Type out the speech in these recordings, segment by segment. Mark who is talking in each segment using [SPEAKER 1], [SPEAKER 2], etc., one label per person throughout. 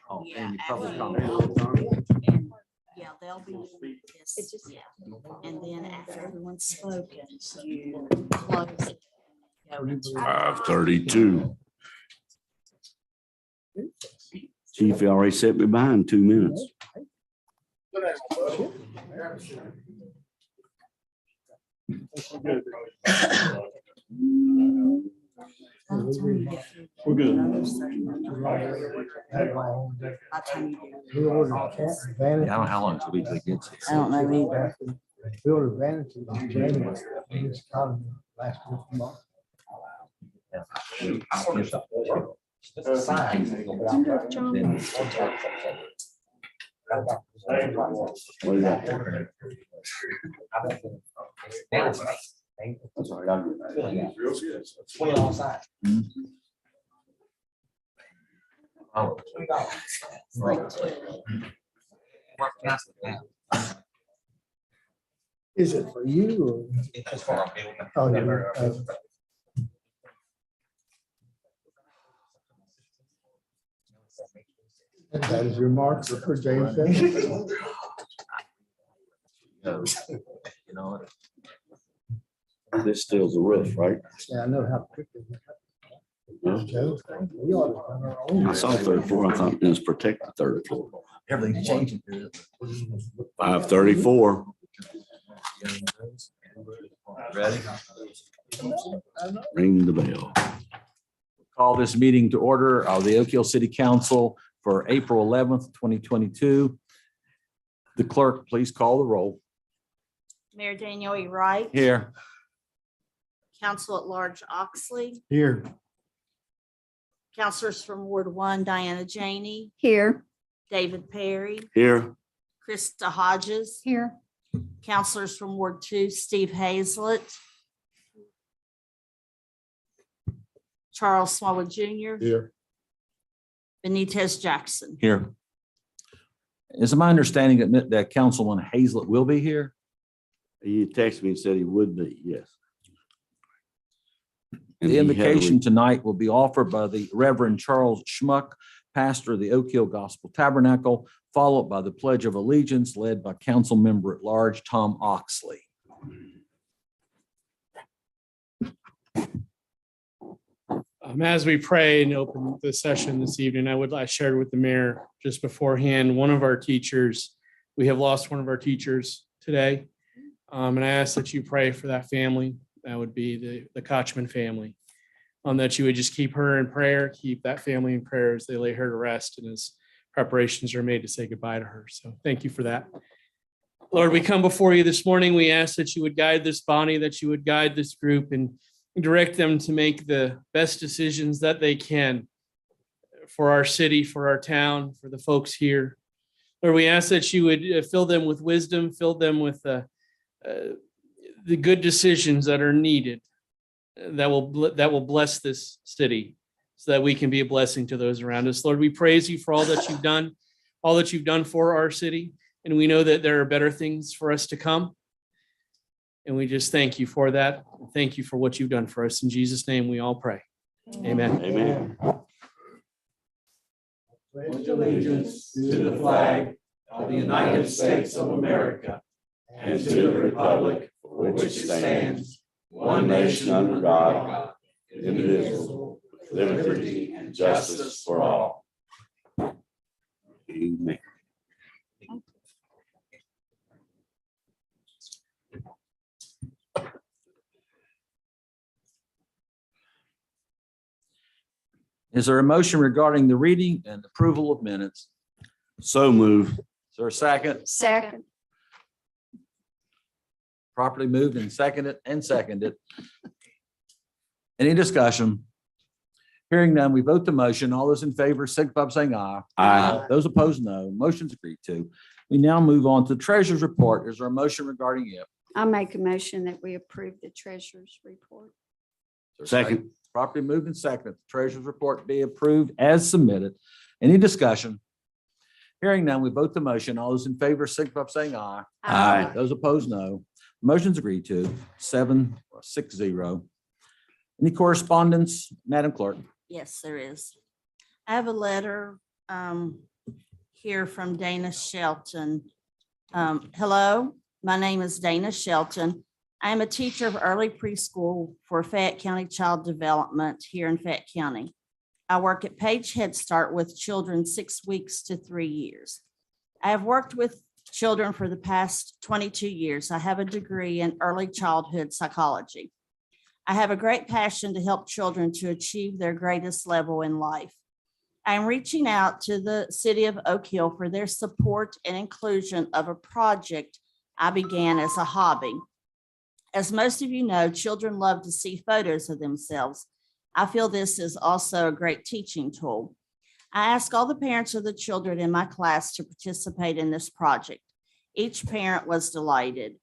[SPEAKER 1] Oh,
[SPEAKER 2] Yeah,
[SPEAKER 1] and you probably
[SPEAKER 2] after-
[SPEAKER 1] comment.
[SPEAKER 2] And, yeah, they'll be doing this, yeah. And then after everyone's spoken, you close it. Go into-
[SPEAKER 3] 5:32. Chief, you already set me behind 2 minutes.
[SPEAKER 2] By the time you get through
[SPEAKER 4] We're good.
[SPEAKER 2] those 30 minutes, by the time you do all this,
[SPEAKER 1] Yeah, I don't know how long until we gets it.
[SPEAKER 2] I don't know either.
[SPEAKER 5] Build advantage in January in this economy last month.
[SPEAKER 3] What is that?
[SPEAKER 1] I'm sorry, I'll get Oh.
[SPEAKER 5] Is it for you or? Oh, yeah. That is your mark for James.
[SPEAKER 1] You know,
[SPEAKER 3] This still's the roof, right?
[SPEAKER 5] Yeah, I know how quickly.
[SPEAKER 3] No?
[SPEAKER 5] Joe, we ought to run our own.
[SPEAKER 3] I saw 3rd floor. I thought it was protected 3rd floor.
[SPEAKER 1] everything's changing. here.
[SPEAKER 3] 5:34.
[SPEAKER 1] Ready?
[SPEAKER 3] Ring the bell.
[SPEAKER 1] Call this meeting to order of the Oak Hill City Council for April 11th, 2022. The clerk, please call the roll.
[SPEAKER 2] Mayor Daniel E. Wright.
[SPEAKER 1] Here.
[SPEAKER 2] Council at Large Oxley.
[SPEAKER 5] Here.
[SPEAKER 2] Councilors from Ward 1, Diana Janey,
[SPEAKER 6] Here.
[SPEAKER 2] David Perry,
[SPEAKER 3] Here.
[SPEAKER 2] Krista Hodges.
[SPEAKER 6] Here.
[SPEAKER 2] Councilors from Ward 2, Steve Hazlett, Charles Smallwood Jr.,
[SPEAKER 5] Here.
[SPEAKER 2] Benitez Jackson.
[SPEAKER 1] Here. Is it my understanding that Councilman Hazlett will be here?
[SPEAKER 3] He texted me and said he would be, yes. And
[SPEAKER 1] The
[SPEAKER 3] he had a
[SPEAKER 1] invocation tonight will be offered by the Reverend Charles Schmuck, pastor of the Oak Hill Gospel Tabernacle, followed by the Pledge of Allegiance led by Council Member at Large Tom Oxley.
[SPEAKER 4] As we pray and open the session this evening, I shared with the mayor just beforehand, one of our teachers, we have lost one of our teachers today. And I ask that you pray for that family. That would be the Kochman family. That you would just keep her in prayer, keep that family in prayer as they lay her to rest and as preparations are made to say goodbye to her. So thank you for that. Lord, we come before you this morning. We ask that you would guide this body, that you would guide this group and direct them to make the best decisions that they can for our city, for our town, for the folks here. Lord, we ask that you would fill them with wisdom, fill them with the good decisions that are needed, that will bless this city so that we can be a blessing to those around us. Lord, we praise you for all that you've done for our city. And we know that there are better things for us to come. And we just thank you for that. Thank you for what you've done for us. In Jesus' name, we all pray. Amen.
[SPEAKER 3] Amen.
[SPEAKER 7] Pledge allegiance to the flag of the United States of America and to the republic for which it stands, one nation under God, indivisible, with liberty and justice for all.
[SPEAKER 3] Amen.
[SPEAKER 1] Is there a motion regarding the reading and approval of minutes?
[SPEAKER 3] So moved.
[SPEAKER 1] Is there a second?
[SPEAKER 6] Second.
[SPEAKER 1] Properly moved and seconded. Any discussion? Hearing none, we vote the motion. All those in favor, signify by saying aye.
[SPEAKER 3] Aye.
[SPEAKER 1] Those opposed, no. Motion's agreed to. We now move on to the treasurer's report. Is there a motion regarding it?
[SPEAKER 6] I make a motion that we approve the treasurer's report.
[SPEAKER 1] Is there a
[SPEAKER 3] Second.
[SPEAKER 1] Properly moved and seconded. The treasurer's report be approved as submitted. Any discussion? Hearing none, we vote the motion. All those in favor, signify by saying aye.
[SPEAKER 3] Aye.
[SPEAKER 1] Those opposed, no. Motion's agreed to, 7-6-0. Any correspondence, Madam Clerk?
[SPEAKER 2] Yes, there is. I have a letter here from Dana Shelton. Hello, my name is Dana Shelton. I am a teacher of early preschool for Fayette County Child Development here in Fayette County. I work at Page Head Start with children 6 weeks to 3 years. I have worked with children for the past 22 years. I have a degree in early childhood psychology. I have a great passion to help children to achieve their greatest level in life. I am reaching out to the city of Oak Hill for their support and inclusion of a project I began as a hobby. As most of you know, children love to see photos of themselves. I feel this is also a great teaching tool. I asked all the parents of the children in my class to participate in this project. Each parent was delighted.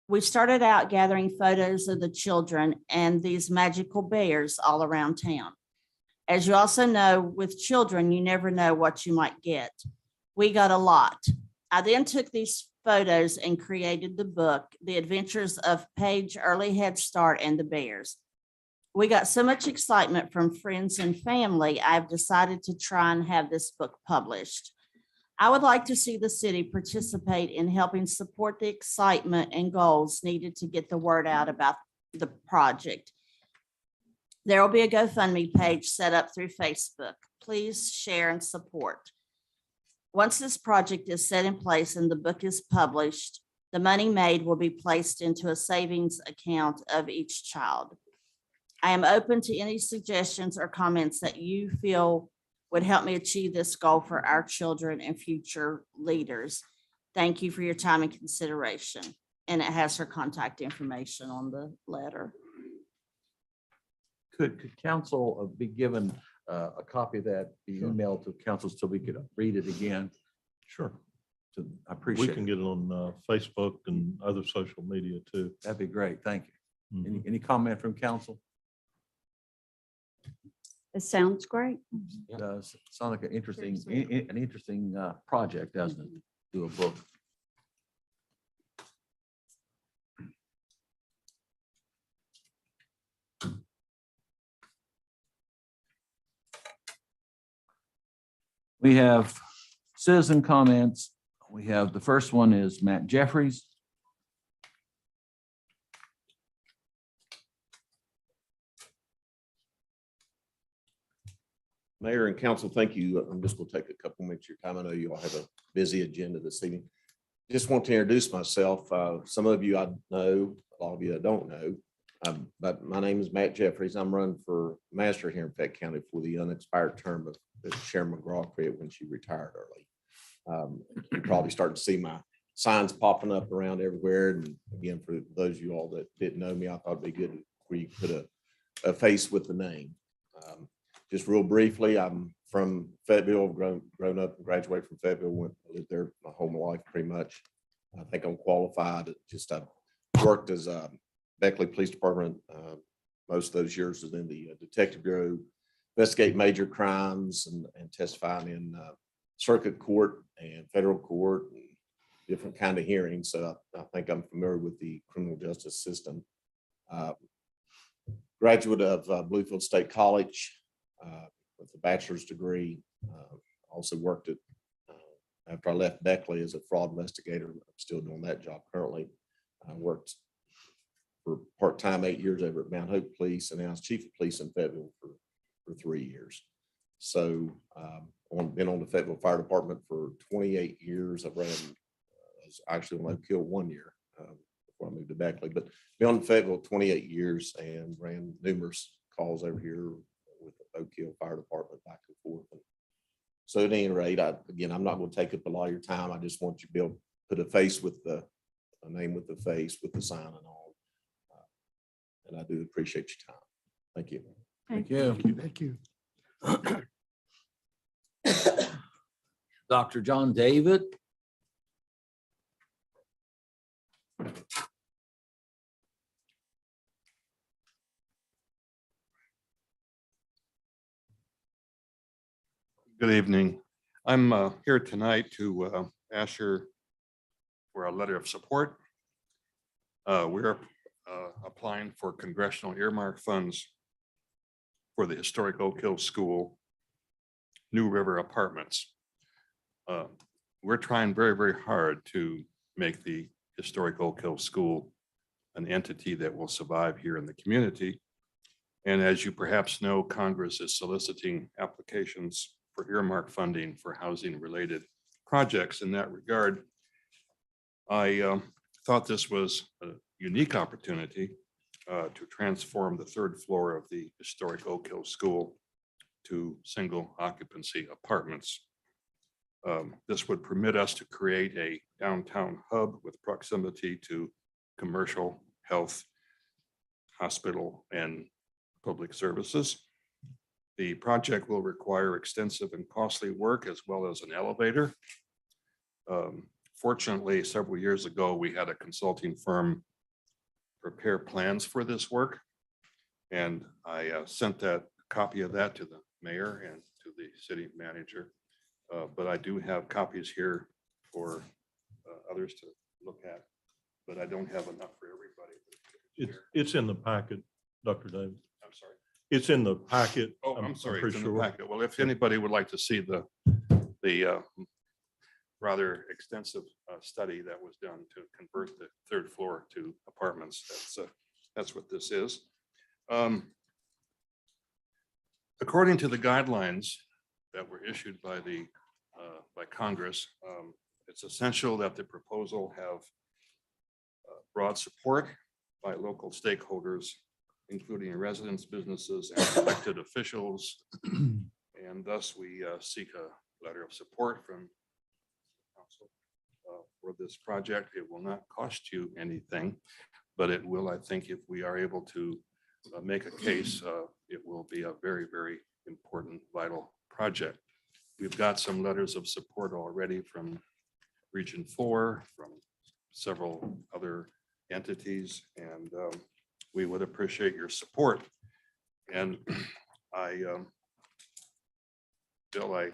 [SPEAKER 2] We started out gathering photos of the children and these magical bears all around town. As you also know, with children, you never know what you might get. We got a lot. I then took these photos and created the book, The Adventures of Page Early Head Start and the Bears. We got so much excitement from friends and family, I've decided to try and have this book published. I would like to see the city participate in helping support the excitement and goals needed to get the word out about the project. There will be a GoFundMe page set up through Facebook. Please share and support. Once this project is set in place and the book is published, the money made will be placed into a savings account of each child. I am open to any suggestions or comments that you feel would help me achieve this goal for our children and future leaders. Thank you for your time and consideration. And it has her contact information on the letter.
[SPEAKER 1] Could council be given a copy of that, be emailed to council so we could read it again?
[SPEAKER 8] Sure.
[SPEAKER 1] I
[SPEAKER 8] We
[SPEAKER 1] appreciate
[SPEAKER 8] can
[SPEAKER 1] it.
[SPEAKER 8] get it on Facebook and other social media too.
[SPEAKER 1] That'd be great. Thank you.
[SPEAKER 8] Mhm.
[SPEAKER 1] Any comment from council?
[SPEAKER 6] It sounds great.
[SPEAKER 1] It does sound like an interesting project, doesn't it? Do a book. We have citizen comments. We have, the first one is Matt Jeffries.
[SPEAKER 9] Mayor and council, thank you. I'm just going to take a couple minutes of your time. I know you all have a busy agenda this evening. Just want to introduce myself. Some of you I know, a lot of you I don't know. But my name is Matt Jeffries. I'm running for master here in Fayette County for the unexpired term of Sharon McGraw created when she retired early. You're probably starting to see my signs popping up around everywhere. And again, for those of you all that didn't know me, I thought it'd be good where you put a face with the name. Just real briefly, I'm from Fayetteville, grown up and graduated from Fayetteville, lived there my whole life pretty much. I think I'm qualified. I worked as a Beckley Police Department. Most of those years was in the Detective Bureau, investigate major crimes and testifying in circuit court and federal court and different kind of hearings. So I think I'm familiar with the criminal justice system. Graduate of Bluefield State College with a bachelor's degree. Also worked at, after I left Beckley, as a fraud investigator. I'm still doing that job currently. I worked for part-time 8 years over at Mount Hope Police, and now I was chief of police in Fayetteville for 3 years. So been on the Fayetteville Fire Department for 28 years. I've ran, I was actually on Oak Hill 1 year before I moved to Beckley, but been on Fayetteville 28 years and ran numerous calls over here with the Oak Hill Fire Department back and forth. So at any rate, again, I'm not going to take up a lot of your time. I just want you to be able to put a face with a name with the face, with the sign and all. And I do appreciate your time. Thank you.
[SPEAKER 1] Thank you.
[SPEAKER 5] Thank you.
[SPEAKER 1] Dr. John David.
[SPEAKER 10] Good evening. I'm here tonight to ask you for a letter of support. We're applying for congressional earmark funds for the historic Oak Hill School. New River Apartments. We're trying very, very hard to make the historic Oak Hill School an entity that will survive here in the community. And as you perhaps know, Congress is soliciting applications for earmark funding for housing-related projects. In that regard, I thought this was a unique opportunity to transform the third floor of the historic Oak Hill School to single occupancy apartments. This would permit us to create a downtown hub with proximity to commercial, health, hospital, and public services. The project will require extensive and costly work as well as an elevator. Fortunately, several years ago, we had a consulting firm prepare plans for this work. And I sent that copy of that to the mayor and to the city manager. But I do have copies here for others to look at, but I don't have enough for everybody.
[SPEAKER 8] It's in the packet, Dr. David.
[SPEAKER 10] I'm sorry.
[SPEAKER 8] It's in the packet.
[SPEAKER 10] Oh, I'm sorry.
[SPEAKER 8] pretty
[SPEAKER 10] It's in the
[SPEAKER 8] sure.
[SPEAKER 10] packet. Well, if anybody would like to see the rather extensive study that was done to convert the third floor to apartments, that's what this is. According to the guidelines that were issued by Congress, it's essential that the proposal have broad support by local stakeholders, including residents, businesses, and elected officials. And thus we seek a letter of support from council for this project. It will not cost you anything, but it will, I think, if we are able to make a case, it will be a very, very important, vital project. We've got some letters of support already from Region 4, from several other entities, and we would appreciate your support. And Bill, I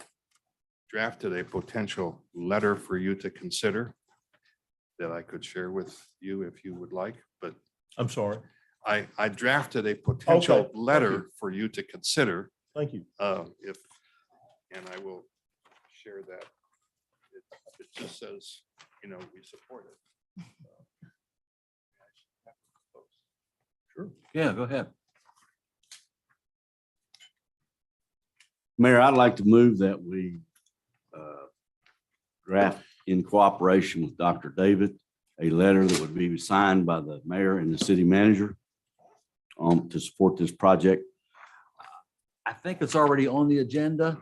[SPEAKER 10] drafted a potential letter for you to consider that I could share with you if you would like, but
[SPEAKER 8] I'm sorry.
[SPEAKER 10] I drafted a potential
[SPEAKER 8] Okay, thank
[SPEAKER 10] letter
[SPEAKER 8] you.
[SPEAKER 10] for you to consider.
[SPEAKER 8] Thank you.
[SPEAKER 10] And I will share that. It just says, we support it.
[SPEAKER 8] Sure.
[SPEAKER 1] Yeah, go ahead.
[SPEAKER 3] Mayor, I'd like to move that we draft in cooperation with Dr. David, a letter that would be signed by the mayor and the city manager to support this project.
[SPEAKER 1] I think it's already on the agenda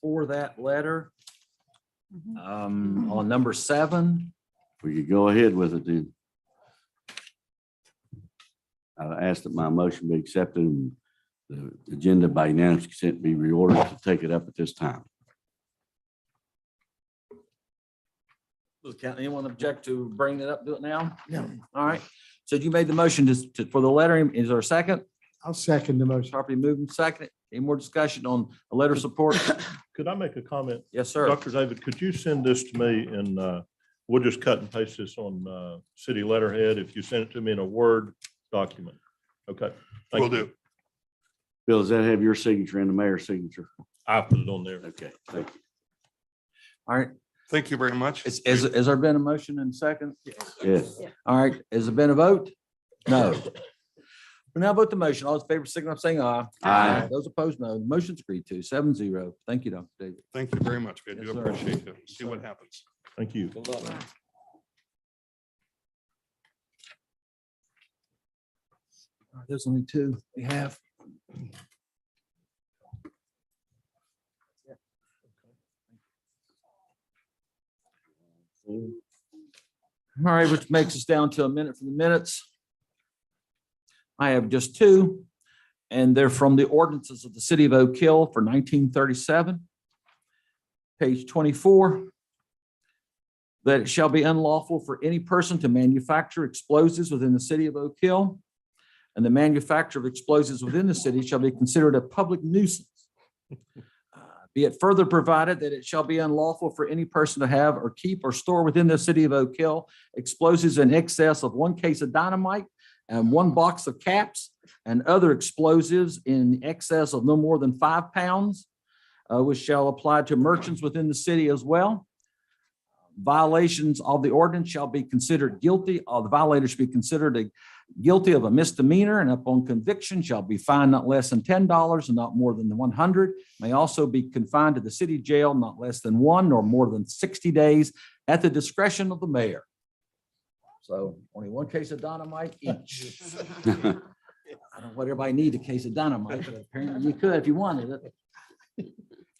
[SPEAKER 1] for that letter. On number 7.
[SPEAKER 3] We could go ahead with it then. I ask that my motion be accepted and the agenda by unanimous consent be reordered to take it up at this time.
[SPEAKER 1] Does anyone object to bringing it up, do it now? No. All right. So you made the motion for the letter. Is there a second?
[SPEAKER 5] I'll second the motion.
[SPEAKER 1] Properly moved and seconded. Any more discussion on a letter of support?
[SPEAKER 8] Could I make a comment?
[SPEAKER 1] Yes, sir.
[SPEAKER 8] Dr. David, could you send this to me and we'll just cut and paste this on city letterhead if you send it to me in a Word document. Okay. Thank
[SPEAKER 10] Will
[SPEAKER 8] you.
[SPEAKER 10] do.
[SPEAKER 3] Bill, does that have your signature and the mayor's signature?
[SPEAKER 8] I put it on there.
[SPEAKER 3] Okay, thank you.
[SPEAKER 1] All right.
[SPEAKER 10] Thank you very much.
[SPEAKER 1] Has there been a motion and second?
[SPEAKER 3] Yes.
[SPEAKER 1] All right. Has there been a vote? No. We now vote the motion. All those in favor, signify by saying aye.
[SPEAKER 3] Aye.
[SPEAKER 1] Those opposed, no. Motion's agreed to 7-0. Thank you, Dr. David.
[SPEAKER 10] Thank you very much. I
[SPEAKER 1] Yes,
[SPEAKER 10] do
[SPEAKER 1] sir.
[SPEAKER 10] appreciate it. See what happens.
[SPEAKER 8] Thank you.
[SPEAKER 1] All right, there's only 2 we have. All right, which makes us down to a minute for the minutes. I have just 2, and they're from the ordinances of the city of Oak Hill for 1937. Page 24. That it shall be unlawful for any person to manufacture explosives within the city of Oak Hill, and the manufacture of explosives within the city shall be considered a public nuisance. Be it further provided that it shall be unlawful for any person to have or keep or store within the city of Oak Hill explosives in excess of 1 case of dynamite and 1 box of caps and other explosives in excess of no more than 5 pounds, which shall apply to merchants within the city as well. Violations of the ordinance shall be considered guilty, or the violator should be considered guilty of a misdemeanor, and upon conviction shall be fined not less than $10 and not more than 100. May also be confined to the city jail not less than 1 nor more than 60 days at the discretion of the mayor. So only 1 case of dynamite each. I don't know what everybody need a case of dynamite, but apparently you could if you wanted it.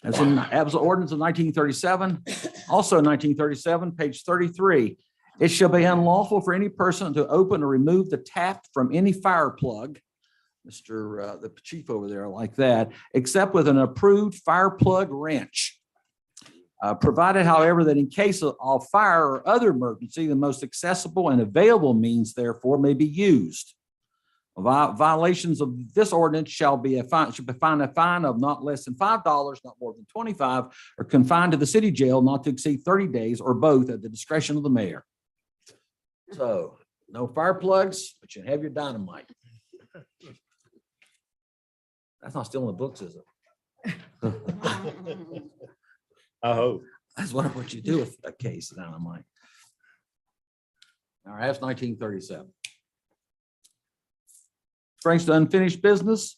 [SPEAKER 1] That was the ordinance of 1937. Also 1937, page 33. It shall be unlawful for any person to open or remove the tap from any fire plug. The chief over there like that, except with an approved fire plug wrench. Provided, however, that in case of fire or other emergency, the most accessible and available means therefore may be used. Violations of this ordinance should be fined a fine of not less than $5, not more than 25, or confined to the city jail not to exceed 30 days, or both at the discretion of the mayor. So no fire plugs, but you have your dynamite. That's not still in the books, is it?
[SPEAKER 8] I hope.
[SPEAKER 1] That's what you do with a case of dynamite. All right, that's 1937. Brings to unfinished business.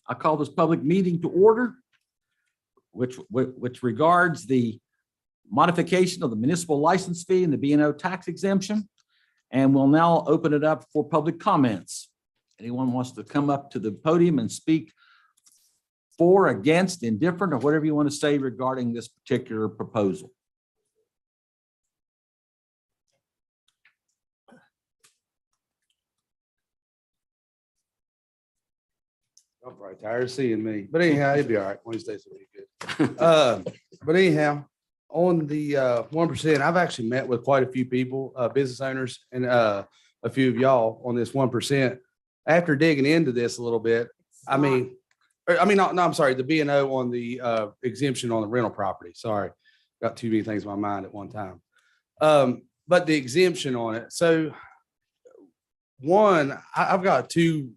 [SPEAKER 1] I call this public meeting to order, which regards the modification of the municipal license fee and the B&O tax exemption. And we'll now open it up for public comments. Anyone wants to come up to the podium and speak for, against, indifferent, or whatever you want to say regarding this particular proposal?
[SPEAKER 11] I'm probably tired of seeing me, but anyhow, it'd be all right. Wednesdays will be good. But anyhow, on the 1%, I've actually met with quite a few people, business owners, and a few of y'all on this 1%. After digging into this a little bit, no, I'm sorry, the B&O on the exemption on the rental property. Sorry, got too many things in my mind at one time. But the exemption on it. So one, I've got two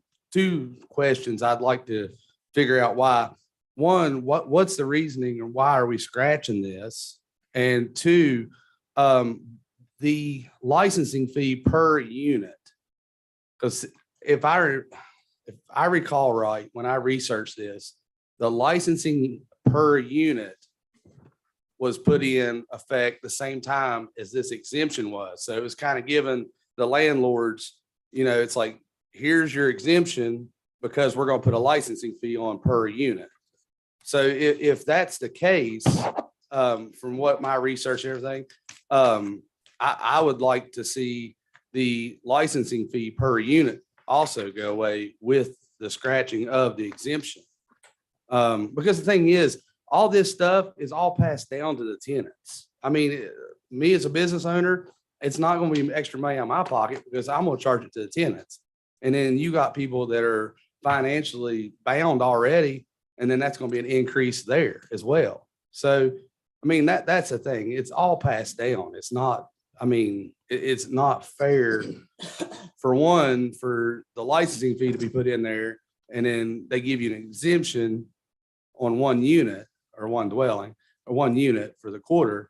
[SPEAKER 11] questions I'd like to figure out why. One, what's the reasoning, or why are we scratching this? And two, the licensing fee per unit. Because if I recall right, when I researched this, the licensing per unit was put in effect the same time as this exemption was. So it was kind of given the landlords, it's like, here's your exemption because we're going to put a licensing fee on per unit. So if that's the case, from what my research and everything, I would like to see the licensing fee per unit also go away with the scratching of the exemption. Because the thing is, all this stuff is all passed down to the tenants. I mean, me as a business owner, it's not going to be extra money out of my pocket because I'm going to charge it to the tenants. And then you got people that are financially bound already, and then that's going to be an increase there as well. So, I mean, that's the thing. It's all passed down. It's not, it's not fair for one, for the licensing fee to be put in there, and then they give you an exemption on one unit or one dwelling or one unit for the quarter,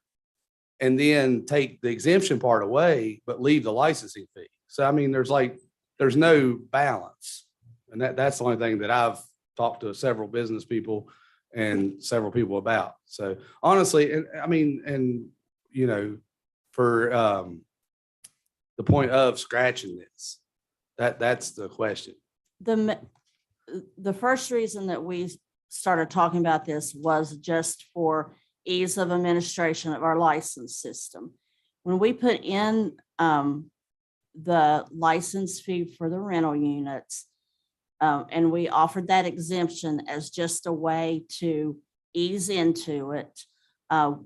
[SPEAKER 11] and then take the exemption part away, but leave the licensing fee. So, I mean, there's no balance. And that's the only thing that I've talked to several business people and several people about. So honestly, for the point of scratching this, that's the question.
[SPEAKER 2] The first reason that we started talking about this was just for ease of administration of our license system. When we put in the license fee for the rental units, and we offered that exemption as just a way to ease into it.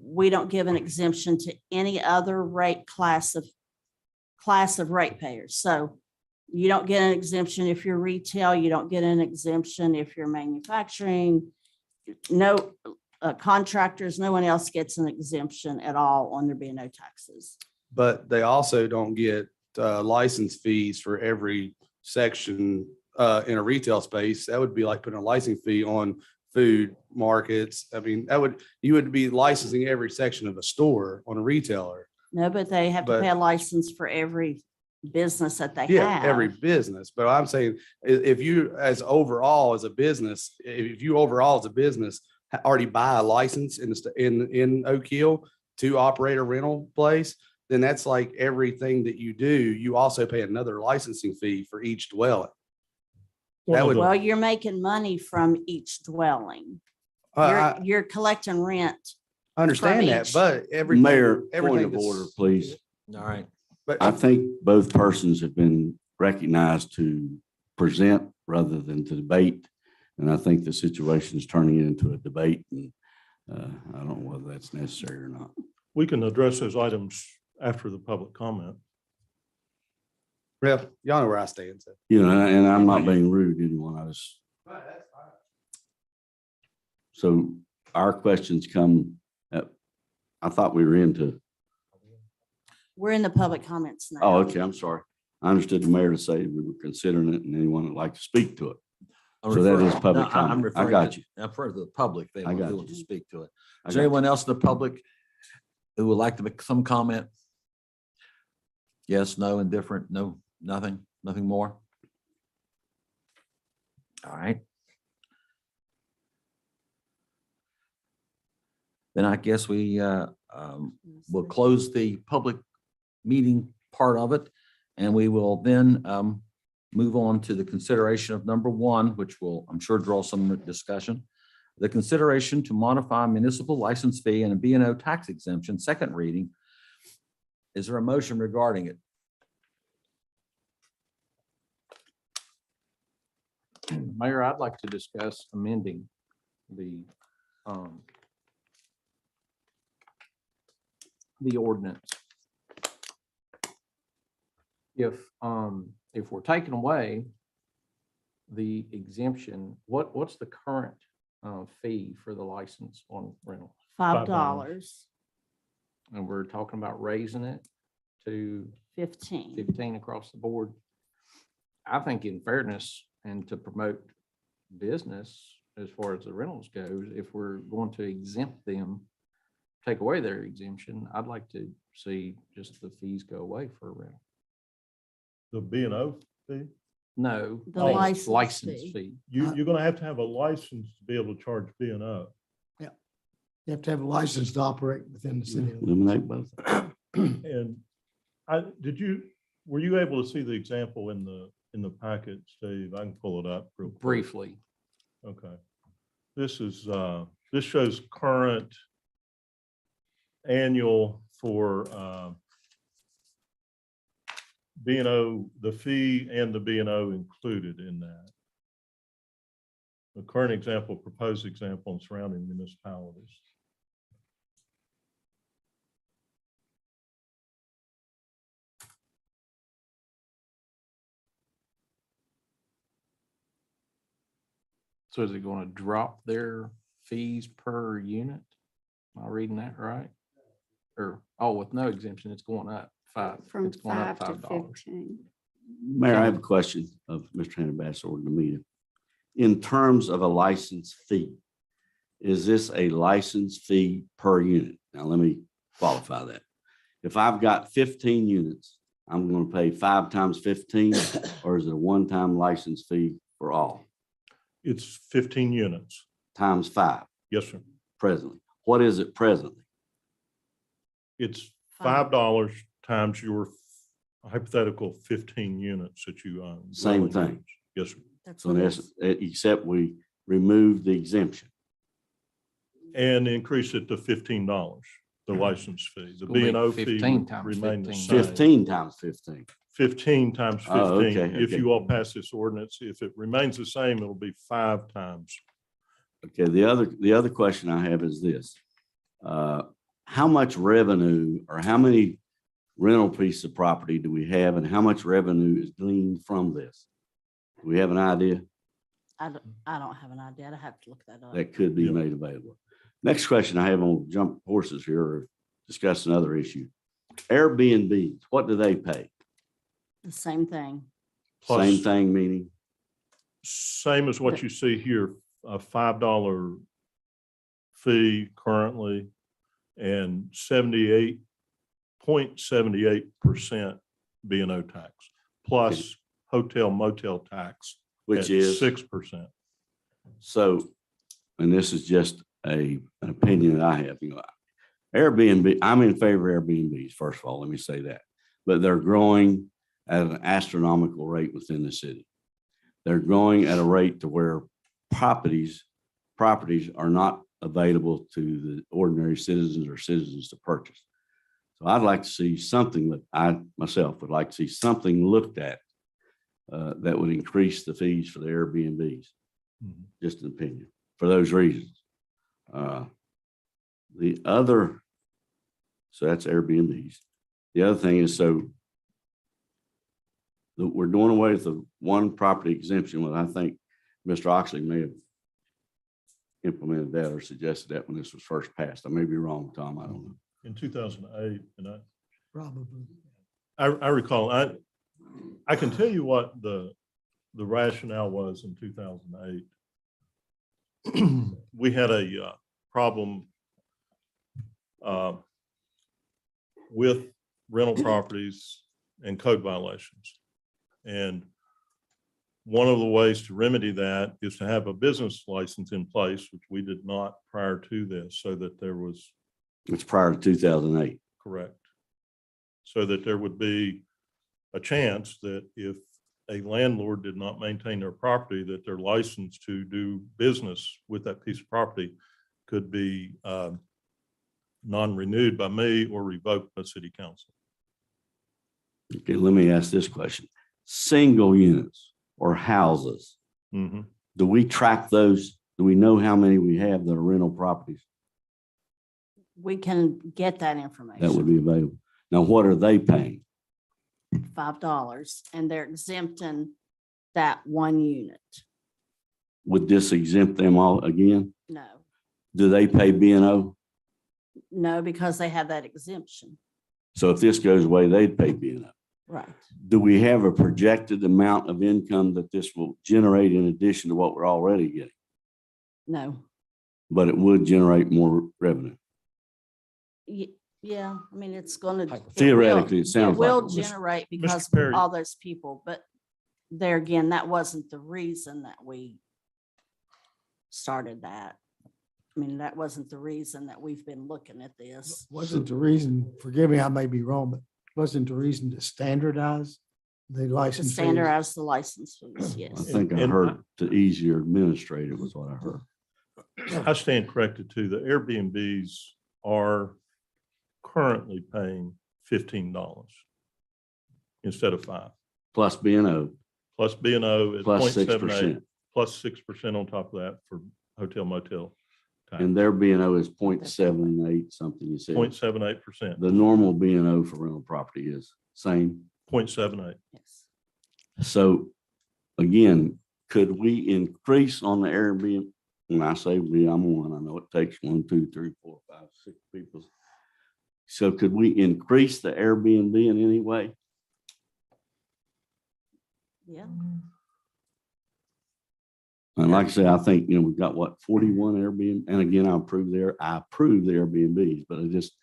[SPEAKER 2] We don't give an exemption to any other rate class of ratepayers. So you don't get an exemption if you're retail, you don't get an exemption if you're manufacturing. No contractors, no one else gets an exemption at all on their B&O taxes.
[SPEAKER 11] But they also don't get license fees for every section in a retail space. That would be like putting a licensing fee on food markets. I mean, you would be licensing every section of a store on a retailer.
[SPEAKER 2] No, but they have to
[SPEAKER 11] But-
[SPEAKER 2] pay a license for every business that they
[SPEAKER 11] Yeah,
[SPEAKER 2] have.
[SPEAKER 11] every business. But I'm saying if you overall as a business already buy a license in Oak Hill to operate a rental place, then that's like everything that you do, you also pay another licensing fee for each dwelling. That would,
[SPEAKER 2] Well, you're making money from each dwelling.
[SPEAKER 11] I
[SPEAKER 2] You're collecting rent.
[SPEAKER 11] understand that,
[SPEAKER 2] each.
[SPEAKER 11] but everything.
[SPEAKER 3] Mayor, point
[SPEAKER 11] everything
[SPEAKER 3] of
[SPEAKER 11] that's-
[SPEAKER 3] order, please.
[SPEAKER 1] All right.
[SPEAKER 11] But
[SPEAKER 3] I think both persons have been recognized to present rather than to debate. And I think the situation is turning into a debate, and I don't know whether that's necessary or not.
[SPEAKER 8] We can address those items after the public comment.
[SPEAKER 11] yeah, y'all know where I stand. So.
[SPEAKER 3] You know, and I'm not being rude to anyone. So our questions come, I thought we were into,
[SPEAKER 2] We're in the public comments now.
[SPEAKER 3] oh, okay, I'm sorry. I understood the mayor to say we were considering it and anyone would like to speak to it.
[SPEAKER 1] I'm
[SPEAKER 3] So that
[SPEAKER 1] referring-
[SPEAKER 3] is public
[SPEAKER 1] no, I'm
[SPEAKER 3] comment. I
[SPEAKER 1] referring
[SPEAKER 3] got
[SPEAKER 1] to-
[SPEAKER 3] you.
[SPEAKER 1] I'm referring to the public. They
[SPEAKER 3] I got
[SPEAKER 1] want to
[SPEAKER 3] you.
[SPEAKER 1] speak to it.
[SPEAKER 3] I
[SPEAKER 1] Is there
[SPEAKER 3] got
[SPEAKER 1] anyone else in the public who would like to make some comment? Yes, no, indifferent, no, nothing more? All right. Then I guess we will close the public meeting part of it, and we will then move on to the consideration of number one, which will, I'm sure, draw some discussion. The consideration to modify municipal license fee and a B&O tax exemption, second reading. Is there a motion regarding it?
[SPEAKER 12] Mayor, I'd like to discuss amending the ordinance. If we're taking away the exemption, what's the current fee for the license on rental?
[SPEAKER 2] $5,
[SPEAKER 12] And we're talking about raising it to
[SPEAKER 2] 15.
[SPEAKER 12] 15 across the board. I think in fairness and to promote business as far as the rentals goes, if we're going to exempt them, take away their exemption, I'd like to see just the fees go away for a rental.
[SPEAKER 8] The B&O fee,
[SPEAKER 12] No.
[SPEAKER 2] The
[SPEAKER 8] Oh,
[SPEAKER 2] license fee.
[SPEAKER 12] fee.
[SPEAKER 8] you're going to have a license to be able to charge B&O.
[SPEAKER 5] You have to have a license to operate within the city.
[SPEAKER 3] Eliminate both.
[SPEAKER 8] And were you able to see the example in the packet, Steve? I can pull it up real quick.
[SPEAKER 12] Briefly.
[SPEAKER 8] Okay. This shows current annual for B&O, the fee and the B&O included in that. The current example, proposed example, and surrounding municipalities.
[SPEAKER 12] So is it going to drop their fees per unit? Am I reading that right? Or, with no exemption, it's going up
[SPEAKER 6] From
[SPEAKER 12] it's going up
[SPEAKER 6] 5 to
[SPEAKER 12] $5.
[SPEAKER 6] 15.
[SPEAKER 3] Mayor, I have a question of Mr. Hannah-Bassett in the meeting. In terms of a license fee, is this a license fee per unit? Now, let me qualify that. If I've got 15 units, I'm going to pay 5 times 15, or is it a one-time license fee for all?
[SPEAKER 8] It's 15 units.
[SPEAKER 3] Times 5
[SPEAKER 8] Yes, sir.
[SPEAKER 3] presently. What is it presently?
[SPEAKER 8] It's $5 times your hypothetical 15 units that you own.
[SPEAKER 3] Same
[SPEAKER 8] dwelling
[SPEAKER 3] thing.
[SPEAKER 8] units. Yes, sir.
[SPEAKER 2] That's
[SPEAKER 3] So
[SPEAKER 2] what
[SPEAKER 3] in
[SPEAKER 2] it
[SPEAKER 3] essence,
[SPEAKER 2] is.
[SPEAKER 3] except we remove the exemption.
[SPEAKER 8] And increase it to $15, the license fee. The
[SPEAKER 12] Gonna be
[SPEAKER 8] B&O fee
[SPEAKER 12] 15 times
[SPEAKER 8] remain the
[SPEAKER 12] 15.
[SPEAKER 8] same.
[SPEAKER 3] 15 times 15.
[SPEAKER 8] 15 times 15.
[SPEAKER 3] Oh, okay,
[SPEAKER 8] If
[SPEAKER 3] okay.
[SPEAKER 8] you all pass this ordinance, if it remains the same, it'll be 5 times.
[SPEAKER 3] Okay, the other question I have is this. How much revenue or how many rental pieces of property do we have and how much revenue is gleaned from this? Do we have an idea?
[SPEAKER 2] I don't have an idea. I'd have to look that up.
[SPEAKER 3] That could be
[SPEAKER 8] Yeah.
[SPEAKER 3] made available. Next question I have on jump horses here or discuss another issue. Airbnbs, what do they pay?
[SPEAKER 2] The same thing.
[SPEAKER 8] Plus,
[SPEAKER 3] Same thing, meaning
[SPEAKER 8] same as what you see here, a $5 fee currently and 78.78% B&O tax, plus hotel motel tax.
[SPEAKER 3] which is
[SPEAKER 8] 6%.
[SPEAKER 3] so, and this is just an opinion that I have, Airbnb, I'm in favor of Airbnbs, first of all, let me say that. But they're growing at an astronomical rate within the city. They're growing at a rate to where properties are not available to the ordinary citizens or citizens to purchase. So I'd like to see something that I myself would like to see something looked at that would increase the fees for the Airbnbs. Just an opinion, for those reasons. The other, so that's Airbnbs. The other thing is, so we're doing away with the one property exemption. Well, I think Mr. Oxley may have implemented that or suggested that when this was first passed. I may be wrong, Tom, I don't know.
[SPEAKER 8] In 2008, and
[SPEAKER 5] Probably.
[SPEAKER 8] I recall, I can tell you what the rationale was in 2008. We had a problem with rental properties and code violations. And one of the ways to remedy that is to have a business license in place, which we did not prior to this, so that there was
[SPEAKER 3] It's prior to 2008.
[SPEAKER 8] correct. So that there would be a chance that if a landlord did not maintain their property, that their license to do business with that piece of property could be non-renewed by me or revoked by city council.
[SPEAKER 3] Okay, let me ask this question. Single units or houses,
[SPEAKER 8] Mhm.
[SPEAKER 3] do we track those? Do we know how many we have that are rental properties
[SPEAKER 2] We can get that
[SPEAKER 3] that would
[SPEAKER 2] information,
[SPEAKER 3] be available? Now, what are they paying?
[SPEAKER 2] $5, and they're exempting that one unit.
[SPEAKER 3] Would this exempt them all again?
[SPEAKER 2] No,
[SPEAKER 3] Do they pay B&O?
[SPEAKER 2] no, because they have that exemption.
[SPEAKER 3] So if this goes away, they'd pay B&O.
[SPEAKER 2] Right.
[SPEAKER 3] Do we have a projected amount of income that this will generate in addition to what we're already getting?
[SPEAKER 2] No.
[SPEAKER 3] But it would generate more revenue.
[SPEAKER 2] Yeah, I mean, it's gonna.
[SPEAKER 3] Theoretically, it sounds like
[SPEAKER 2] It will
[SPEAKER 3] it.
[SPEAKER 2] generate because of
[SPEAKER 8] Perry.
[SPEAKER 2] all those people, but there again, that wasn't the reason that we started that. I mean, that wasn't the reason that we've been looking at this.
[SPEAKER 5] Wasn't the reason, forgive me, I may be wrong, but wasn't the reason to standardize the
[SPEAKER 2] To
[SPEAKER 5] license fees?
[SPEAKER 2] standardize the license fees,
[SPEAKER 3] I
[SPEAKER 2] yes.
[SPEAKER 3] think I
[SPEAKER 8] And-
[SPEAKER 3] heard to easier administrative was what I heard.
[SPEAKER 8] I stand corrected too. The Airbnbs are currently paying $15 instead of $5,
[SPEAKER 3] Plus B&O,
[SPEAKER 8] plus B&O at
[SPEAKER 3] plus
[SPEAKER 8] 0.78,
[SPEAKER 3] 6%.
[SPEAKER 8] plus 6% on top of that for hotel motel tax,
[SPEAKER 3] And their B&O is 0.78 something you said.
[SPEAKER 8] 0.78%,
[SPEAKER 3] The normal B&O for rental property is same.
[SPEAKER 8] 0.78.
[SPEAKER 2] Yes.
[SPEAKER 3] So again, could we increase on the Airbnb? When I say we, I'm one, I know it takes 1, 2, 3, 4, 5, 6 people. So could we increase the Airbnb in any way?
[SPEAKER 2] Yeah,
[SPEAKER 3] And like I say, I think, we've got what, 41 Airbnb, and again, I approve the Airbnbs, but I just,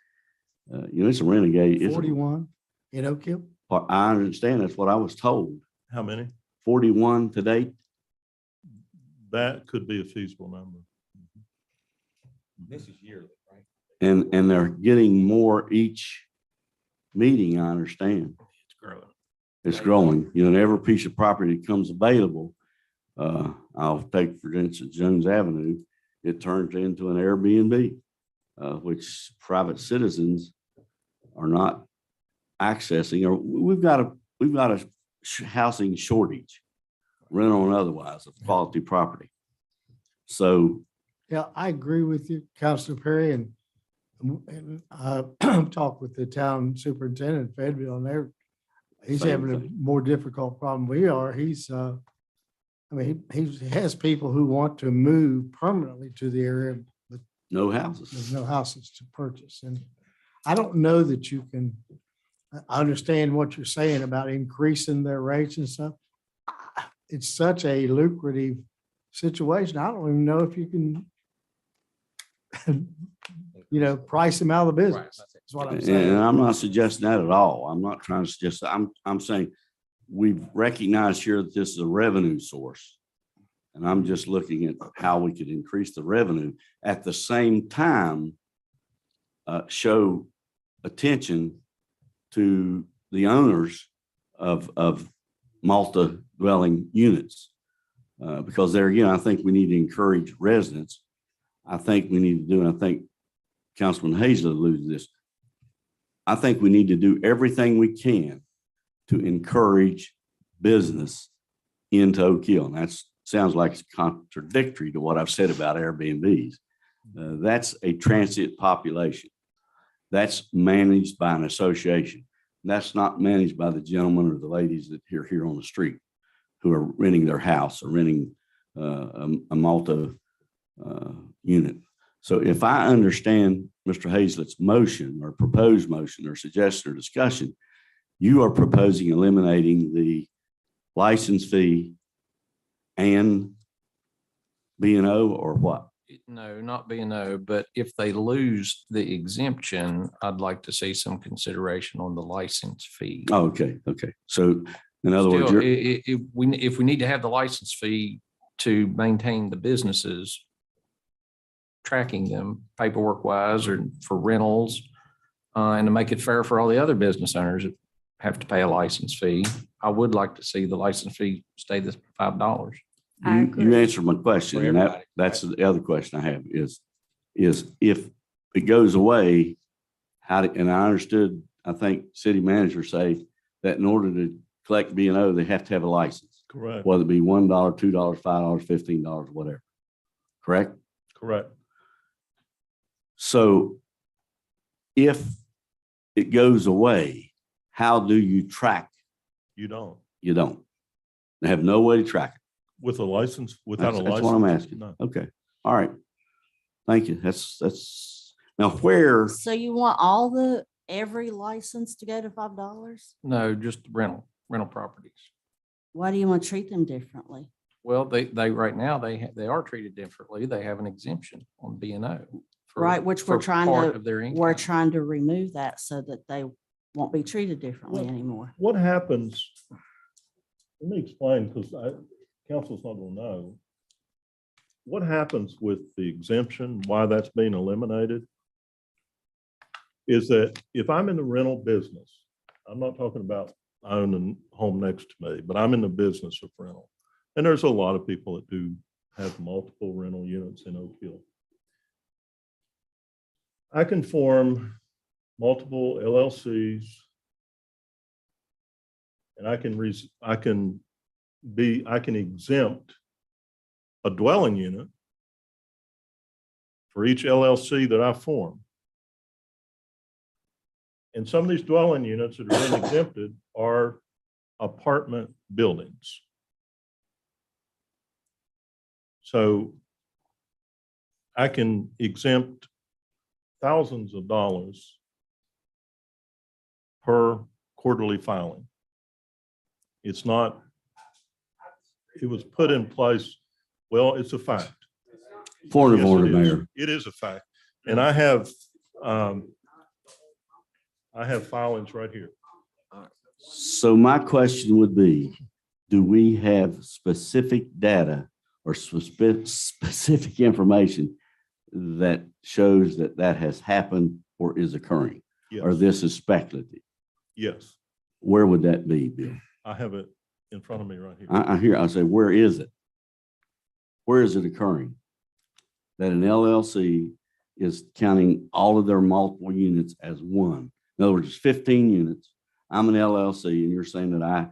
[SPEAKER 3] it's a renegade. It's a-
[SPEAKER 5] 41 in Oak Hill?
[SPEAKER 3] I understand, that's what I was told.
[SPEAKER 8] How many?
[SPEAKER 3] 41 today.
[SPEAKER 8] That could be a feasible number.
[SPEAKER 7] This is yearly, right?
[SPEAKER 3] And they're getting more each meeting, I understand.
[SPEAKER 8] It's growing.
[SPEAKER 3] It's growing, every piece of property that comes available. I'll take, for instance, Jones Avenue, it turns into an Airbnb, which private citizens are not accessing, or we've got a housing shortage, rental and otherwise, of quality property. So
[SPEAKER 5] Yeah, I agree with you, Councilor Perry, and I talked with the town superintendent, Fayetteville, and he's
[SPEAKER 3] Same
[SPEAKER 5] having a
[SPEAKER 3] thing.
[SPEAKER 5] more difficult problem we are. He has people who want to move permanently to the area, but
[SPEAKER 3] no
[SPEAKER 5] there's
[SPEAKER 3] houses.
[SPEAKER 5] no houses to purchase. And I don't know that you can I understand what you're saying about increasing their rates and stuff. It's such a lucrative situation. I don't even know if you can, price them out of the business. Is what I'm
[SPEAKER 3] And
[SPEAKER 5] saying.
[SPEAKER 3] I'm not suggesting that at all. I'm not trying to suggest that. I'm saying we've recognized here that this is a revenue source. And I'm just looking at how we could increase the revenue at the same time, show attention to the owners of multi-dwelling units. Because there again, I think we need to encourage residents. I think we need to do, and I think Councilman Hazlett alluded to this. I think we need to do everything we can to encourage business into Oak Hill. And that sounds like it's contradictory to what I've said about Airbnbs. That's a transient population. That's managed by an association. That's not managed by the gentlemen or the ladies that are here on the street who are renting their house or renting a multi unit. So if I understand Mr. Hazlett's motion or proposed motion or suggestion or discussion, you are proposing eliminating the license fee and B&O or what?
[SPEAKER 12] No, not B&O, but if they lose the exemption, I'd like to see some consideration on the license fee.
[SPEAKER 3] Oh, okay. So in other words,
[SPEAKER 12] Still,
[SPEAKER 3] you're,
[SPEAKER 12] if we need to have the license fee to maintain the businesses, tracking them paperwork wise or for rentals, and to make it fair for all the other business owners that have to pay a license fee, I would like to see the license fee stay this $5.
[SPEAKER 6] I
[SPEAKER 3] you
[SPEAKER 6] agree.
[SPEAKER 3] answered my question.
[SPEAKER 12] For
[SPEAKER 3] And
[SPEAKER 12] everybody.
[SPEAKER 3] that's the other question I have is if it goes away, and I understood, I think city managers say that in order to collect B&O, they have to have a license,
[SPEAKER 8] Correct,
[SPEAKER 3] whether it be $1, $2, $5, $15, whatever. Correct?
[SPEAKER 8] correct.
[SPEAKER 3] So if it goes away, how do you track?
[SPEAKER 8] You don't.
[SPEAKER 3] You don't. They have no way to track it.
[SPEAKER 8] With a license, without a
[SPEAKER 3] That's
[SPEAKER 8] license.
[SPEAKER 3] what I'm asking.
[SPEAKER 8] No.
[SPEAKER 3] Okay. All right. Thank you. That's now where,
[SPEAKER 2] So you want every license to go to $5?
[SPEAKER 12] No, just rental properties.
[SPEAKER 2] Why do you want to treat them differently?
[SPEAKER 12] Well, they right now, they are treated differently. They have an exemption on B&O. for-
[SPEAKER 2] Right, which we're
[SPEAKER 12] for
[SPEAKER 2] trying
[SPEAKER 12] part
[SPEAKER 2] to-
[SPEAKER 12] of their
[SPEAKER 2] We're
[SPEAKER 12] income.
[SPEAKER 2] trying to remove that so that they won't be treated differently
[SPEAKER 8] Well,
[SPEAKER 2] anymore.
[SPEAKER 8] What happens? Let me explain, because council's not gonna know. What happens with the exemption, why that's being eliminated? Is that if I'm in the rental business, I'm not talking about I own a home next to me, but I'm in the business of rental. And there's a lot of people that do have multiple rental units in Oak Hill. I can form multiple LLCs. And I can exempt a dwelling unit for each LLC that I form. And some of these dwelling units that are being exempted are apartment buildings. So I can exempt thousands of dollars per quarterly filing. It's not, it was put in place, well, it's a fact.
[SPEAKER 3] point of
[SPEAKER 8] Yes, it
[SPEAKER 3] order,
[SPEAKER 8] is.
[SPEAKER 3] Mayor.
[SPEAKER 8] It is a fact. And I have filings right here.
[SPEAKER 3] So my question would be, do we have specific data or specific information that shows that that has happened or is occurring? Or
[SPEAKER 8] Yes,
[SPEAKER 3] this is speculative?
[SPEAKER 8] yes.
[SPEAKER 3] Where would that be, Bill?
[SPEAKER 8] I have it in front of me right here.
[SPEAKER 3] I say, where is it? Where is it occurring? That an LLC is counting all of their multiple units as one. In other words, it's 15 units. I'm an LLC and you're saying that I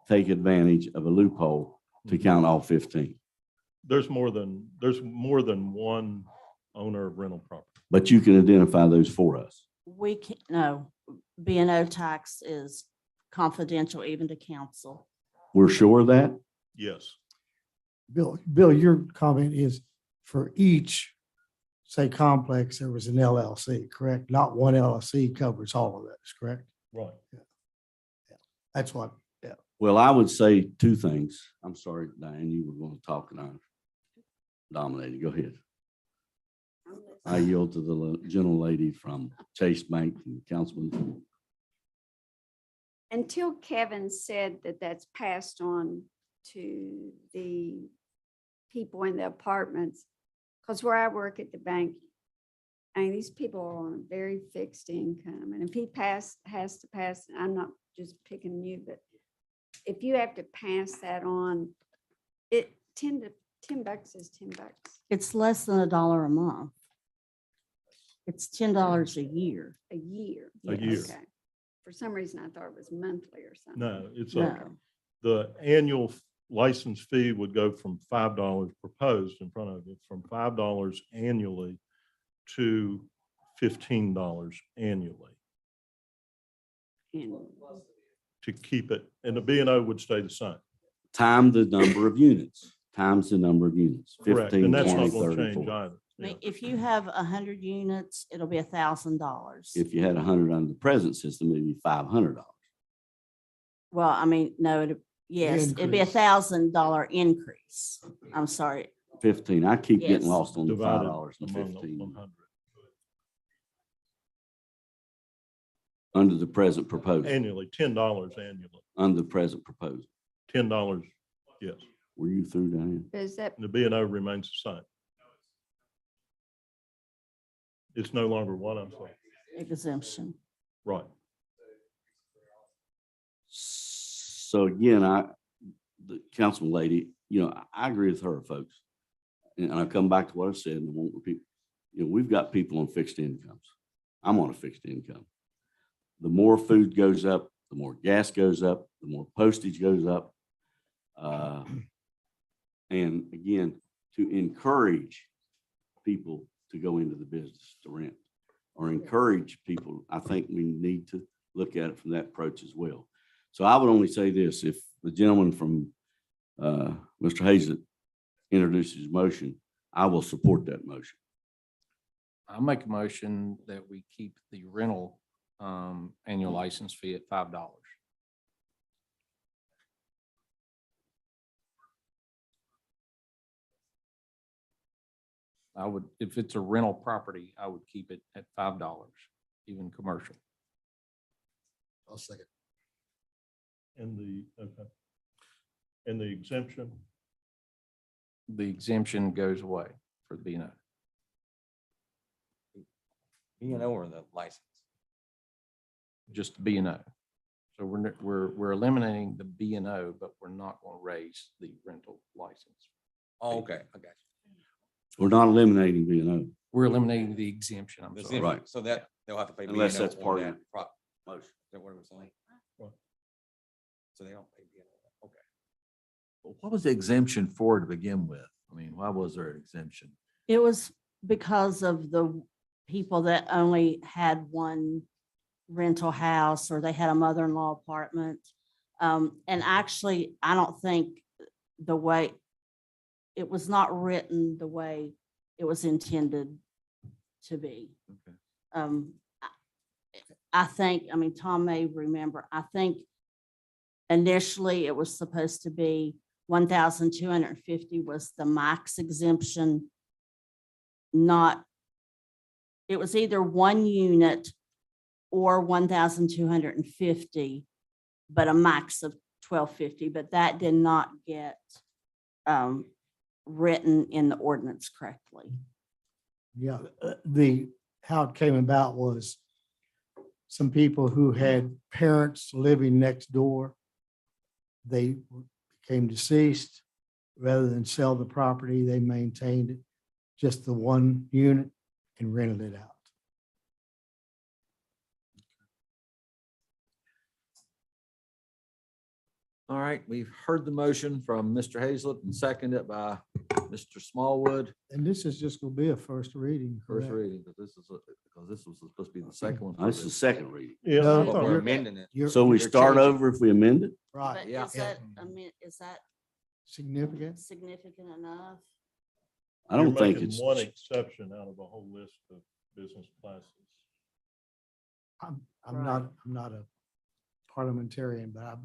[SPEAKER 3] take advantage of a loophole to count all 15.
[SPEAKER 8] There's more than one owner of rental property.
[SPEAKER 3] But you can identify those for us.
[SPEAKER 2] We can, no, B&O tax is confidential even to council.
[SPEAKER 3] We're sure of that?
[SPEAKER 8] Yes,
[SPEAKER 5] Bill, your comment is for each, say, complex, there was an LLC, correct? Not one LLC covers all of those, correct?
[SPEAKER 8] Right.
[SPEAKER 5] That's what,
[SPEAKER 3] Well, I would say two things. I'm sorry, Diane, you were going to talk and I dominated. Go ahead. I yield to the gentle lady from Chase Bank and Councilman.
[SPEAKER 6] Until Kevin said that that's passed on to the people in the apartments, because where I work at the bank, I mean, these people are on a very fixed income, and if he has to pass, I'm not just picking you, but if you have to pass that on, $10 is $10.
[SPEAKER 2] It's less than $1 a month. It's $10 a year.
[SPEAKER 6] A year.
[SPEAKER 8] A year.
[SPEAKER 6] Okay. For some reason, I thought it was monthly or something.
[SPEAKER 8] No, it's
[SPEAKER 2] No.
[SPEAKER 8] the annual license fee would go from $5 proposed in front of it, from $5 annually to $15 annually
[SPEAKER 6] And
[SPEAKER 8] to keep it, and the B and O would stay the same.
[SPEAKER 3] Time the number of units, times the number of units.
[SPEAKER 8] Correct,
[SPEAKER 3] 15,
[SPEAKER 8] and that's
[SPEAKER 3] 20,
[SPEAKER 8] not going to
[SPEAKER 3] 30,
[SPEAKER 8] change
[SPEAKER 3] 40.
[SPEAKER 8] either.
[SPEAKER 2] I mean,
[SPEAKER 8] Yeah.
[SPEAKER 2] if you have 100 units, it'll be $1,000.
[SPEAKER 3] If you had 100 under the present system, it'd be $500.
[SPEAKER 2] Well, I mean, no, yes, it'd be
[SPEAKER 5] Increase.
[SPEAKER 2] $1,000 increase. I'm sorry.
[SPEAKER 3] 15. I keep getting
[SPEAKER 2] Yes.
[SPEAKER 3] lost on the
[SPEAKER 8] Divided
[SPEAKER 3] $5 and
[SPEAKER 8] among the
[SPEAKER 3] 15
[SPEAKER 8] 100.
[SPEAKER 3] under the present proposal,
[SPEAKER 8] Annually, $10 annually,
[SPEAKER 3] under the present proposal.
[SPEAKER 8] $10, yes.
[SPEAKER 3] Were you through, Diane?
[SPEAKER 6] is that,
[SPEAKER 8] And the B and O remains the same. It's no longer what I'm saying.
[SPEAKER 2] Exemption.
[SPEAKER 8] Right.
[SPEAKER 3] So again, the councilman lady, I agree with her, folks. And I come back to what I said and I won't repeat. We've got people on fixed incomes. I'm on a fixed income. The more food goes up, the more gas goes up, the more postage goes up. And again, to encourage people to go into the business to rent or encourage people, I think we need to look at it from that approach as well. So I would only say this, if the gentleman from Mr. Hazlett introduces a motion, I will support that motion.
[SPEAKER 12] I'll make a motion that we keep the rental annual license fee at $5. I would, if it's a rental property, I would keep it at $5, even commercial.
[SPEAKER 5] I'll second.
[SPEAKER 8] And the exemption,
[SPEAKER 12] The exemption goes away for the B&O.
[SPEAKER 13] B&O or the license?
[SPEAKER 12] Just B&O. So we're eliminating the B&O, but we're not going to raise the rental license.
[SPEAKER 13] Oh, okay, I got you.
[SPEAKER 3] We're not eliminating B&O.
[SPEAKER 12] We're eliminating the exemption, I'm
[SPEAKER 13] The
[SPEAKER 12] sorry.
[SPEAKER 13] exemption,
[SPEAKER 3] Right.
[SPEAKER 13] So that they'll have to pay.
[SPEAKER 3] Unless
[SPEAKER 13] B&O
[SPEAKER 3] that's
[SPEAKER 13] on
[SPEAKER 3] part of
[SPEAKER 13] that
[SPEAKER 3] your
[SPEAKER 13] prop-
[SPEAKER 3] motion.
[SPEAKER 13] Is that what I'm saying?
[SPEAKER 8] Right.
[SPEAKER 13] So they don't pay B&O, okay.
[SPEAKER 1] What was the exemption for to begin with? I mean, why was there an exemption?
[SPEAKER 2] It was because of the people that only had one rental house or they had a mother-in-law apartment. And actually, I don't think the way, it was not written the way it was intended to be.
[SPEAKER 1] Okay.
[SPEAKER 2] I think, I mean, Tom may remember, I think initially it was supposed to be 1,250 was the max exemption. Not, it was either one unit or 1,250, but a max of 1,250, but that did not get written in the ordinance correctly.
[SPEAKER 5] Yeah, how it came about was some people who had parents living next door, they became deceased. Rather than sell the property, they maintained it, just the one unit, and rented it out.
[SPEAKER 1] All right, we've heard the motion from Mr. Hazlett and seconded by Mr. Smallwood.
[SPEAKER 5] And this is just gonna be a first reading.
[SPEAKER 1] First
[SPEAKER 5] correct?
[SPEAKER 1] reading, but because this was supposed to be the second one.
[SPEAKER 3] This is the second reading.
[SPEAKER 8] yeah,
[SPEAKER 5] No,
[SPEAKER 8] I
[SPEAKER 5] but
[SPEAKER 8] thought-
[SPEAKER 13] We're
[SPEAKER 5] you're-
[SPEAKER 13] amending it.
[SPEAKER 5] You're-
[SPEAKER 3] So we
[SPEAKER 13] You're
[SPEAKER 3] start
[SPEAKER 13] changing.
[SPEAKER 3] over if we amend it?
[SPEAKER 2] But
[SPEAKER 5] Right,
[SPEAKER 1] Yeah.
[SPEAKER 2] is that, I mean, is that
[SPEAKER 5] significant.
[SPEAKER 2] significant enough?
[SPEAKER 3] I don't
[SPEAKER 8] you're
[SPEAKER 3] think
[SPEAKER 8] making
[SPEAKER 3] it's,
[SPEAKER 8] one exception out of a whole list of business classes.
[SPEAKER 5] I'm not a parliamentarian, but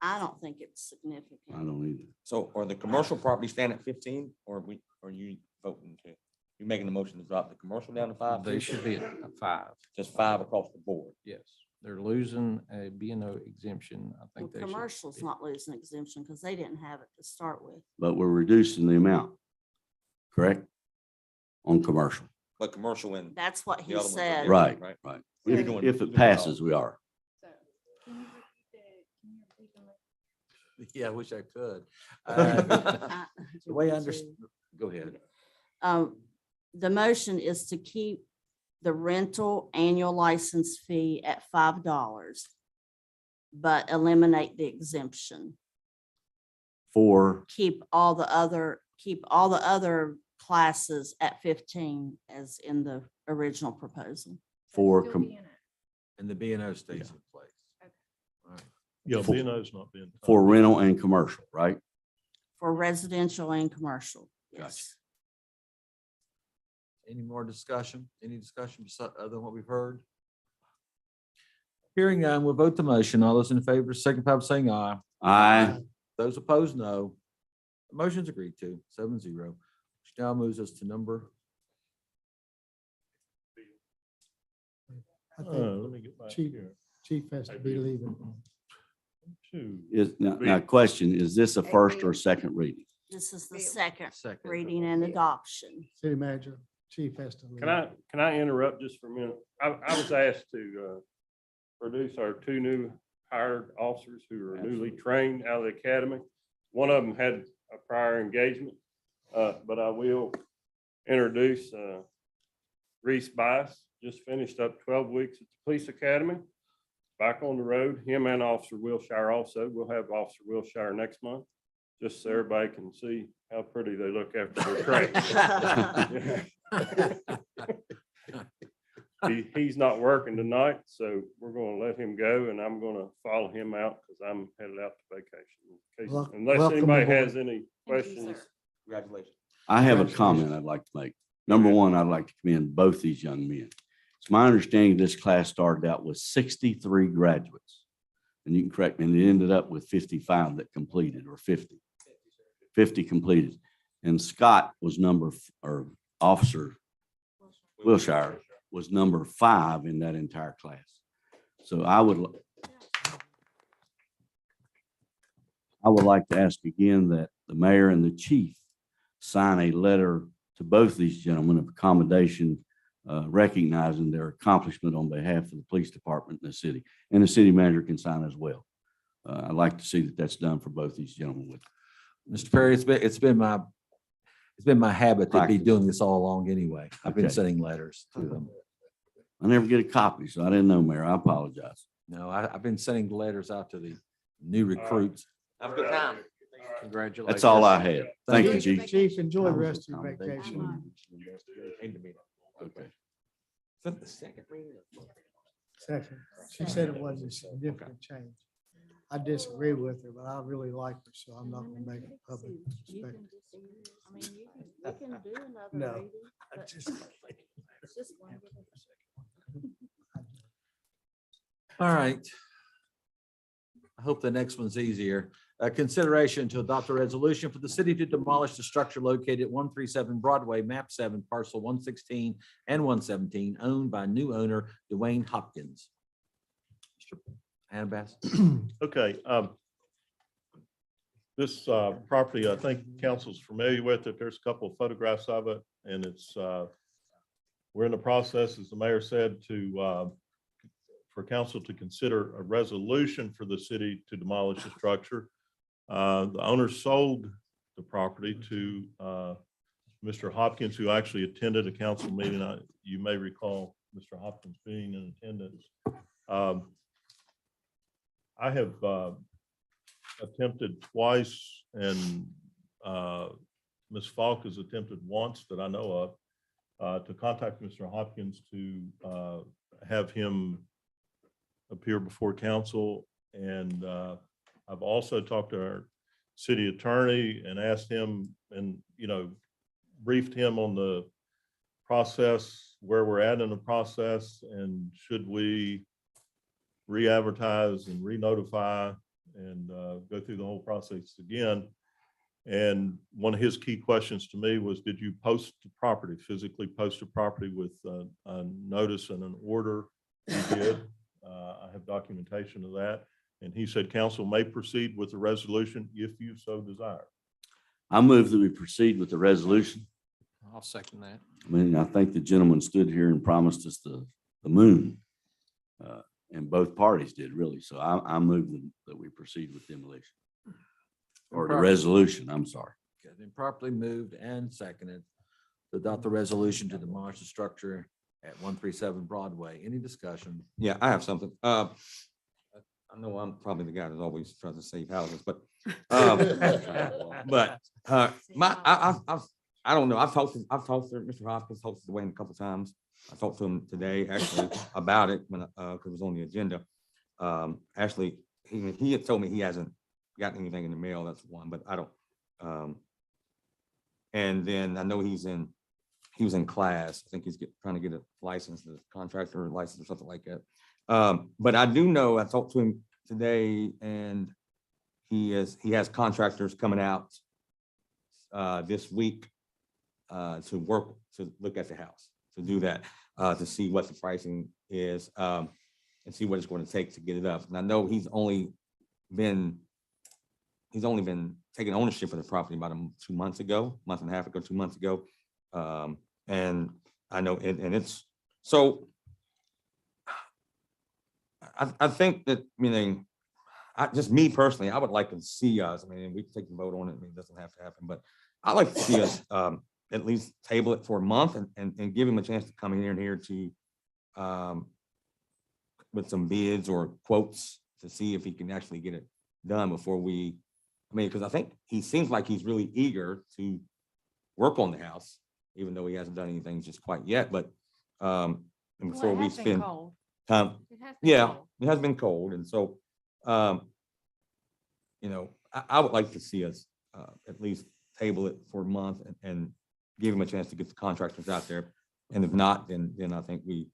[SPEAKER 2] I don't think it's significant.
[SPEAKER 3] I don't either.
[SPEAKER 13] So are the commercial properties staying at 15 or are you voting to, you making the motion to drop the commercial down to 5?
[SPEAKER 12] They should be at 5.
[SPEAKER 13] Just 5 across the board.
[SPEAKER 12] Yes, they're losing a B&O exemption. I
[SPEAKER 2] Well,
[SPEAKER 12] think they should.
[SPEAKER 2] commercial's not losing exemption because they didn't have it to start with.
[SPEAKER 3] But we're reducing the amount, correct? On commercial.
[SPEAKER 13] But commercial and.
[SPEAKER 2] That's what
[SPEAKER 13] the
[SPEAKER 2] he
[SPEAKER 13] other ones are
[SPEAKER 2] said.
[SPEAKER 13] different,
[SPEAKER 3] Right,
[SPEAKER 13] Right.
[SPEAKER 3] right.
[SPEAKER 13] You're
[SPEAKER 3] If
[SPEAKER 13] doing-
[SPEAKER 3] if
[SPEAKER 13] you're
[SPEAKER 3] it
[SPEAKER 13] doing all.
[SPEAKER 3] passes, we are.
[SPEAKER 1] Yeah, I wish I could.
[SPEAKER 2] I-
[SPEAKER 1] The way I understand, go ahead.
[SPEAKER 2] The motion is to keep the rental annual license fee at $5, but eliminate the exemption.
[SPEAKER 3] For,
[SPEAKER 2] Keep all the other classes at 15 as in the original proposal.
[SPEAKER 1] And the B and O stays in place.
[SPEAKER 8] Yeah,
[SPEAKER 3] For-
[SPEAKER 8] B&O's not being.
[SPEAKER 3] for rental and commercial, right?
[SPEAKER 2] For residential and commercial,
[SPEAKER 3] Gotcha.
[SPEAKER 2] yes.
[SPEAKER 1] Any more discussion? Any discussion other than what we've heard? Hearing none, we'll vote the motion. All those in favor, signify by saying aye.
[SPEAKER 3] Aye.
[SPEAKER 1] Those opposed, no. The motion's agreed to, 7-0. Which now moves us to number,
[SPEAKER 5] I
[SPEAKER 8] Let
[SPEAKER 5] think
[SPEAKER 8] me get back
[SPEAKER 5] Chief,
[SPEAKER 8] here.
[SPEAKER 5] chief has to be leaving.
[SPEAKER 8] Two.
[SPEAKER 3] Now question, is this a first or a second reading?
[SPEAKER 2] This is the second
[SPEAKER 1] second.
[SPEAKER 2] reading and adoption.
[SPEAKER 5] City manager, chief has to leave.
[SPEAKER 14] Can I interrupt just for a minute? I was asked to produce our 2 new hired officers who are newly trained out of the academy. One of them had a prior engagement, but I will introduce Reese Bice, just finished up 12 weeks at the police academy. Back on the road, him and Officer Wilshire also. We'll have Officer Wilshire next month, just so everybody can see how pretty they look after their training. He's not working tonight, so we're gonna let him go and I'm gonna follow him out because I'm headed out to vacation. In case- Unless
[SPEAKER 5] Welcome
[SPEAKER 14] anybody
[SPEAKER 5] aboard.
[SPEAKER 14] has any questions.
[SPEAKER 13] Congratulations.
[SPEAKER 3] I have a comment I'd like to make. Number one, I'd like to commend both these young men. It's my understanding this class started out with 63 graduates. And you can correct me, and it ended up with 55 that completed, or 50. 50 completed. And Scott was or Officer Wilshire was number 5 in that entire class. So I would like to ask again that the mayor and the chief sign a letter to both these gentlemen of accommodation, recognizing their accomplishment on behalf of the police department in the city, and the city manager can sign as well. I'd like to see that that's done for both these gentlemen with.
[SPEAKER 1] Mr. Perry, it's been my habit to be
[SPEAKER 3] Practice.
[SPEAKER 1] doing this all along anyway. I've been
[SPEAKER 3] Okay.
[SPEAKER 1] sending letters to them.
[SPEAKER 3] I never get a copy, so I didn't know, Mayor. I apologize.
[SPEAKER 1] No, I've been sending letters out to the new recruits.
[SPEAKER 13] Have a good time.
[SPEAKER 12] Congratulations.
[SPEAKER 3] That's all I had. Thank you,
[SPEAKER 1] Thank
[SPEAKER 3] chief.
[SPEAKER 5] Chief, enjoy the
[SPEAKER 3] That was
[SPEAKER 5] rest of your
[SPEAKER 3] accommodation.
[SPEAKER 5] vacation.
[SPEAKER 3] Okay.
[SPEAKER 13] The second reading.
[SPEAKER 5] Second, she said it wasn't a significant change. I disagree with her, but I really like her, so I'm not gonna make it public.
[SPEAKER 2] You
[SPEAKER 5] respect.
[SPEAKER 2] can just- I mean, you can do another
[SPEAKER 5] No,
[SPEAKER 2] reading.
[SPEAKER 5] I
[SPEAKER 2] but
[SPEAKER 5] just-
[SPEAKER 2] it's just one.
[SPEAKER 1] All right. I hope the next one's easier. Consideration to adopt a resolution for the city to demolish the structure located at 137 Broadway, map 7, parcel 116 and 117, owned by new owner Dwayne Hopkins. Mr. Annabas?
[SPEAKER 8] Okay, this property, I think council's familiar with it. There's a couple of photographs of it, and it's, we're in the process, as the mayor said, for council to consider a resolution for the city to demolish the structure. The owner sold the property to Mr. Hopkins, who actually attended a council meeting. You may recall Mr. Hopkins being in attendance. I have attempted twice, and Ms. Falk has attempted once that I know of, to contact Mr. Hopkins to have him appear before council. And I've also talked to our city attorney and asked him and, briefed him on the process, where we're at in the process, and should we re-advertise and re-notify and go through the whole process again. And one of his key questions to me was, did you post the property, physically post a property with a notice and an order? He did. I have documentation of that. And he said, council may proceed with the resolution if you so desire.
[SPEAKER 3] I move that we proceed with the resolution.
[SPEAKER 12] I'll second that.
[SPEAKER 3] I mean, I think the gentleman stood here and promised us the moon. And both parties did really. So I move that we proceed with demolition. Or the resolution, I'm sorry.
[SPEAKER 1] Okay, been properly moved and seconded to adopt the resolution to demolish the structure at 137 Broadway. Any discussion?
[SPEAKER 13] Yeah, I have something. I know I'm probably the guy that's always tries to save houses, but I don't know. I've talked to Mr. Hoskins, talked to Dwayne a couple times. I talked to him today actually about it when because it was on the agenda. Actually, he had told me he hasn't gotten anything in the mail. That's one, but I don't. And then I know he was in class. I think he's trying to get a license, a contractor license or something like that. But I do know, I talked to him today and he has contractors coming out this week to look at the house, to do that, to see what the pricing is and see what it's going to take to get it up. And I know he's only been taking ownership of the property about 2 months ago, month and a half ago, 2 months ago. And I know, and it's, so I think that, meaning, just me personally, I would like to see us, I mean, we can take the vote on it, I mean, it doesn't have to happen, but I'd like to see us at least table it for a month and give him a chance to come in here to with some bids or quotes to see if he can actually get it done before we, I mean, because I think he seems like he's really eager to work on the house, even though he hasn't done anything just quite yet, but and before we spend time. Yeah, it has been cold. And so, you know, I would like to see us at least table it for a month and give him a chance to get the contractors out there. And if not, then I think we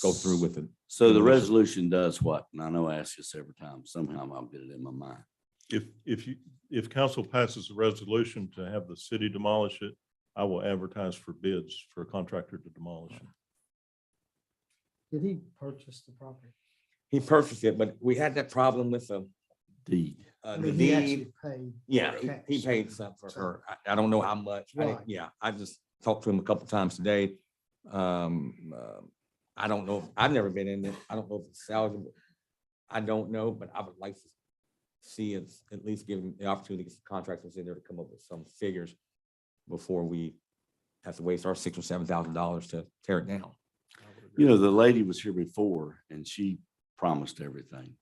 [SPEAKER 13] go through with it.
[SPEAKER 3] So the resolution does what? And I know I ask this every time. Somehow I'll get it in my mind.
[SPEAKER 8] If council passes a resolution to have the city demolish it, I will advertise for bids for a contractor to demolish it.
[SPEAKER 5] Did he purchase the property?
[SPEAKER 13] He purchased it, but we had that problem with the
[SPEAKER 3] Deed.
[SPEAKER 13] the
[SPEAKER 5] He actually
[SPEAKER 13] deed.
[SPEAKER 5] paid.
[SPEAKER 13] Yeah,
[SPEAKER 5] cash.
[SPEAKER 13] he paid something for her. I don't know how much.
[SPEAKER 5] Right.
[SPEAKER 13] Yeah, I just talked to him a couple times today. I don't know. I've never been in it. I don't know if it's salvageable. I don't know, but I would like to see it, at least give him the opportunity to get some contractors in there to come up with some figures before we have to waste our $6,000 or $7,000 to tear it down.
[SPEAKER 3] You know, the lady was here before and she promised everything.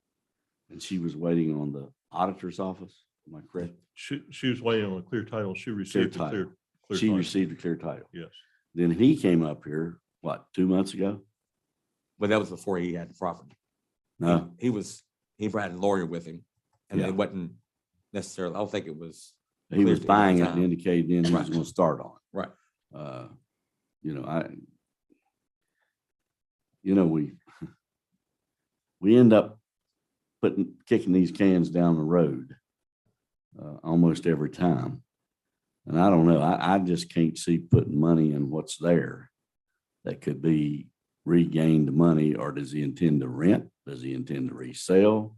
[SPEAKER 3] And she was waiting on the auditor's office. Am I correct?
[SPEAKER 8] She was waiting on a clear title. She received the
[SPEAKER 3] title.
[SPEAKER 8] clear
[SPEAKER 3] She
[SPEAKER 8] title.
[SPEAKER 3] received a clear title.
[SPEAKER 8] Yes.
[SPEAKER 3] Then he came up here, what, 2 months ago?
[SPEAKER 13] But that was before he had the property.
[SPEAKER 3] No,
[SPEAKER 13] He had a lawyer with him and
[SPEAKER 3] Yeah.
[SPEAKER 13] it wasn't necessarily, I don't think it was.
[SPEAKER 3] he was
[SPEAKER 13] clear to him at the
[SPEAKER 3] buying it and
[SPEAKER 13] time.
[SPEAKER 3] indicated then he was
[SPEAKER 13] Right.
[SPEAKER 3] going to start on it.
[SPEAKER 13] Right.
[SPEAKER 3] You know, we end up kicking these cans down the road almost every time. And I don't know, I just can't see putting money in what's there that could be regained money, or does he intend to rent? Does he intend to resell?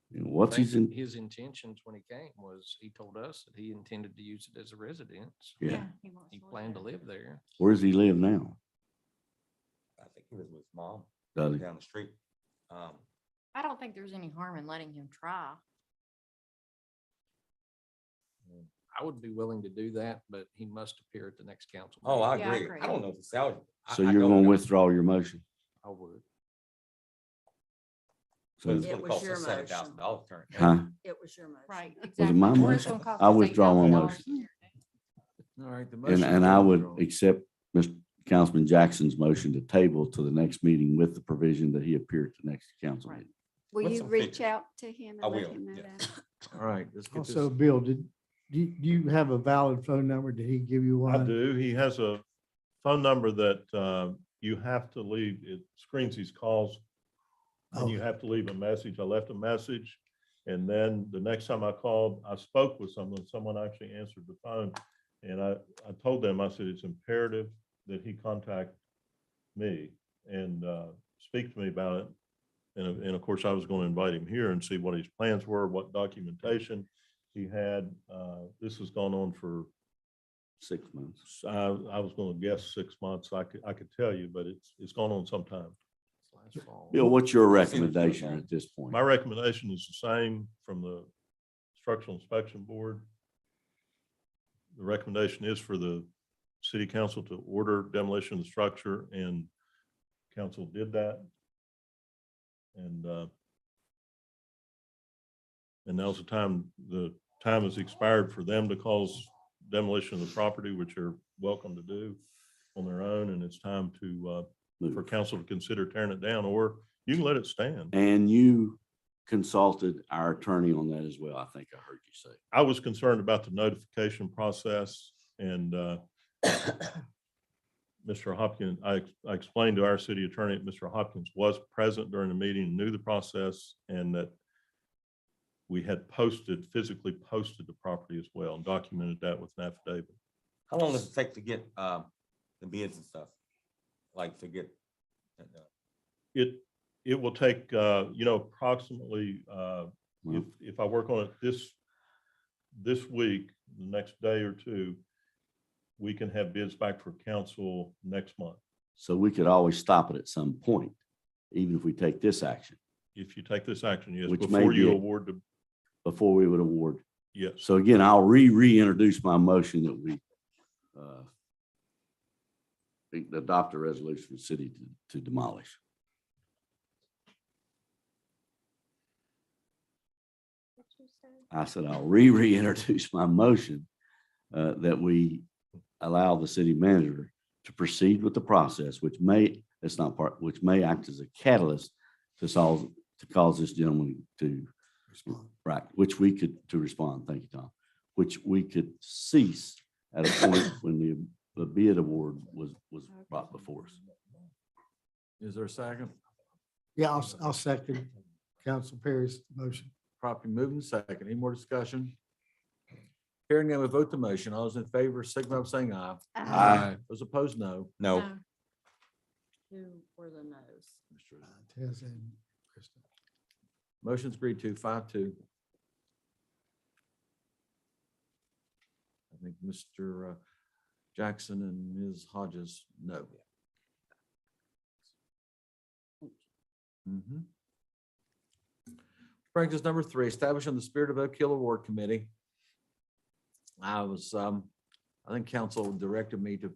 [SPEAKER 3] You know, what's
[SPEAKER 12] I
[SPEAKER 3] his,
[SPEAKER 12] think his intentions when he came was, he told us that he intended to use it as a residence.
[SPEAKER 3] yeah,
[SPEAKER 12] He planned to live there.
[SPEAKER 3] where does he live now?
[SPEAKER 13] I think he was with mom
[SPEAKER 3] Does he?
[SPEAKER 13] down the street.
[SPEAKER 15] I don't think there's any harm in letting him try.
[SPEAKER 12] I would be willing to do that, but he must appear at the next council.
[SPEAKER 13] Oh, I
[SPEAKER 12] meeting.
[SPEAKER 15] Yeah, I
[SPEAKER 13] agree.
[SPEAKER 15] agree.
[SPEAKER 13] I don't know if it's salvageable.
[SPEAKER 3] So you're going to withdraw your motion?
[SPEAKER 12] I would.
[SPEAKER 3] So,
[SPEAKER 13] It's
[SPEAKER 2] It
[SPEAKER 13] gonna
[SPEAKER 2] was
[SPEAKER 13] cost
[SPEAKER 2] your
[SPEAKER 13] us $7,000 to turn it.
[SPEAKER 3] huh?
[SPEAKER 2] It was your motion.
[SPEAKER 15] Right.
[SPEAKER 3] Was it my
[SPEAKER 15] exactly. Or it's
[SPEAKER 3] motion?
[SPEAKER 15] gonna cost
[SPEAKER 3] I
[SPEAKER 15] us
[SPEAKER 3] withdraw my
[SPEAKER 15] $8,000.
[SPEAKER 3] motion.
[SPEAKER 1] All right. the
[SPEAKER 3] And,
[SPEAKER 1] motion
[SPEAKER 3] and
[SPEAKER 1] is
[SPEAKER 3] I would
[SPEAKER 1] withdrawn.
[SPEAKER 3] accept Mr. Councilman Jackson's motion to table to the next meeting with the provision that he appear at the next council
[SPEAKER 15] Right.
[SPEAKER 3] meeting.
[SPEAKER 6] Will
[SPEAKER 13] What's
[SPEAKER 6] you
[SPEAKER 13] some
[SPEAKER 6] reach
[SPEAKER 13] figures?
[SPEAKER 6] out to him
[SPEAKER 13] I
[SPEAKER 6] and let
[SPEAKER 13] will,
[SPEAKER 6] him know
[SPEAKER 13] yeah.
[SPEAKER 6] that?
[SPEAKER 1] All right, let's get
[SPEAKER 5] Also,
[SPEAKER 1] this.
[SPEAKER 5] Bill, do you have a valid phone number? Did he give you
[SPEAKER 8] I
[SPEAKER 5] one?
[SPEAKER 8] do. He has a phone number that you have to leave. It screens these calls and you have to leave a message. I left a message. And then the next time I called, I spoke with someone actually answered the phone. And I told them, I said, it's imperative that he contact me and speak to me about it. And of course, I was going to invite him here and see what his plans were, what documentation he had. This has gone on for
[SPEAKER 3] 6 months.
[SPEAKER 8] I was going to guess 6 months. I could tell you, but it's gone on some time.
[SPEAKER 3] Bill, what's your recommendation at this point?
[SPEAKER 8] My recommendation is the same from the Structural Inspection Board. The recommendation is for the city council to order demolition of the structure, and council did that. And now's the time has expired for them to cause demolition of the property, which are welcome to do on their own. And it's time to, for council to consider tearing it down, or you can let it stand.
[SPEAKER 3] And you consulted our attorney on that as well, I think I heard you say.
[SPEAKER 8] I was concerned about the notification process, and Mr. Hopkins, I explained to our city attorney that Mr. Hopkins was present during the meeting, knew the process, and that we had physically posted the property as well, and documented that with an affidavit.
[SPEAKER 13] How long does it take to get the bids and stuff? Like to get?
[SPEAKER 8] It will take, approximately, if I work on it this week, the next day or two, we can have bids back for council next month.
[SPEAKER 3] So we could always stop it at some point, even if we take this action.
[SPEAKER 8] If you take this action, yes,
[SPEAKER 3] Which may
[SPEAKER 8] before you
[SPEAKER 3] be-
[SPEAKER 8] award the,
[SPEAKER 3] Before we would award.
[SPEAKER 8] yes.
[SPEAKER 3] So again, I'll reintroduce my motion that we adopt a resolution for the city to demolish. I said I'll reintroduce my motion that we allow the city manager to proceed with the process, which may act as a catalyst to cause this gentleman to respond. Right, to respond. Thank you, Tom. Which we could cease at a point when the bid award was brought before us.
[SPEAKER 1] Is there a second?
[SPEAKER 5] Yeah, I'll second Council Perry's motion.
[SPEAKER 1] Properly moved and second. Any more discussion? Hearing none, we vote the motion. All those in favor, signify by saying aye.
[SPEAKER 3] Aye.
[SPEAKER 1] Those opposed, no.
[SPEAKER 13] No.
[SPEAKER 2] Who were the no's?
[SPEAKER 5] Tez and Krista.
[SPEAKER 1] Motion's agreed to 5-2. I think Mr. Jackson and Ms. Hodges, no. Mhm. Brings us number 3, establishing the Spirit of Oak Hill Award Committee. I think council directed me to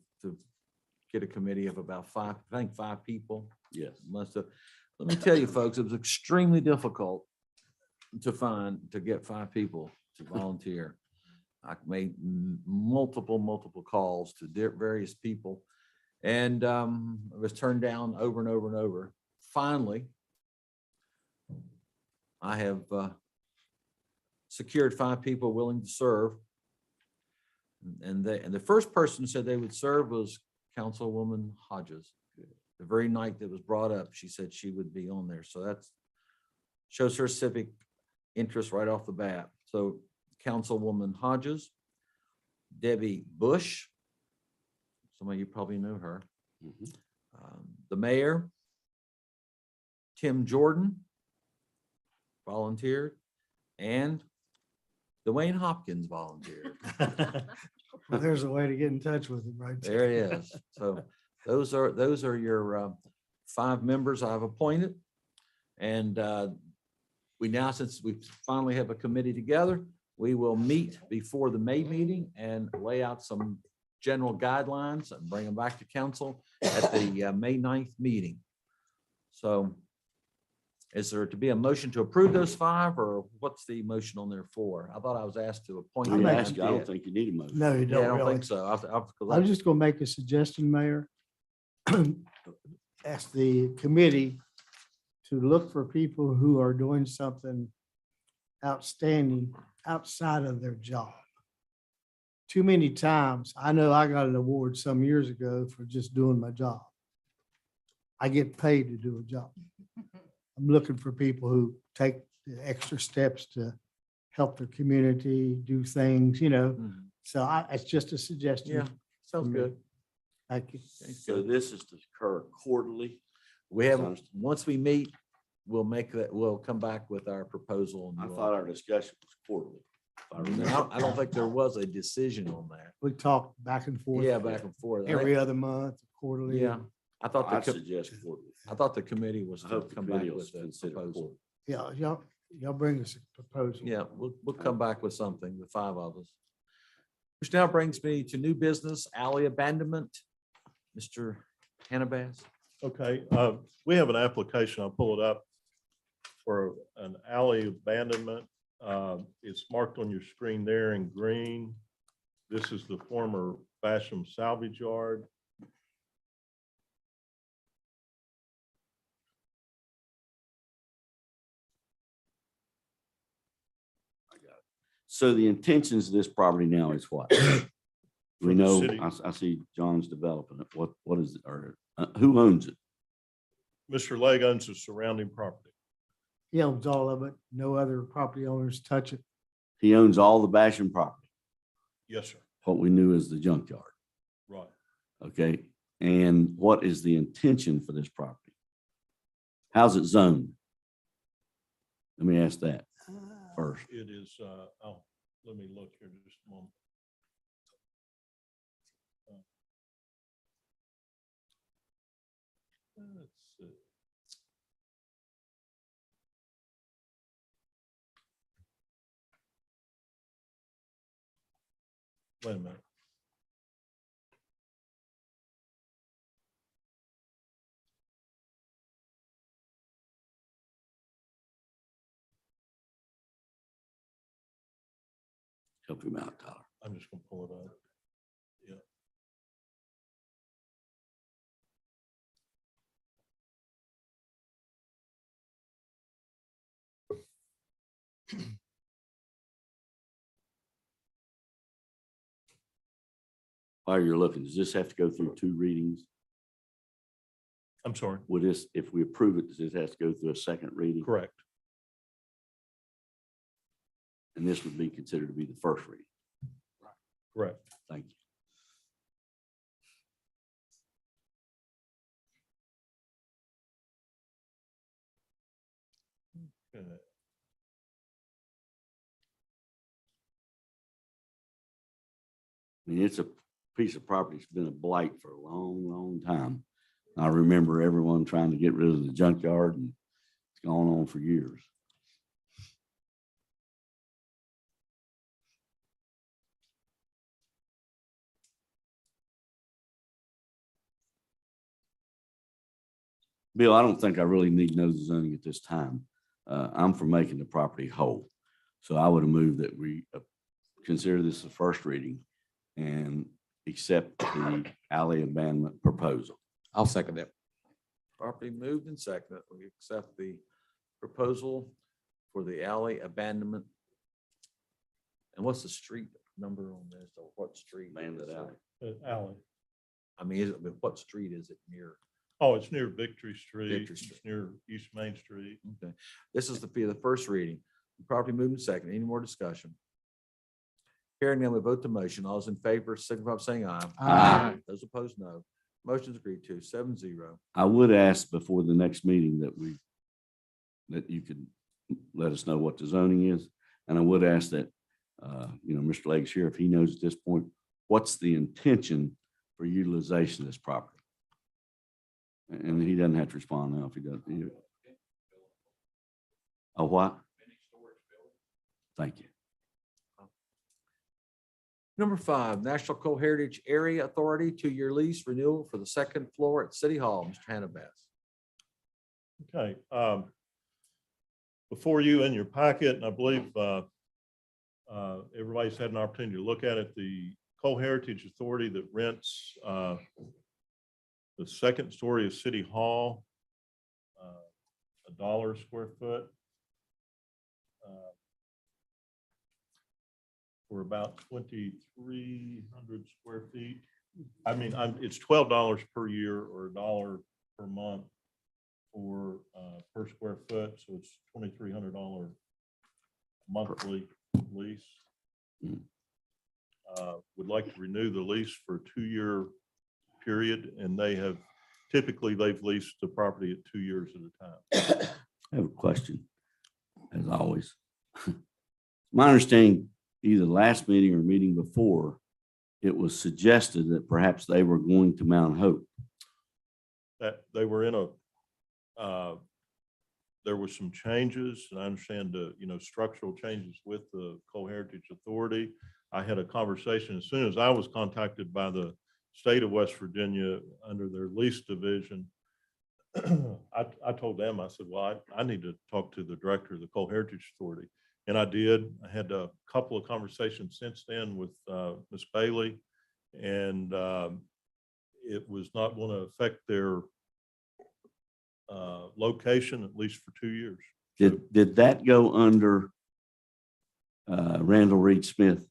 [SPEAKER 1] get a committee of about 5 people.
[SPEAKER 3] Yes.
[SPEAKER 1] Let me tell you, folks, it was extremely difficult to get 5 people to volunteer. I made multiple calls to various people, and it was turned down over and over and over. Finally, I have secured 5 people willing to serve. And the first person who said they would serve was Councilwoman Hodges. The very night that was brought up, she said she would be on there. So that shows her civic interest right off the bat. So Councilwoman Hodges, Debbie Bush, some of you probably know her, the mayor, Tim Jordan volunteered, and Dwayne Hopkins volunteered.
[SPEAKER 5] Well, there's a way to get in touch with him, right?
[SPEAKER 1] There he is. So those are your 5 members I've appointed. And we now, since we finally have a committee together, we will meet before the May meeting and lay out some general guidelines and bring them back to council at the May 9th meeting. So is there to be a motion to approve those 5, or what's the motion on there for? I thought I was asked to appoint.
[SPEAKER 3] I
[SPEAKER 1] them.
[SPEAKER 3] asked you, I don't think you need a motion.
[SPEAKER 5] No, you
[SPEAKER 1] Yeah, I
[SPEAKER 5] don't
[SPEAKER 1] don't
[SPEAKER 5] really.
[SPEAKER 1] think so.
[SPEAKER 5] I'm just gonna make a suggestion, Mayor. Ask the committee to look for people who are doing something outstanding outside of their job. Too many times, I know I got an award some years ago for just doing my job. I get paid to do a job. I'm looking for people who take the extra steps to help their community, do things, you know.
[SPEAKER 1] Mhm.
[SPEAKER 5] So it's just a suggestion.
[SPEAKER 1] Yeah, sounds
[SPEAKER 5] me.
[SPEAKER 1] good.
[SPEAKER 5] Thank you.
[SPEAKER 3] So this is to occur quarterly.
[SPEAKER 1] We
[SPEAKER 3] As I
[SPEAKER 1] have,
[SPEAKER 3] understand.
[SPEAKER 1] once we meet, we'll make that, we'll come back with our proposal. and
[SPEAKER 3] I
[SPEAKER 1] we'll-
[SPEAKER 3] thought our discussion was quarterly. if I
[SPEAKER 1] No,
[SPEAKER 3] remember.
[SPEAKER 1] I don't think there was a decision on that.
[SPEAKER 5] We talk back and forth.
[SPEAKER 1] Yeah, back and forth. I
[SPEAKER 5] Every
[SPEAKER 1] think-
[SPEAKER 5] other month, quarterly.
[SPEAKER 1] Yeah, I thought
[SPEAKER 3] I'd
[SPEAKER 1] the,
[SPEAKER 3] suggest quarterly.
[SPEAKER 1] I thought the committee was
[SPEAKER 3] I
[SPEAKER 1] to
[SPEAKER 3] hope the
[SPEAKER 1] come back
[SPEAKER 3] committee will
[SPEAKER 1] with a
[SPEAKER 3] consider
[SPEAKER 1] proposal.
[SPEAKER 3] quarterly.
[SPEAKER 5] Yeah, y'all bring us a proposal.
[SPEAKER 1] Yeah, we'll come back with something, the five of us. Which now brings me to new business, alley abandonment. Mr. Hannabas.
[SPEAKER 8] Okay, we have an application, I'll pull it up, for an alley abandonment. It's marked on your screen there in green. This is the former Basham Salvage Yard.
[SPEAKER 3] So the intentions of this property now is what?
[SPEAKER 8] For
[SPEAKER 3] We
[SPEAKER 8] the
[SPEAKER 3] know,
[SPEAKER 8] city.
[SPEAKER 3] I see John's developing it. What is it, or who owns it?
[SPEAKER 8] Mr. Legg owns the surrounding property.
[SPEAKER 5] He owns all of it. No other property owners touch it.
[SPEAKER 3] He owns all the Basham property,
[SPEAKER 8] Yes, sir.
[SPEAKER 3] what we knew as the junkyard.
[SPEAKER 8] Right.
[SPEAKER 3] Okay, and what is the intention for this property? How's it zoned? Let me ask that first.
[SPEAKER 8] It is, let me look here just a moment. Let's see. Wait a minute.
[SPEAKER 3] Help him out, Tyler.
[SPEAKER 8] I'm just gonna pull it up. Yeah.
[SPEAKER 3] While you're looking, does this have to go through two readings?
[SPEAKER 8] I'm sorry.
[SPEAKER 3] Would this, if we approve it, does this have to go through a second reading?
[SPEAKER 8] Correct.
[SPEAKER 3] And this would be considered to be the first reading.
[SPEAKER 8] Correct.
[SPEAKER 3] Thank you.
[SPEAKER 8] Okay.
[SPEAKER 3] I mean, it's a piece of property that's been a blight for a long, long time. I remember everyone trying to get rid of the junkyard, and it's gone on for years. Bill, I don't think I really need to know the zoning at this time. I'm for making the property whole. So I would have moved that we consider this the first reading and accept the alley abandonment proposal.
[SPEAKER 13] I'll second that.
[SPEAKER 1] Properly moved and seconded. We accept the proposal for the alley abandonment. And what's the street number on this, or what street?
[SPEAKER 3] Abandoned alley.
[SPEAKER 8] Alley.
[SPEAKER 1] I mean, what street is it near?
[SPEAKER 8] Oh, it's near Victory Street.
[SPEAKER 1] Victory Street.
[SPEAKER 8] It's near East Main Street.
[SPEAKER 1] Okay, this is the first reading. Properly moved and seconded. Any more discussion? Hearing none, we vote the motion. All those in favor, signify by saying aye.
[SPEAKER 5] Aye.
[SPEAKER 1] Those opposed, no. Motion is agreed to, 7-0.
[SPEAKER 3] I would ask before the next meeting that you could let us know what the zoning is. And I would ask that, Mr. Legg's here, if he knows at this point, what's the intention for utilization of this property? And he doesn't have to respond now if he doesn't. A what? Thank you.
[SPEAKER 1] Number 5, National Coal Heritage Area Authority, 2-year lease renewal for the second floor at City Hall. Mr. Hannabas.
[SPEAKER 8] Okay. Before you in your packet, and I believe everybody's had an opportunity to look at it, the Coal Heritage Authority that rents the second story of City Hall, $1 a square foot. For about 2,300 square feet. I mean, it's $12 per year or $1 per month for per square foot, so it's $2,300 monthly lease.
[SPEAKER 3] Mm.
[SPEAKER 8] Would like to renew the lease for a 2-year period, and they've leased the property at 2 years at a time.
[SPEAKER 3] I have a question, as always. My understanding, either last meeting or meeting before, it was suggested that perhaps they were going to Mount Hope.
[SPEAKER 8] That they were in there were some changes, and I understand structural changes with the Cole Heritage Authority. I had a conversation as soon as I was contacted by the state of West Virginia under their lease division. I told them, I said, well, I need to talk to the director of the Cole Heritage Authority. And I did. I had a couple of conversations since then with Ms. Bailey, and it was not going to affect their location, at least for 2 years.
[SPEAKER 3] Did that go under Randall Reed Smith?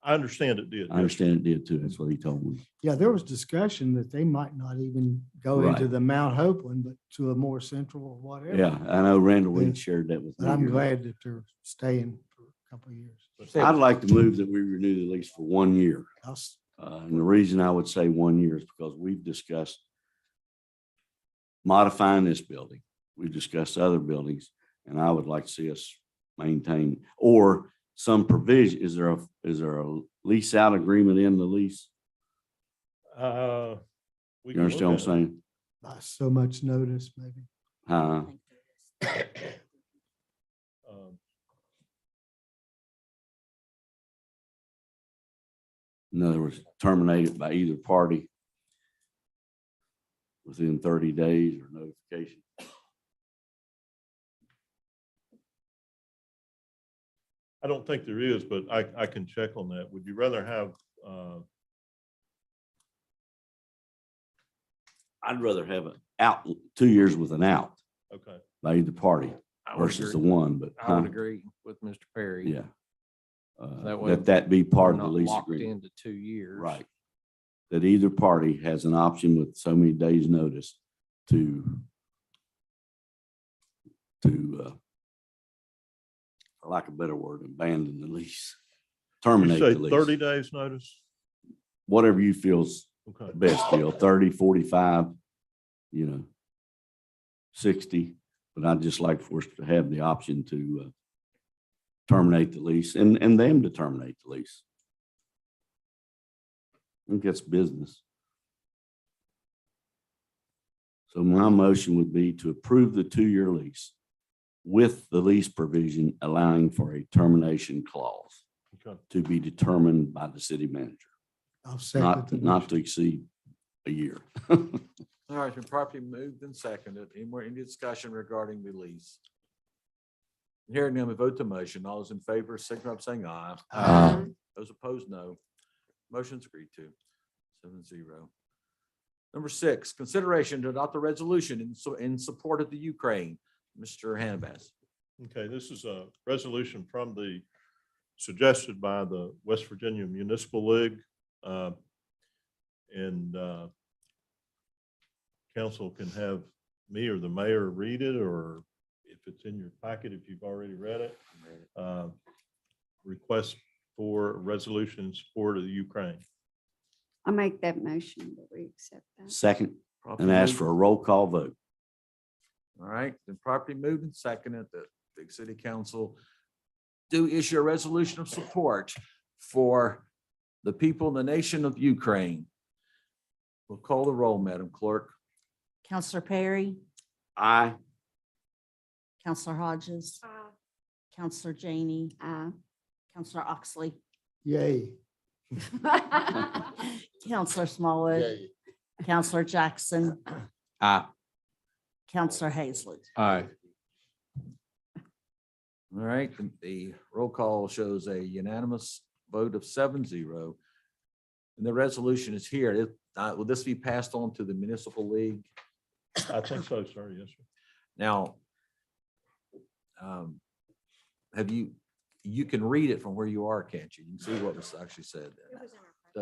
[SPEAKER 8] I understand it did.
[SPEAKER 3] I understand it did too. That's what he told me.
[SPEAKER 5] Yeah, there was discussion that they might not even go into
[SPEAKER 3] Right.
[SPEAKER 5] the Mount Hope one, but to a more central or whatever.
[SPEAKER 3] Yeah, I know Randall
[SPEAKER 5] Yeah.
[SPEAKER 3] Reed shared that with
[SPEAKER 5] But I'm
[SPEAKER 3] me.
[SPEAKER 5] glad that they're staying for a couple of years.
[SPEAKER 3] I'd like to move that we renew the lease for 1 year.
[SPEAKER 5] I'll s-
[SPEAKER 3] And the reason I would say 1 year is because we've discussed modifying this building. We've discussed other buildings, and I would like to see us maintain or some provision. Is there a lease out agreement in the lease?
[SPEAKER 8] We
[SPEAKER 3] You
[SPEAKER 8] can look
[SPEAKER 3] understand what I'm
[SPEAKER 8] at it.
[SPEAKER 3] saying?
[SPEAKER 5] By so much notice, maybe.
[SPEAKER 3] Huh?
[SPEAKER 8] Um,
[SPEAKER 3] In other words, terminated by either party within 30 days or notification.
[SPEAKER 8] I don't think there is, but I can check on that. Would you rather have,
[SPEAKER 3] I'd rather have it out 2 years with an out
[SPEAKER 8] okay,
[SPEAKER 3] by either party
[SPEAKER 12] I would
[SPEAKER 3] versus the
[SPEAKER 12] agree.
[SPEAKER 3] one, but.
[SPEAKER 12] I would
[SPEAKER 3] huh?
[SPEAKER 12] agree with Mr. Perry.
[SPEAKER 3] Yeah.
[SPEAKER 12] That way
[SPEAKER 3] That be part of
[SPEAKER 12] We're
[SPEAKER 3] the
[SPEAKER 12] not
[SPEAKER 3] lease
[SPEAKER 12] locked
[SPEAKER 3] agreement.
[SPEAKER 12] into 2 years.
[SPEAKER 3] Right. That either party has an option with so many days' notice to for lack of a better word, abandon the lease,
[SPEAKER 8] you
[SPEAKER 3] terminate
[SPEAKER 8] say
[SPEAKER 3] the
[SPEAKER 8] 30
[SPEAKER 3] lease,
[SPEAKER 8] days notice?
[SPEAKER 3] whatever you feel's
[SPEAKER 8] Okay.
[SPEAKER 3] the best deal, 30, 45, 60. But I'd just like for us to have the option to terminate the lease and them to terminate the lease. I think that's business. So my motion would be to approve the 2-year lease with the lease provision allowing for a termination clause
[SPEAKER 8] Okay.
[SPEAKER 3] to be determined by the city manager,
[SPEAKER 5] I'll second the
[SPEAKER 3] not
[SPEAKER 5] motion.
[SPEAKER 3] to exceed a year.
[SPEAKER 1] All right, it's been properly moved and seconded. Any discussion regarding the lease? Hearing none, we vote to motion. All those in favor, signify by saying aye.
[SPEAKER 3] Aye.
[SPEAKER 1] Those opposed, no. Motion's agreed to. 7-0. Number 6, consideration to adopt a resolution in support of the Ukraine. Mr. Hannabas.
[SPEAKER 8] Okay, this is a resolution suggested by the West Virginia Municipal League. And council can have me or the mayor read it, or if it's in your packet, if you've already read it. Request for a resolution in support of the Ukraine.
[SPEAKER 6] I'll make that motion that we accept that.
[SPEAKER 3] Second, and ask for a roll call vote.
[SPEAKER 1] All right, then properly moved and seconded that the city council do issue a resolution of support for the people in the nation of Ukraine. We'll call the roll, Madam Clerk.
[SPEAKER 2] Counselor Perry,
[SPEAKER 3] Aye.
[SPEAKER 2] Counselor Hodges, Counselor Janey, Counselor Oxley,
[SPEAKER 5] Yay.
[SPEAKER 2] Counselor Smallwood, Counselor Jackson,
[SPEAKER 13] Aye.
[SPEAKER 2] Counselor Hazlett.
[SPEAKER 12] Aye.
[SPEAKER 1] All right, the roll call shows a unanimous vote of 7-0. And the resolution is here. Will this be passed on to the municipal league?
[SPEAKER 8] I think so, sir. Yes, sir.
[SPEAKER 1] Now, you can read it from where you are, can't you? You can see what was actually said there.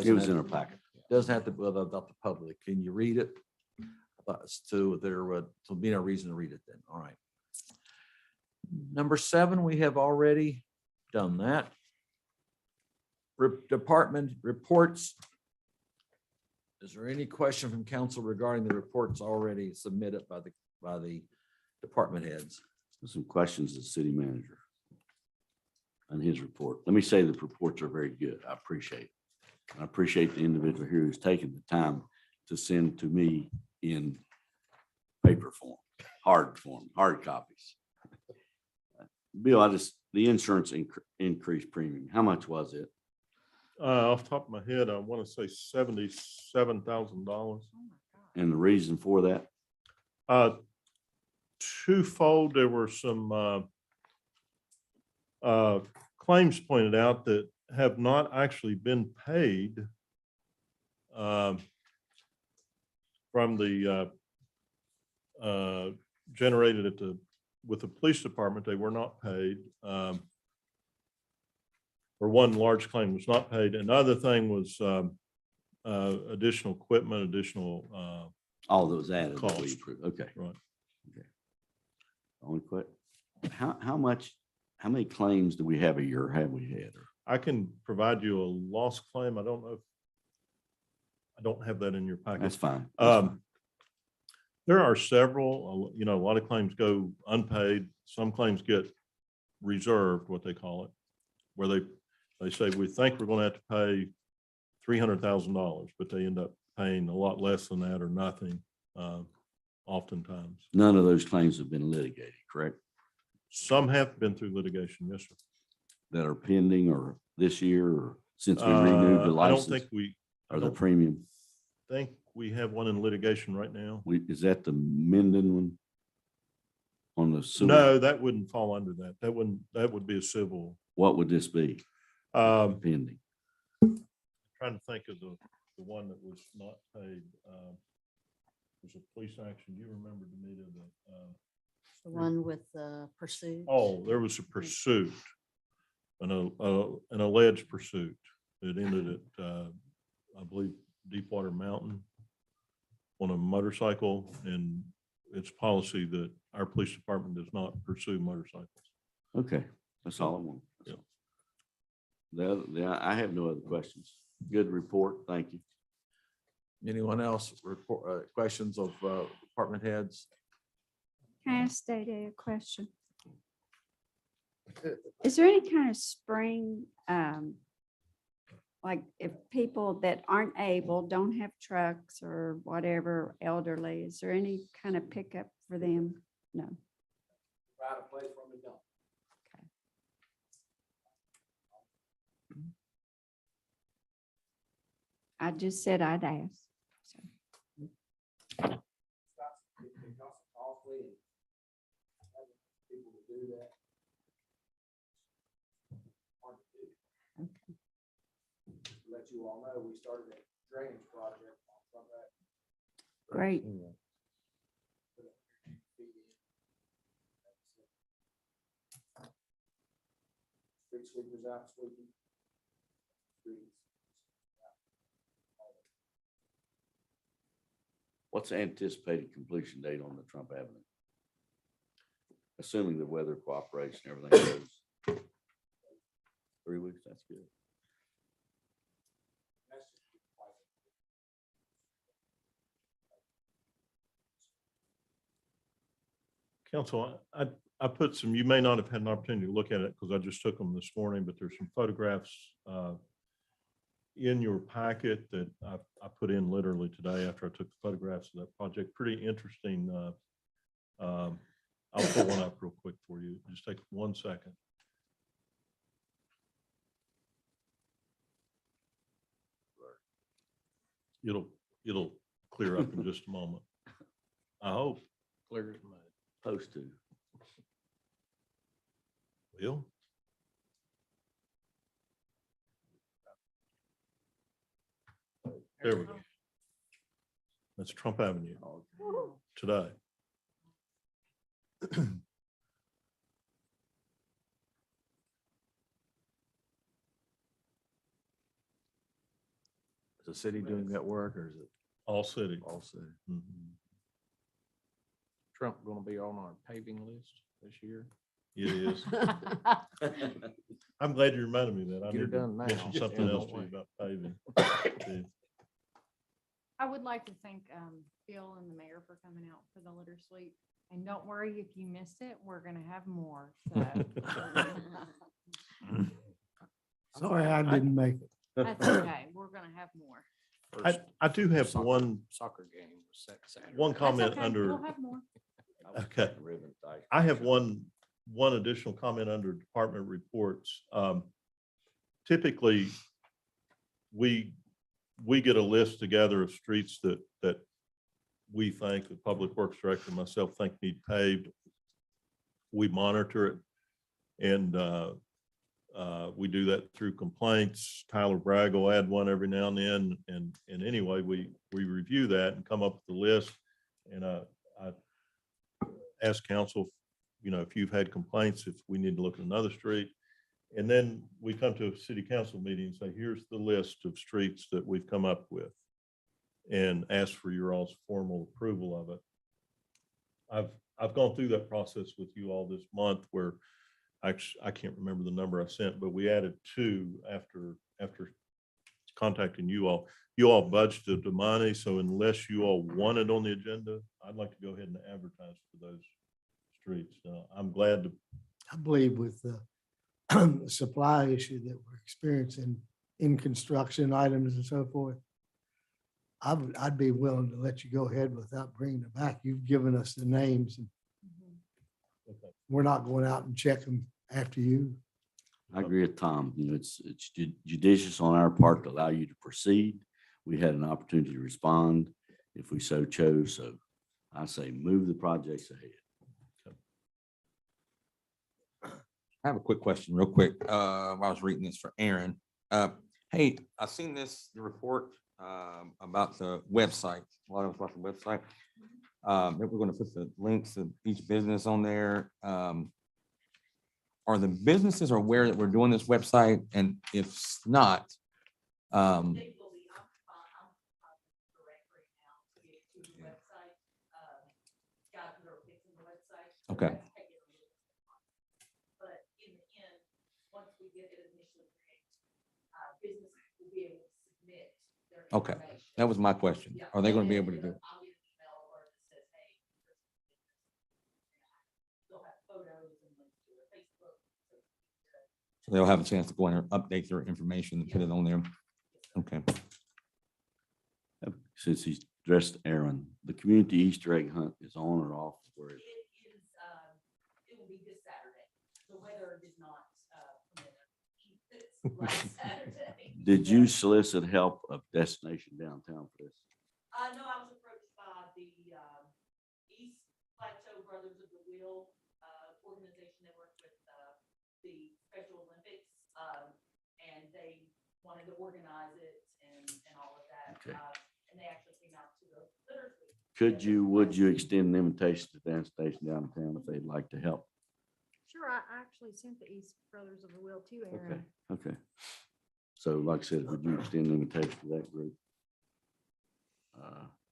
[SPEAKER 3] It was in our packet.
[SPEAKER 1] Doesn't have to be about the public. Can you read it? I so there'll be no reason to read it then. All right. Number 7, we have already done that. Department reports. Is there any question from council regarding the reports already submitted by the department heads?
[SPEAKER 3] Some questions of the city manager on his report. Let me say the reports are very good. I appreciate it. I appreciate the individual here who's taken the time to send to me in paper form, hard copies. Bill, the insurance increased premium, how much was it?
[SPEAKER 8] Off the top of my head, I want to say $77,000.
[SPEAKER 3] And the reason for that?
[SPEAKER 8] Twofold, there were some claims pointed out that have not actually been paid from the generated with the police department. They were not paid. Or one large claim was not paid. Another thing was additional equipment, additional
[SPEAKER 3] All those added. that we
[SPEAKER 8] cost.
[SPEAKER 3] approved. Okay.
[SPEAKER 8] Right.
[SPEAKER 3] Okay. Only question. How many claims do we have a year? Have we had?
[SPEAKER 8] I can provide you a loss claim. I don't know. I don't have that in your package.
[SPEAKER 3] That's fine.
[SPEAKER 8] There are several, a lot of claims go unpaid. Some claims get reserved, what they call it, where they say, we think we're going to have to pay $300,000, but they end up paying a lot less than that or nothing, oftentimes.
[SPEAKER 3] None of those claims have been litigated, correct?
[SPEAKER 8] Some have been through litigation, yes, sir.
[SPEAKER 3] That are pending or this year or since we renewed the
[SPEAKER 8] I don't
[SPEAKER 3] license
[SPEAKER 8] think
[SPEAKER 3] or the premium?
[SPEAKER 8] think we have one in litigation right now.
[SPEAKER 3] Is that the Minden one? On the sewer?
[SPEAKER 8] No, that wouldn't fall under that. That would be a civil.
[SPEAKER 3] What would this be? Pending.
[SPEAKER 8] Trying to think of the one that was not paid. Was a police action. Do you remember, Danita,
[SPEAKER 2] The one with the pursuit.
[SPEAKER 8] oh, there was a pursuit, an alleged pursuit that ended at, I believe, Deepwater Mountain on a motorcycle, and it's policy that our police department does not pursue motorcycles.
[SPEAKER 3] Okay, that's all I want. I have no other questions. Good report. Thank you.
[SPEAKER 1] Anyone else report, questions of department heads?
[SPEAKER 6] Can I ask Dada a question? Is there any kind of spring, like if people that aren't able, don't have trucks or whatever, elderly, is there any kind of pickup for them? No. I just said I'd ask. So.
[SPEAKER 5] Let you all know, we started a drainage project on that.
[SPEAKER 6] Great.
[SPEAKER 5] Street sweepers out sweeping.
[SPEAKER 3] What's the anticipated completion date on the Trump Avenue? Assuming the weather cooperates and everything goes. 3 weeks, that's good.
[SPEAKER 8] Council, I put some, you may not have had an opportunity to look at it because I just took them this morning, but there's some photographs in your packet that I put in literally today after I took the photographs of that project. Pretty interesting. I'll pull one up real quick for you. Just take 1 second. It'll clear up in just a moment. I hope.
[SPEAKER 1] Clear as mud.
[SPEAKER 3] Supposed to.
[SPEAKER 8] Will? There we go. That's Trump Avenue today.
[SPEAKER 1] Is the city doing that work or is it
[SPEAKER 8] All city.
[SPEAKER 1] all city?
[SPEAKER 8] Mhm.
[SPEAKER 12] Trump gonna be on our paving list this year?
[SPEAKER 8] It is. I'm glad you reminded me of that. I
[SPEAKER 12] Get her
[SPEAKER 8] need to
[SPEAKER 12] done now.
[SPEAKER 8] mention something
[SPEAKER 12] Yeah,
[SPEAKER 8] else
[SPEAKER 12] don't
[SPEAKER 8] to you
[SPEAKER 12] wait.
[SPEAKER 8] about paving. too.
[SPEAKER 15] I would like to thank Bill and the mayor for coming out for the litter sweep. And don't worry, if you missed it, we're gonna have more, so.
[SPEAKER 5] Sorry, I didn't make it.
[SPEAKER 15] That's okay, we're gonna have more.
[SPEAKER 8] I do have
[SPEAKER 12] Soccer-
[SPEAKER 8] one
[SPEAKER 12] Soccer game was Saturday.
[SPEAKER 8] One
[SPEAKER 15] That's
[SPEAKER 8] comment
[SPEAKER 15] okay,
[SPEAKER 8] under,
[SPEAKER 15] we'll have more.
[SPEAKER 8] okay. I have one additional comment under department reports. Typically, we get a list together of streets that we think, the public works director and myself think need paved. We monitor it, and we do that through complaints. Tyler Bragg will add one every now and then, and anyway, we review that and come up with the list. And I ask council, if you've had complaints, if we need to look at another street. And then we come to a city council meeting and say, here's the list of streets that we've come up with, and ask for your all's formal approval of it. I've gone through that process with you all this month, where actually, I can't remember the number I sent, but we added 2 after contacting you all. You all budgeted the money, so unless you all want it on the agenda, I'd like to go ahead and advertise for those streets. Now, I'm glad to,
[SPEAKER 5] I believe with the supply issue that we're experiencing in construction items and so forth, I'd be willing to let you go ahead without bringing it back. You've given us the names, and
[SPEAKER 8] okay.
[SPEAKER 5] we're not going out and check them after you.
[SPEAKER 3] I agree with Tom. It's judicious on our part to allow you to proceed. We had an opportunity to respond if we so chose. So I say move the projects ahead.
[SPEAKER 13] I have a quick question, real quick. I was reading this for Aaron. Hey, I seen the report about the website, a lot of about the website. That we're gonna put the links of each business on there. Are the businesses aware that we're doing this website? And if not, okay.
[SPEAKER 2] But in the end, once we get it initially created, businesses will be able to submit their
[SPEAKER 13] Okay,
[SPEAKER 2] information.
[SPEAKER 13] that was my question.
[SPEAKER 2] Yeah,
[SPEAKER 13] Are they gonna
[SPEAKER 2] and
[SPEAKER 13] be
[SPEAKER 2] then
[SPEAKER 13] able to do?
[SPEAKER 2] I'll get an email alert that says, hey, they'll have photos and links to their Facebook.
[SPEAKER 13] So they'll have a chance to go in and update their information and put it on there. Okay.
[SPEAKER 3] Since he's addressed Aaron, the community Easter egg hunt is on or off? Where
[SPEAKER 2] It is, it will be this Saturday. The weather did not, permit it this last Saturday.
[SPEAKER 3] did you solicit help of Destination Downtown for this?
[SPEAKER 2] No, I was approached by the, East Plateau Brothers of the Wheel, organization that worked with, the Special Olympics. And they wanted to organize it and all of that.
[SPEAKER 3] Okay.
[SPEAKER 2] And they actually came out to the litter sweep.
[SPEAKER 3] Would you extend an invitation to Destination Downtown if they'd like to help?
[SPEAKER 15] Sure, I actually sent the East Brothers of the Wheel to Aaron.
[SPEAKER 3] Okay. So like I said, would you extend an invitation to that group?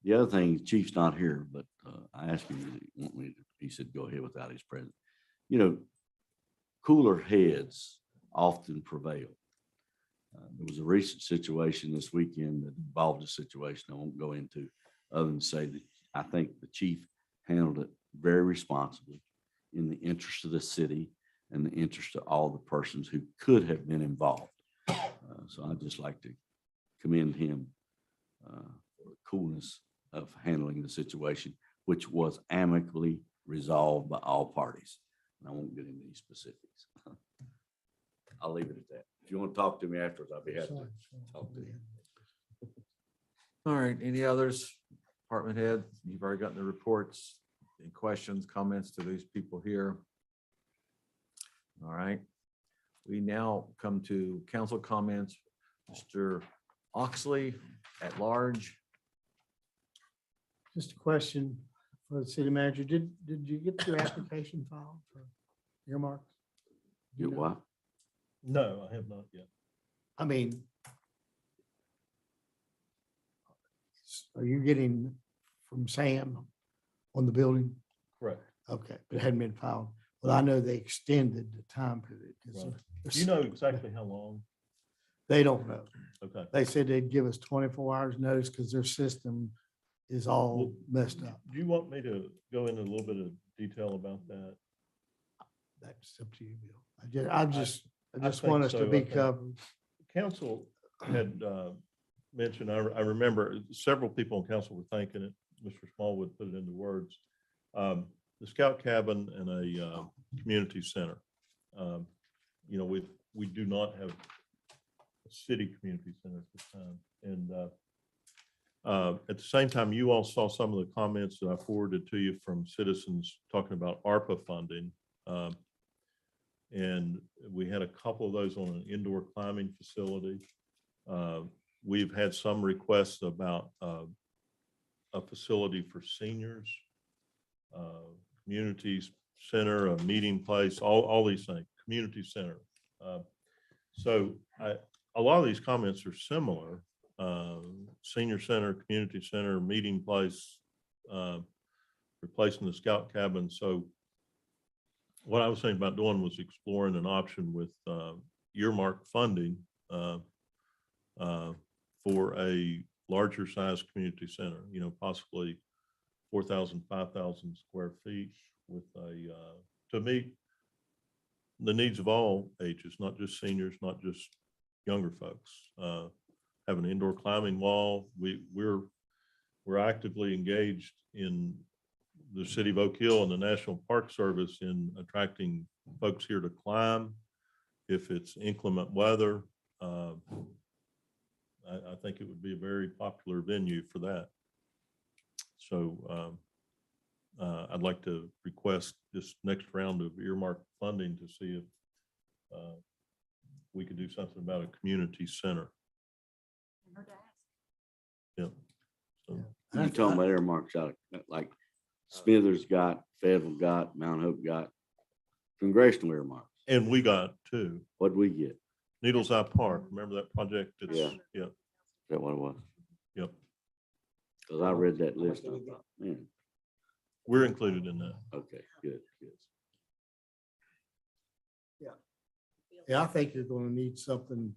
[SPEAKER 3] The other thing, Chief's not here, but I asked him, he said, go ahead without his presence. Cooler heads often prevail. There was a recent situation this weekend that involved a situation I won't go into, other than say that I think the chief handled it very responsibly in the interest of the city and the interest of all the persons who could have been involved. So I'd just like to commend him for the coolness of handling the situation, which was amicably resolved by all parties. And I won't get into any specifics. I'll leave it at that. If you want to talk to me afterwards, I'll be happy to talk to you.
[SPEAKER 1] All right, any others? Department head, you've already gotten the reports. Any questions, comments to these people here? All right. We now come to council comments. Mr. Oxley at large.
[SPEAKER 5] Just a question for the city manager. Did you get your application filed for earmarks?
[SPEAKER 3] You what?
[SPEAKER 8] no, I have not yet.
[SPEAKER 5] I mean, are you getting from Sam on the building?
[SPEAKER 1] Correct.
[SPEAKER 5] Okay, but it hadn't been filed. Well, I know they extended the time period. 'cause
[SPEAKER 8] Right.
[SPEAKER 5] there's-
[SPEAKER 8] Do you know exactly how long?
[SPEAKER 5] They don't know.
[SPEAKER 8] Okay.
[SPEAKER 5] They said they'd give us 24 hours notice because their system is all
[SPEAKER 8] Well,
[SPEAKER 5] messed up.
[SPEAKER 8] Do you want me to go into a little bit of detail about that?
[SPEAKER 5] That's up to you, Bill. I just
[SPEAKER 8] I
[SPEAKER 5] want
[SPEAKER 8] think
[SPEAKER 5] us to
[SPEAKER 8] so. I
[SPEAKER 5] be
[SPEAKER 8] think-
[SPEAKER 5] covered.
[SPEAKER 8] Council had mentioned, I remember several people on council were thanking it. Mr. Smallwood put it into words. The scout cabin and a community center. You know, we do not have a city community center at this time. And at the same time, you all saw some of the comments that I forwarded to you from citizens talking about ARPA funding. And we had a couple of those on an indoor climbing facility. We've had some requests about a facility for seniors, communities center, a meeting place, all these things, community center. So a lot of these comments are similar. Senior center, community center, meeting place, replacing the scout cabin. So what I was thinking about doing was exploring an option with earmark funding for a larger size community center, you know, possibly 4,000, 5,000 square feet with to meet the needs of all ages, not just seniors, not just younger folks. Have an indoor climbing wall. We're actively engaged in the city of Oak Hill and the National Park Service in attracting folks here to climb. If it's inclement weather, I think it would be a very popular venue for that. So I'd like to request this next round of earmark funding to see if we could do something about a community center. Yeah. So,
[SPEAKER 3] You talking about earmarks out, like Smithers got, Fayetteville got, Mount Hope got, congressional earmarks.
[SPEAKER 8] and we got two.
[SPEAKER 3] What'd we get? Is
[SPEAKER 8] Needles Eye Park, remember that project? It's,
[SPEAKER 3] Yeah.
[SPEAKER 8] yeah,
[SPEAKER 3] that what it was?
[SPEAKER 8] yep.
[SPEAKER 3] Because I read that list. and I thought, man,
[SPEAKER 8] We're included in that.
[SPEAKER 3] okay, good, good.
[SPEAKER 5] Yeah, I think you're going to need something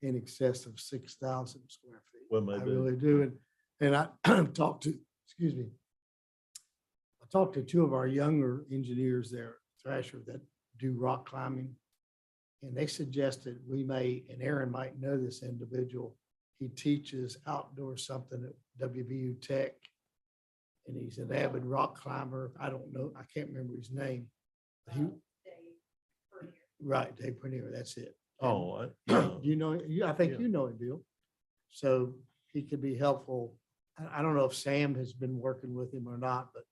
[SPEAKER 5] in excess of 6,000 square feet.
[SPEAKER 8] Well,
[SPEAKER 5] I
[SPEAKER 8] maybe.
[SPEAKER 5] really do. And I talked to, excuse me, I talked to two of our younger engineers there, Thrasher, that do rock climbing. And they suggested we may, and Aaron might know this individual, he teaches outdoor something at WVU Tech. And he's an avid rock climber. I don't know, I can't remember his name. He, right, Dave Prunier, that's it.
[SPEAKER 8] Oh,
[SPEAKER 5] You know, I think
[SPEAKER 8] Yeah.
[SPEAKER 5] you know him, Bill. So he could be helpful. I don't know if Sam has been working with him or not, but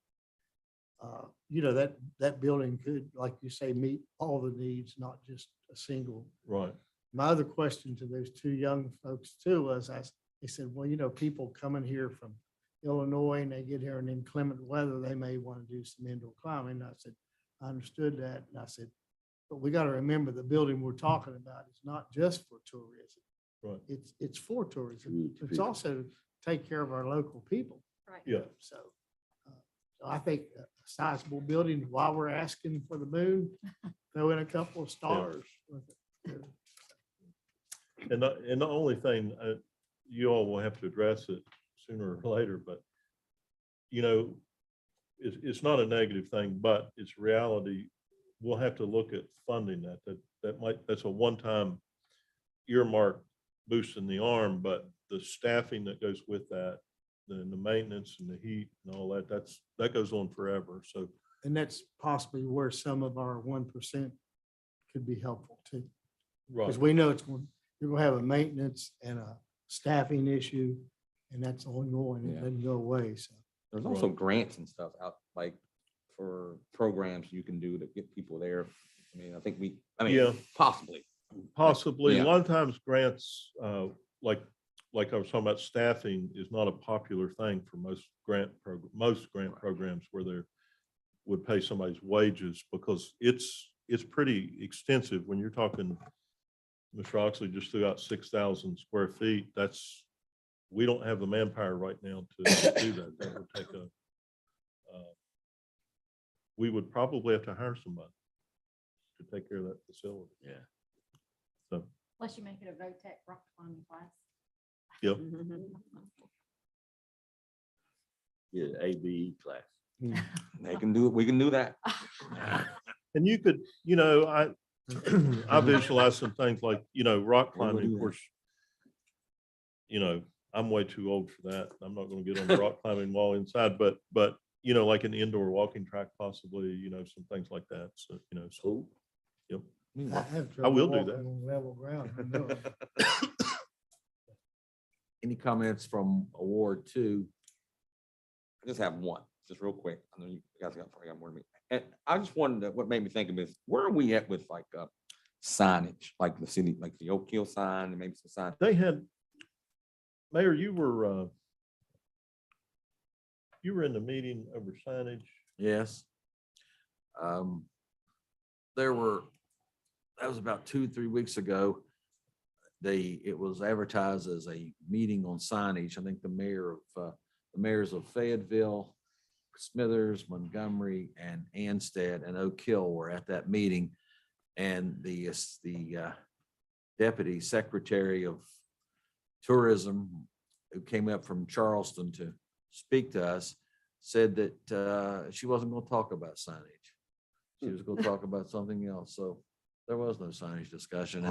[SPEAKER 5] you know, that building could, like you say, meet all the needs, not just a single.
[SPEAKER 8] right.
[SPEAKER 5] My other question to those two young folks too was, they said, well, you know, people coming here from Illinois and they get here in inclement weather, they may want to do some indoor climbing. I said, I understood that. And I said, but we got to remember the building we're talking about is not just for tourism.
[SPEAKER 8] Right.
[SPEAKER 5] It's for tourism.
[SPEAKER 3] Community
[SPEAKER 5] It's
[SPEAKER 3] people.
[SPEAKER 5] also to take care of our local people.
[SPEAKER 15] Right.
[SPEAKER 8] Yeah.
[SPEAKER 5] So I think a sizable building, while we're asking for the moon, throw in a couple of stars with it.
[SPEAKER 8] And the only thing, you all will have to address it sooner or later, but you know, it's not a negative thing, but it's reality. We'll have to look at funding that's a one-time earmark boost in the arm, but the staffing that goes with that, the maintenance and the heat and all that, that goes on forever. So,
[SPEAKER 5] And that's possibly where some of our 1% could be helpful too.
[SPEAKER 8] right.
[SPEAKER 5] Because we know you're gonna have a maintenance and a staffing issue, and that's ongoing. It
[SPEAKER 13] Yeah.
[SPEAKER 5] doesn't go away, so.
[SPEAKER 13] There's also grants and stuff out, like for programs you can do to get people there. I mean, I mean,
[SPEAKER 8] Yeah.
[SPEAKER 13] possibly.
[SPEAKER 8] Possibly, a
[SPEAKER 13] Yeah.
[SPEAKER 8] lot of times grants, like I was talking about, staffing is not a popular thing for most grant programs where they would pay somebody's wages because it's pretty extensive when you're talking, Mr. Oxley just threw out 6,000 square feet. We don't have the manpower right now to do that. That would take we would probably have to hire somebody to take care of that facility.
[SPEAKER 3] Yeah.
[SPEAKER 8] So,
[SPEAKER 15] Unless you make it a VOTEC rock climbing class.
[SPEAKER 8] yep.
[SPEAKER 3] Yeah, ABE class.
[SPEAKER 13] They can do it. We can do that.
[SPEAKER 8] And you could, you know, I visualize some things like, you know, rock
[SPEAKER 13] We will
[SPEAKER 8] climbing,
[SPEAKER 13] do
[SPEAKER 8] of
[SPEAKER 13] that.
[SPEAKER 8] course. You know, I'm way too old for that. I'm not gonna get on the rock climbing wall inside, but, you know, like an indoor walking track possibly, you know, some things like that. So, you know, so, yep.
[SPEAKER 5] I
[SPEAKER 8] will do
[SPEAKER 5] walking
[SPEAKER 8] that.
[SPEAKER 5] on level ground. I know.
[SPEAKER 1] Any comments from Award 2?
[SPEAKER 13] I just have one, just real quick. I know you guys probably got more than me. And I just wondered, what made me think of this, where are we at with like signage, like the city, like the Oak Hill sign and maybe some sign?
[SPEAKER 8] They had, Mayor, you were in the meeting over signage.
[SPEAKER 1] Yes. There were, that was about 2-3 weeks ago. It was advertised as a meeting on signage. I think the mayors of Fayetteville, Smithers, Montgomery, and Anstead and Oak Hill were at that meeting. And the deputy secretary of tourism, who came up from Charleston to speak to us, said that she wasn't going to talk about signage. She was going to talk about something else. So there was no signage discussion.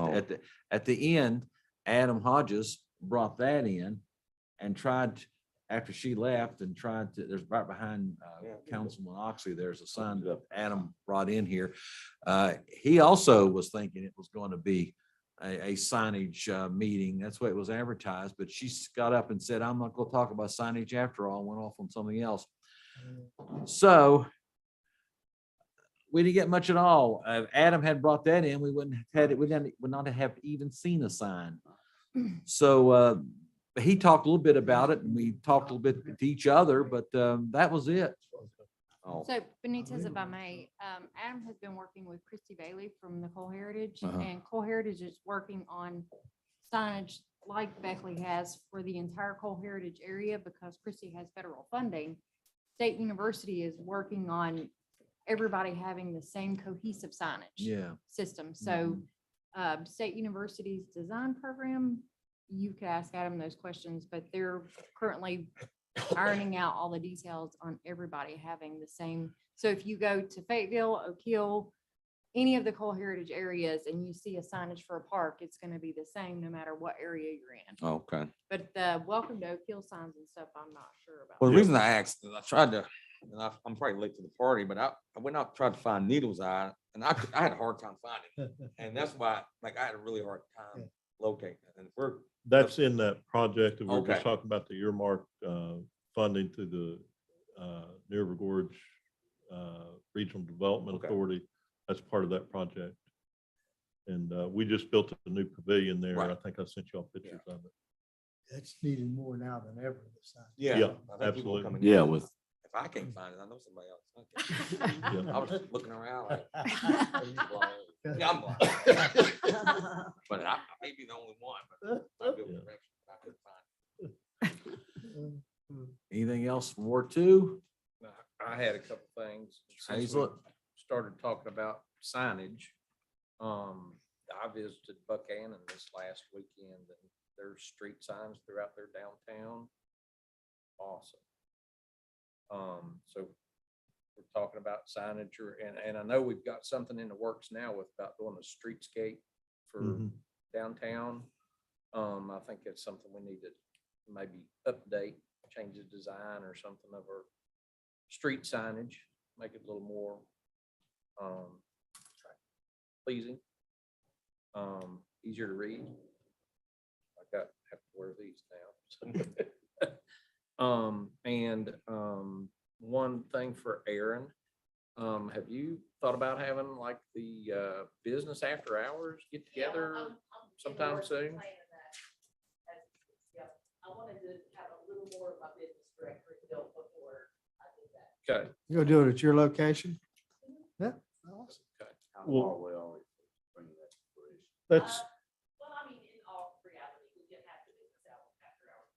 [SPEAKER 1] At the end, Adam Hodges brought that in and tried, after she left, and tried to, there's right behind Councilman Oxley, there's a sign that Adam brought in here. He also was thinking it was going to be a signage meeting. That's what it was advertised, but she got up and said, I'm not going to talk about signage after all, and went off on something else. So we didn't get much at all. Adam had brought that in. We wouldn't have had it. We would not have even seen a sign. So he talked a little bit about it, and we talked a little bit to each other, but that was it.
[SPEAKER 13] Oh,
[SPEAKER 15] So Benitez, if I may, Adam has been working with Christy Bailey from Nicole Heritage, and Cole Heritage is working on signage like Beckley has for the entire Cole Heritage area, because Christy has federal funding. State University is working on everybody having the same cohesive signage system. So State University's design program, you could ask Adam those questions, but they're currently ironing out all the details on everybody having the same. So if you go to Fayetteville, Oak Hill, any of the Cole Heritage areas, and you see a signage for a park, it's going to be the same no matter what area you're in.
[SPEAKER 13] okay.
[SPEAKER 15] But the welcome to Oak Hill signs and stuff, I'm not sure about.
[SPEAKER 13] Well, the reason I asked is I tried to, and I'm probably late to the party, but I went out, tried to find Needle's Eye, and I had a hard time finding it. And that's why, like, I had a really hard time locating it. And we're,
[SPEAKER 8] That's in that project that we were
[SPEAKER 13] Okay.
[SPEAKER 8] just talking about, the earmark funding to the New River Gorge Regional Development
[SPEAKER 13] Okay.
[SPEAKER 8] Authority. That's part of that project. And we just built a new pavilion there.
[SPEAKER 13] Right.
[SPEAKER 8] I think I sent you all pictures of it.
[SPEAKER 5] That's needed more now than ever. the sign.
[SPEAKER 8] Yeah,
[SPEAKER 13] I think people
[SPEAKER 8] absolutely.
[SPEAKER 13] coming
[SPEAKER 3] Yeah,
[SPEAKER 13] in.
[SPEAKER 3] with
[SPEAKER 13] If I can't find it, I know somebody else. Okay.
[SPEAKER 8] Yeah.
[SPEAKER 13] I was looking around like, yeah, I'm blind. But I may be the only one, but I feel
[SPEAKER 8] Yeah.
[SPEAKER 13] direction, but I couldn't find it.
[SPEAKER 1] Anything else from Ward 2?
[SPEAKER 12] I had a couple things. Since we
[SPEAKER 1] Hazel?
[SPEAKER 12] started talking about signage. I visited Buchanan this last weekend, and there's street signs throughout their downtown. Awesome. So we're talking about signage, and I know we've got something in the works now with about doing a streetscape for
[SPEAKER 8] Mhm.
[SPEAKER 12] downtown. I think it's something we need to maybe update, change the design or something of our street signage, make it a little more pleasing, easier to read. Have to wear these now. And one thing for Aaron, have you thought about having like the business after hours get together sometime soon?
[SPEAKER 2] I wanted to have a little more of my business directory built before I did that.
[SPEAKER 12] Okay.
[SPEAKER 5] You gonna do it at your location? Yeah. Awesome.
[SPEAKER 8] Well, that's,
[SPEAKER 2] Well, I mean, in all reality, we did have to do this out after hours.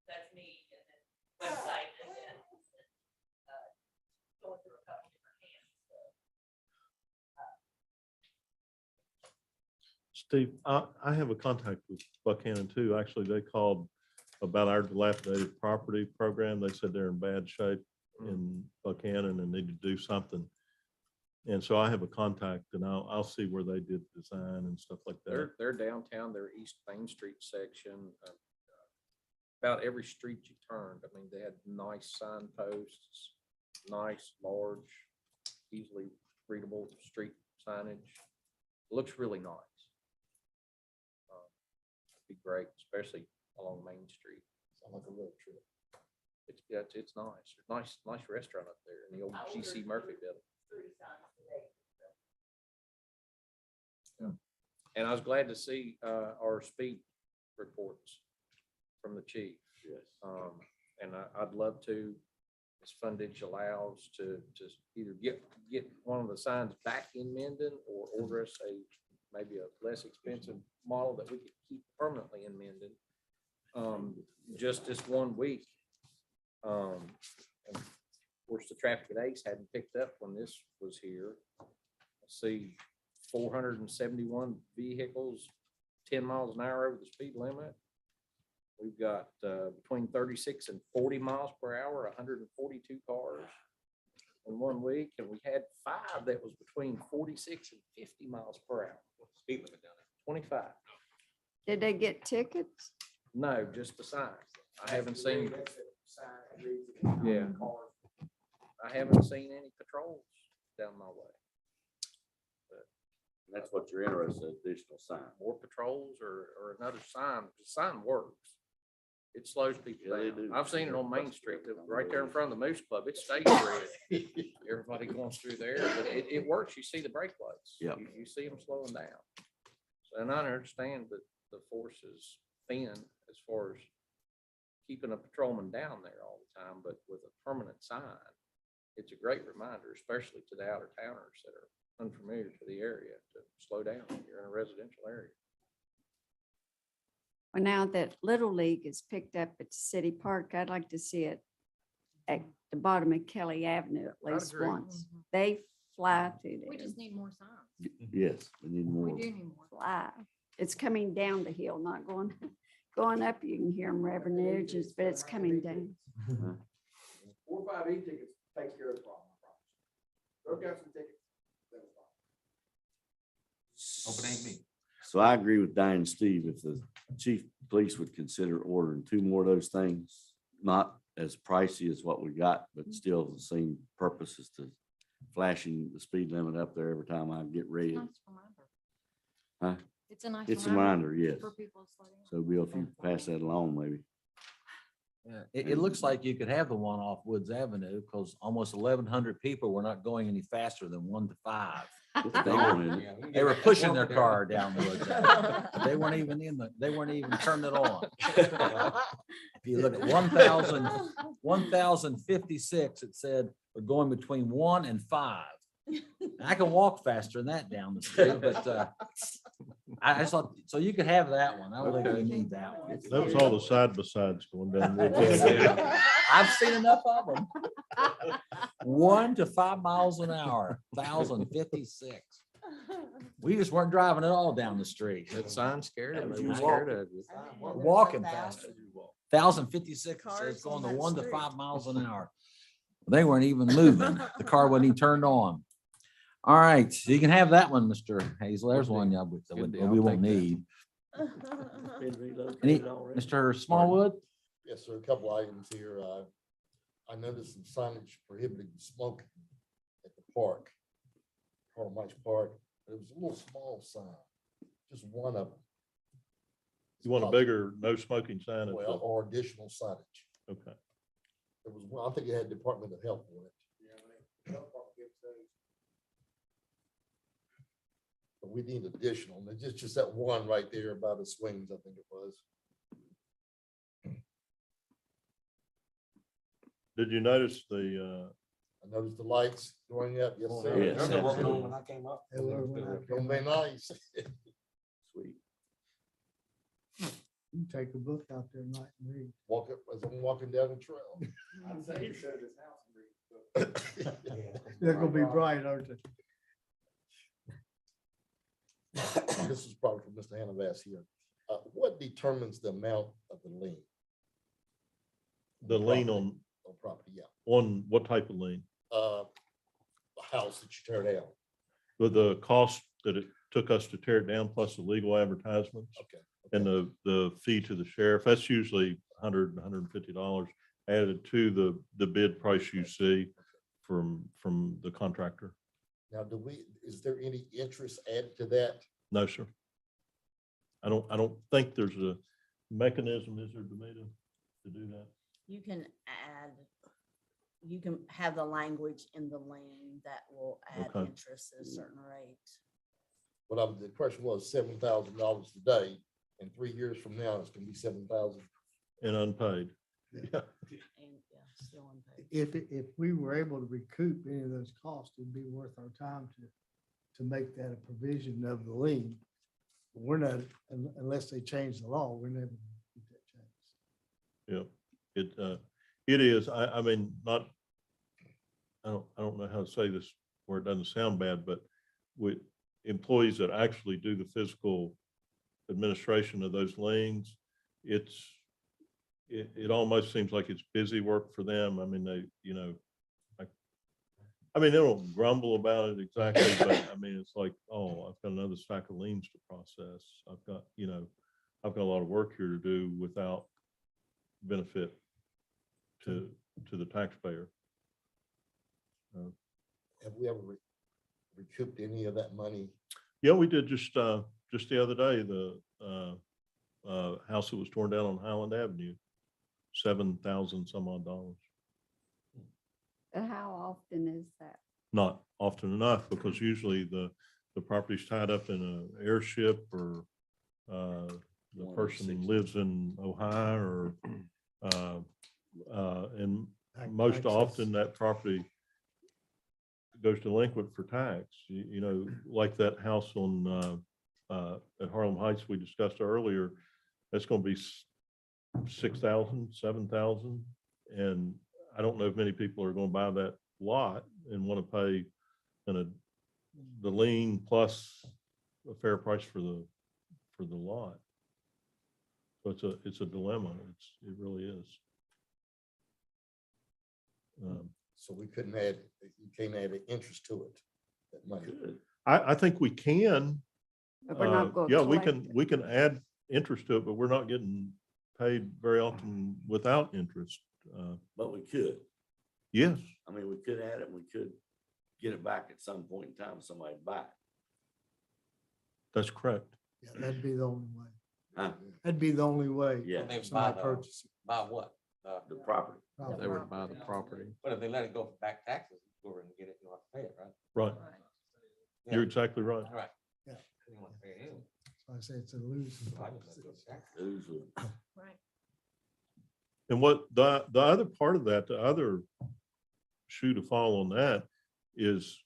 [SPEAKER 2] That's me and then website and then
[SPEAKER 8] Steve, I have a contact with Buchanan too. Actually, they called about our dilapidated property program. They said they're in bad shape in Buchanan and need to do something. And so I have a contact and I'll see where they did design and stuff like that.
[SPEAKER 12] They're downtown, their East Main Street section. About every street you turned, I mean, they had nice signposts, nice, large, easily readable street signage. Looks really nice. Be great, especially along Main Street. Sound like a road trip. It's nice. Nice restaurant up there in the old GC Murphy building. Yeah. And I was glad to see our speed reports from the chief.
[SPEAKER 3] Yes.
[SPEAKER 12] And I'd love to, as fundage allows, to either get one of the signs back in Mendon or order us maybe a less expensive model that we could keep permanently in Mendon. Just this 1 week. And of course, the traffic at Ace hadn't picked up when this was here. Let's see, 471 vehicles, 10 miles an hour over the speed limit. We've got between 36 and 40 miles per hour, 142 cars in 1 week. And we had 5 that was between 46 and 50 miles per hour. Speed limit down there, 25.
[SPEAKER 6] Did they get tickets?
[SPEAKER 12] No, just the sign. I haven't seen. Yeah. I haven't seen any patrols down my way.
[SPEAKER 3] That's what you're interested in, additional sign.
[SPEAKER 12] More patrols or another sign. The sign works. It slows people
[SPEAKER 3] Yeah, they
[SPEAKER 12] down.
[SPEAKER 3] do.
[SPEAKER 12] I've seen it on Main Street, right there in front of the Moose Club. It stays red. Everybody going through there, but it works. You see the brake lights.
[SPEAKER 3] Yep.
[SPEAKER 12] You see them slowing down. So, and I understand that the force is thin as far as keeping a patrolman down there all the time, but with a permanent sign, it's a great reminder, especially to the outer towners that are unfamiliar to the area, to slow down. You're in a residential area.
[SPEAKER 6] Well, now that Little League is picked up at the city park, I'd like to see it at the bottom of Kelly Avenue at
[SPEAKER 12] I'd
[SPEAKER 6] least
[SPEAKER 12] agree.
[SPEAKER 6] once. They fly through
[SPEAKER 15] We
[SPEAKER 6] there,
[SPEAKER 15] just need more signs.
[SPEAKER 3] Yes, we need more.
[SPEAKER 15] We do need more.
[SPEAKER 6] fly. It's coming down the hill, not going, going up. You can hear them revving the engines, but it's coming down.
[SPEAKER 7] 4 or 5 e-tickets takes care of the problem, I promise. Go get some tickets. then it's fine.
[SPEAKER 3] Hope it ain't me. So I agree with Diane and Steve, if the chief of police would consider ordering 2 more of those things, not as pricey as what we got, but still the same purpose as to flashing the speed limit up there every time I get red.
[SPEAKER 15] Nice reminder.
[SPEAKER 3] Huh?
[SPEAKER 15] It's a nice.
[SPEAKER 3] It's a reminder, yes.
[SPEAKER 15] For people to slow down.
[SPEAKER 3] So Bill, if you pass that along, maybe.
[SPEAKER 1] Yeah, it looks like you could have the one off Woods Avenue because almost 1,100 people were not going any faster than 1 to 5.
[SPEAKER 3] They wanted it.
[SPEAKER 1] They were pushing their car down the Woods Avenue. They weren't even turning it on. If you look at 1,056, it said we're going between 1 and 5. I can walk faster than that down the street, but I thought, so you could have that one. I don't think we need that one.
[SPEAKER 8] That was all the side by sides going down. Woodland Avenue.
[SPEAKER 1] I've seen enough of them. 1 to 5 miles an hour, 1,056. We just weren't driving at all down the street.
[SPEAKER 12] That sign scared
[SPEAKER 1] That
[SPEAKER 12] them.
[SPEAKER 1] was
[SPEAKER 12] They
[SPEAKER 1] you
[SPEAKER 12] were scared
[SPEAKER 1] walking.
[SPEAKER 12] of you.
[SPEAKER 1] We're walking faster. 1,056 says
[SPEAKER 2] Cars
[SPEAKER 1] going
[SPEAKER 2] on
[SPEAKER 1] to
[SPEAKER 2] that
[SPEAKER 1] 1 to
[SPEAKER 2] street.
[SPEAKER 1] 5 miles an hour. They weren't even moving. The car wasn't even turned on. All right, so you can have that one, Mr. Hazel. There's one that
[SPEAKER 12] Good deal.
[SPEAKER 1] we
[SPEAKER 12] I'll
[SPEAKER 1] won't
[SPEAKER 12] take that.
[SPEAKER 1] need. Any, Mr. Smallwood?
[SPEAKER 16] Yes, sir. A couple items here. I noticed some signage prohibiting smoking at the park, Carl Mike's Park. It was a little small sign, just one of them.
[SPEAKER 8] You want a bigger no smoking sign? at
[SPEAKER 16] Well,
[SPEAKER 8] the-
[SPEAKER 16] or additional signage.
[SPEAKER 8] Okay.
[SPEAKER 16] There was one, I think it had Department of Health on it. But we need additional, and it's just that one right there by the swings, I think it was.
[SPEAKER 8] Did you notice the,
[SPEAKER 16] I noticed the lights going up. Yes, sir.
[SPEAKER 3] Yes.
[SPEAKER 16] It's gonna be nice.
[SPEAKER 3] Sweet.
[SPEAKER 5] You can take a book out there tonight and read.
[SPEAKER 16] Walk up, as I'm walking down the trail.
[SPEAKER 7] I'd say you showed his house and read.
[SPEAKER 5] They're gonna be bright, aren't they?
[SPEAKER 16] this is probably for Mr. Hannavas here. What determines the amount of the lien?
[SPEAKER 8] The lien
[SPEAKER 16] Property. On property, yeah.
[SPEAKER 8] on what type of lien?
[SPEAKER 16] A house that you tear down.
[SPEAKER 8] With the cost that it took us to tear it down plus the legal advertisements
[SPEAKER 16] Okay.
[SPEAKER 8] and the fee to the sheriff, that's usually $150 added to the bid price you see from the contractor.
[SPEAKER 16] Now, is there any interest added to that?
[SPEAKER 8] No, sir. I don't think there's a mechanism, is there, Demita, to do that?
[SPEAKER 2] You can add, you can have the language in the lien that will add
[SPEAKER 8] Okay.
[SPEAKER 2] interest at a certain rate.
[SPEAKER 16] The question was $7,000 today, and 3 years from now, it's gonna be 7,000.
[SPEAKER 8] And unpaid. Yeah.
[SPEAKER 2] And yeah, still unpaid.
[SPEAKER 5] If we were able to recoup any of those costs, it'd be worth our time to make that a provision of the lien. We're not, unless they change the law, we're never gonna get that changed.
[SPEAKER 8] Yeah, it is. I mean, I don't know how to say this where it doesn't sound bad, but with employees that actually do the physical administration of those liens, it almost seems like it's busy work for them. I mean, they don't grumble about it exactly, but I mean, it's like, oh, I've got another stack of liens to process. I've got a lot of work here to do without benefit to the taxpayer.
[SPEAKER 16] Have we ever recouped any of that money?
[SPEAKER 8] Yeah, we did just the other day, the house that was torn down on Highland Avenue, $7,000 some odd dollars.
[SPEAKER 6] How often is that?
[SPEAKER 8] Not often enough, because usually the property's tied up in an airship, or the person lives in Ohio, or and most
[SPEAKER 5] Access.
[SPEAKER 8] often that property goes delinquent for tax. Like that house on at Harlem Heights we discussed earlier, that's going to be 6,000, 7,000, and I don't know if many people are going to buy that lot and want to pay the lien plus a fair price for the lot. So it's a dilemma. It really is.
[SPEAKER 16] So we couldn't add, you can't add an interest to it, that money.
[SPEAKER 8] I think we can.
[SPEAKER 6] But we're not going.
[SPEAKER 8] Yeah, we can add interest to it, but we're not getting paid very often without interest.
[SPEAKER 3] But we could.
[SPEAKER 8] Yes,
[SPEAKER 3] I mean, we could add it, we could get it back at some point in time, if somebody buy it.
[SPEAKER 8] that's correct.
[SPEAKER 5] Yeah, that'd be the only way.
[SPEAKER 3] Huh?
[SPEAKER 5] That'd be the only way.
[SPEAKER 3] Yeah,
[SPEAKER 5] Somebody purchase it.
[SPEAKER 13] Buy what?
[SPEAKER 3] the property.
[SPEAKER 12] They would buy the property.
[SPEAKER 13] But if they let it go for back taxes, go over and get it, you'll have to pay it, right?
[SPEAKER 8] Right. You're exactly right.
[SPEAKER 13] All right.
[SPEAKER 5] Yeah.
[SPEAKER 13] You don't want to pay it anyway.
[SPEAKER 5] So I say it's a losing.
[SPEAKER 13] I just let it go to taxes.
[SPEAKER 3] Usually.
[SPEAKER 2] Right.
[SPEAKER 8] And what the other part of that, the other shoe to fall on that is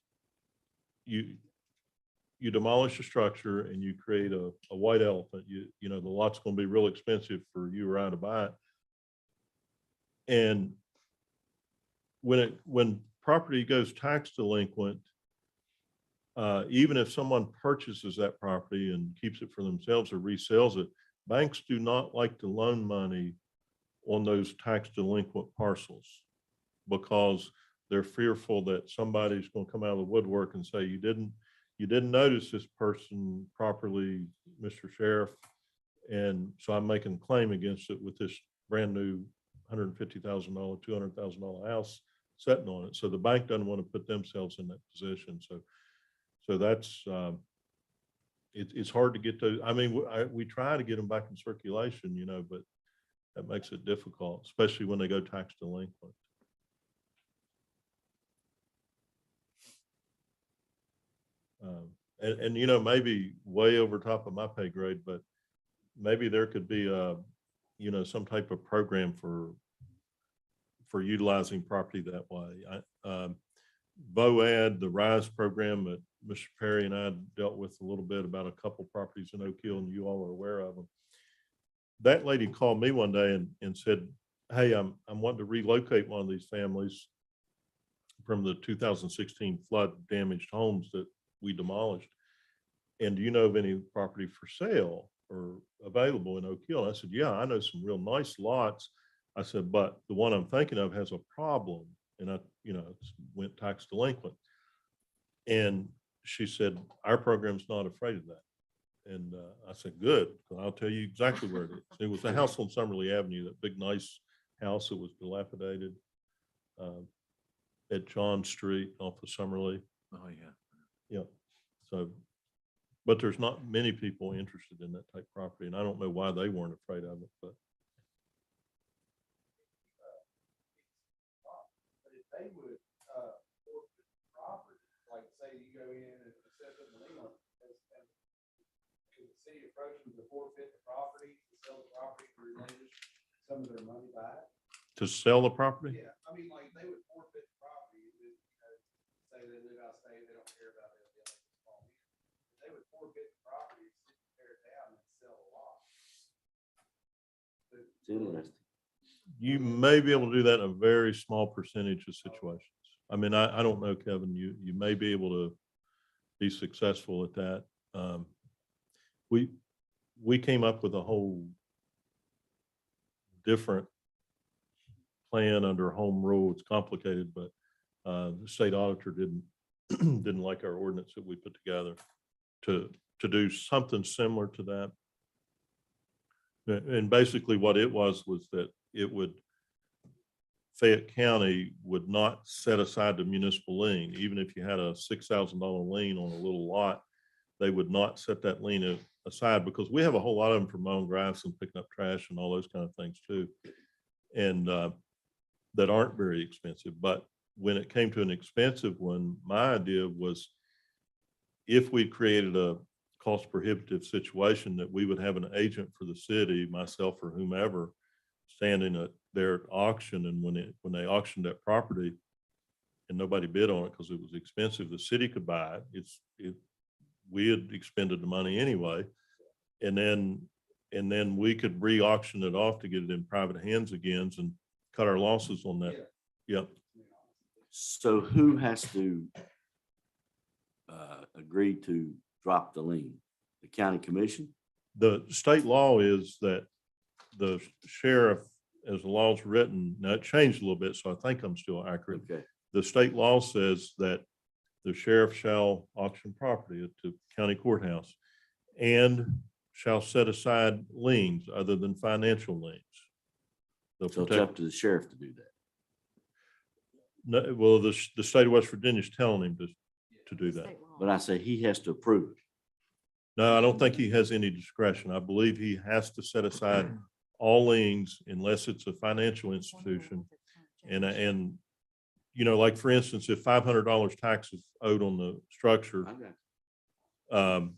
[SPEAKER 8] you demolish the structure and you create a white elephant. The lot's going to be real expensive for you or I to buy it. And when property goes tax delinquent, even if someone purchases that property and keeps it for themselves or resells it, banks do not like to loan money on those tax delinquent parcels, because they're fearful that somebody's going to come out of the woodwork and say, you didn't notice this person properly, Mr. Sheriff. And so I'm making a claim against it with this brand new $150,000, $200,000 house sitting on it. So the bank doesn't want to put themselves in that position. So that's, it's hard to get those. I mean, we try to get them back in circulation, but that makes it difficult, especially when they go tax delinquent. And maybe way over top of my pay grade, but maybe there could be some type of program for utilizing property that way. BOAD, the RISE program that Mr. Perry and I dealt with a little bit about a couple properties in Oak Hill, and you all are aware of them. That lady called me one day and said, hey, I'm wanting to relocate one of these families from the 2016 flood damaged homes that we demolished. and do you know of any property for sale or available in Oak Hill? I said, yeah, I know some real nice lots. I said, but the one I'm thinking of has a problem. And I, went tax delinquent. And she said, our program's not afraid of that. And I said, good, 'cause I'll tell you exactly where it is. It was a house on Summerlee Avenue, that big, nice house that was dilapidated at John Street off of Summerlee.
[SPEAKER 1] Oh, yeah.
[SPEAKER 8] Yeah. So, but there's not many people interested in that type of property, and I don't know why they weren't afraid of it, but.
[SPEAKER 11] But if they would, forfeit the property, like say you go in and set up a lien on it, could the city approach them to forfeit the property, to sell the property, to relinquish some of their money back?
[SPEAKER 8] To sell the property?
[SPEAKER 11] Yeah, I mean, like, they would forfeit the property, say they live out of state, they don't care about it. They would forfeit the property, tear it down and sell the lot.
[SPEAKER 3] It's interesting.
[SPEAKER 8] You may be able to do that in a very small percentage of situations. I mean, I don't know, Kevin, you may be able to be successful at that. We came up with a whole different plan under home rule. It's complicated, but the state auditor didn't like our ordinance that we put together to do something similar to that. And basically what it was that Fayette County would not set aside the municipal lien. Even if you had a $6,000 lien on a little lot, they would not set that lien aside, because we have a whole lot of them for mowing grass and picking up trash and all those kind of things too. And that aren't very expensive. But when it came to an expensive one, my idea was, if we created a cost prohibitive situation, that we would have an agent for the city, myself or whomever, standing at their auction. And when they auctioned that property and nobody bid on it because it was expensive, the city could buy it. We had expended the money anyway. And then we could re-auction it off to get it in private hands again and cut our losses on that. Yep.
[SPEAKER 3] So who has to agree to drop the lien? The county commission?
[SPEAKER 8] The state law is that the sheriff, as the law's written, now it changed a little bit, so I think I'm still accurate.
[SPEAKER 3] Okay.
[SPEAKER 8] The state law says that the sheriff shall auction property at the county courthouse and shall set aside liens other than financial liens. They'll
[SPEAKER 3] So it's
[SPEAKER 8] protect-
[SPEAKER 3] up to the sheriff to do that.
[SPEAKER 8] No, well, the state of West Virginia is telling him to do that.
[SPEAKER 3] But I say he has to approve it.
[SPEAKER 8] No, I don't think he has any discretion. I believe he has to set aside all liens unless it's a financial institution. And like for instance, if $500 tax is owed on the structure, and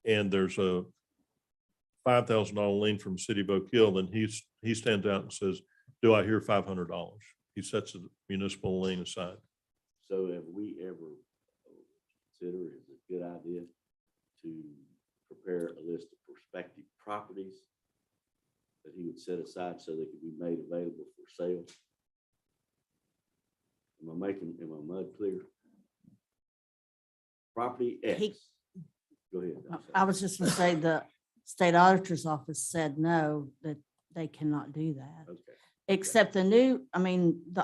[SPEAKER 8] there's a $5,000 lien from City of Oak Hill, then he stands out and says, do I hear $500? He sets the municipal lien aside.
[SPEAKER 3] So have we ever considered it a good idea to prepare a list of prospective properties that he would set aside so they could be made available for sale? Am I mud clear? Property X. Go ahead.
[SPEAKER 2] I was just gonna say, the state auditor's office said no, that they cannot do that.
[SPEAKER 3] Okay.
[SPEAKER 2] Except the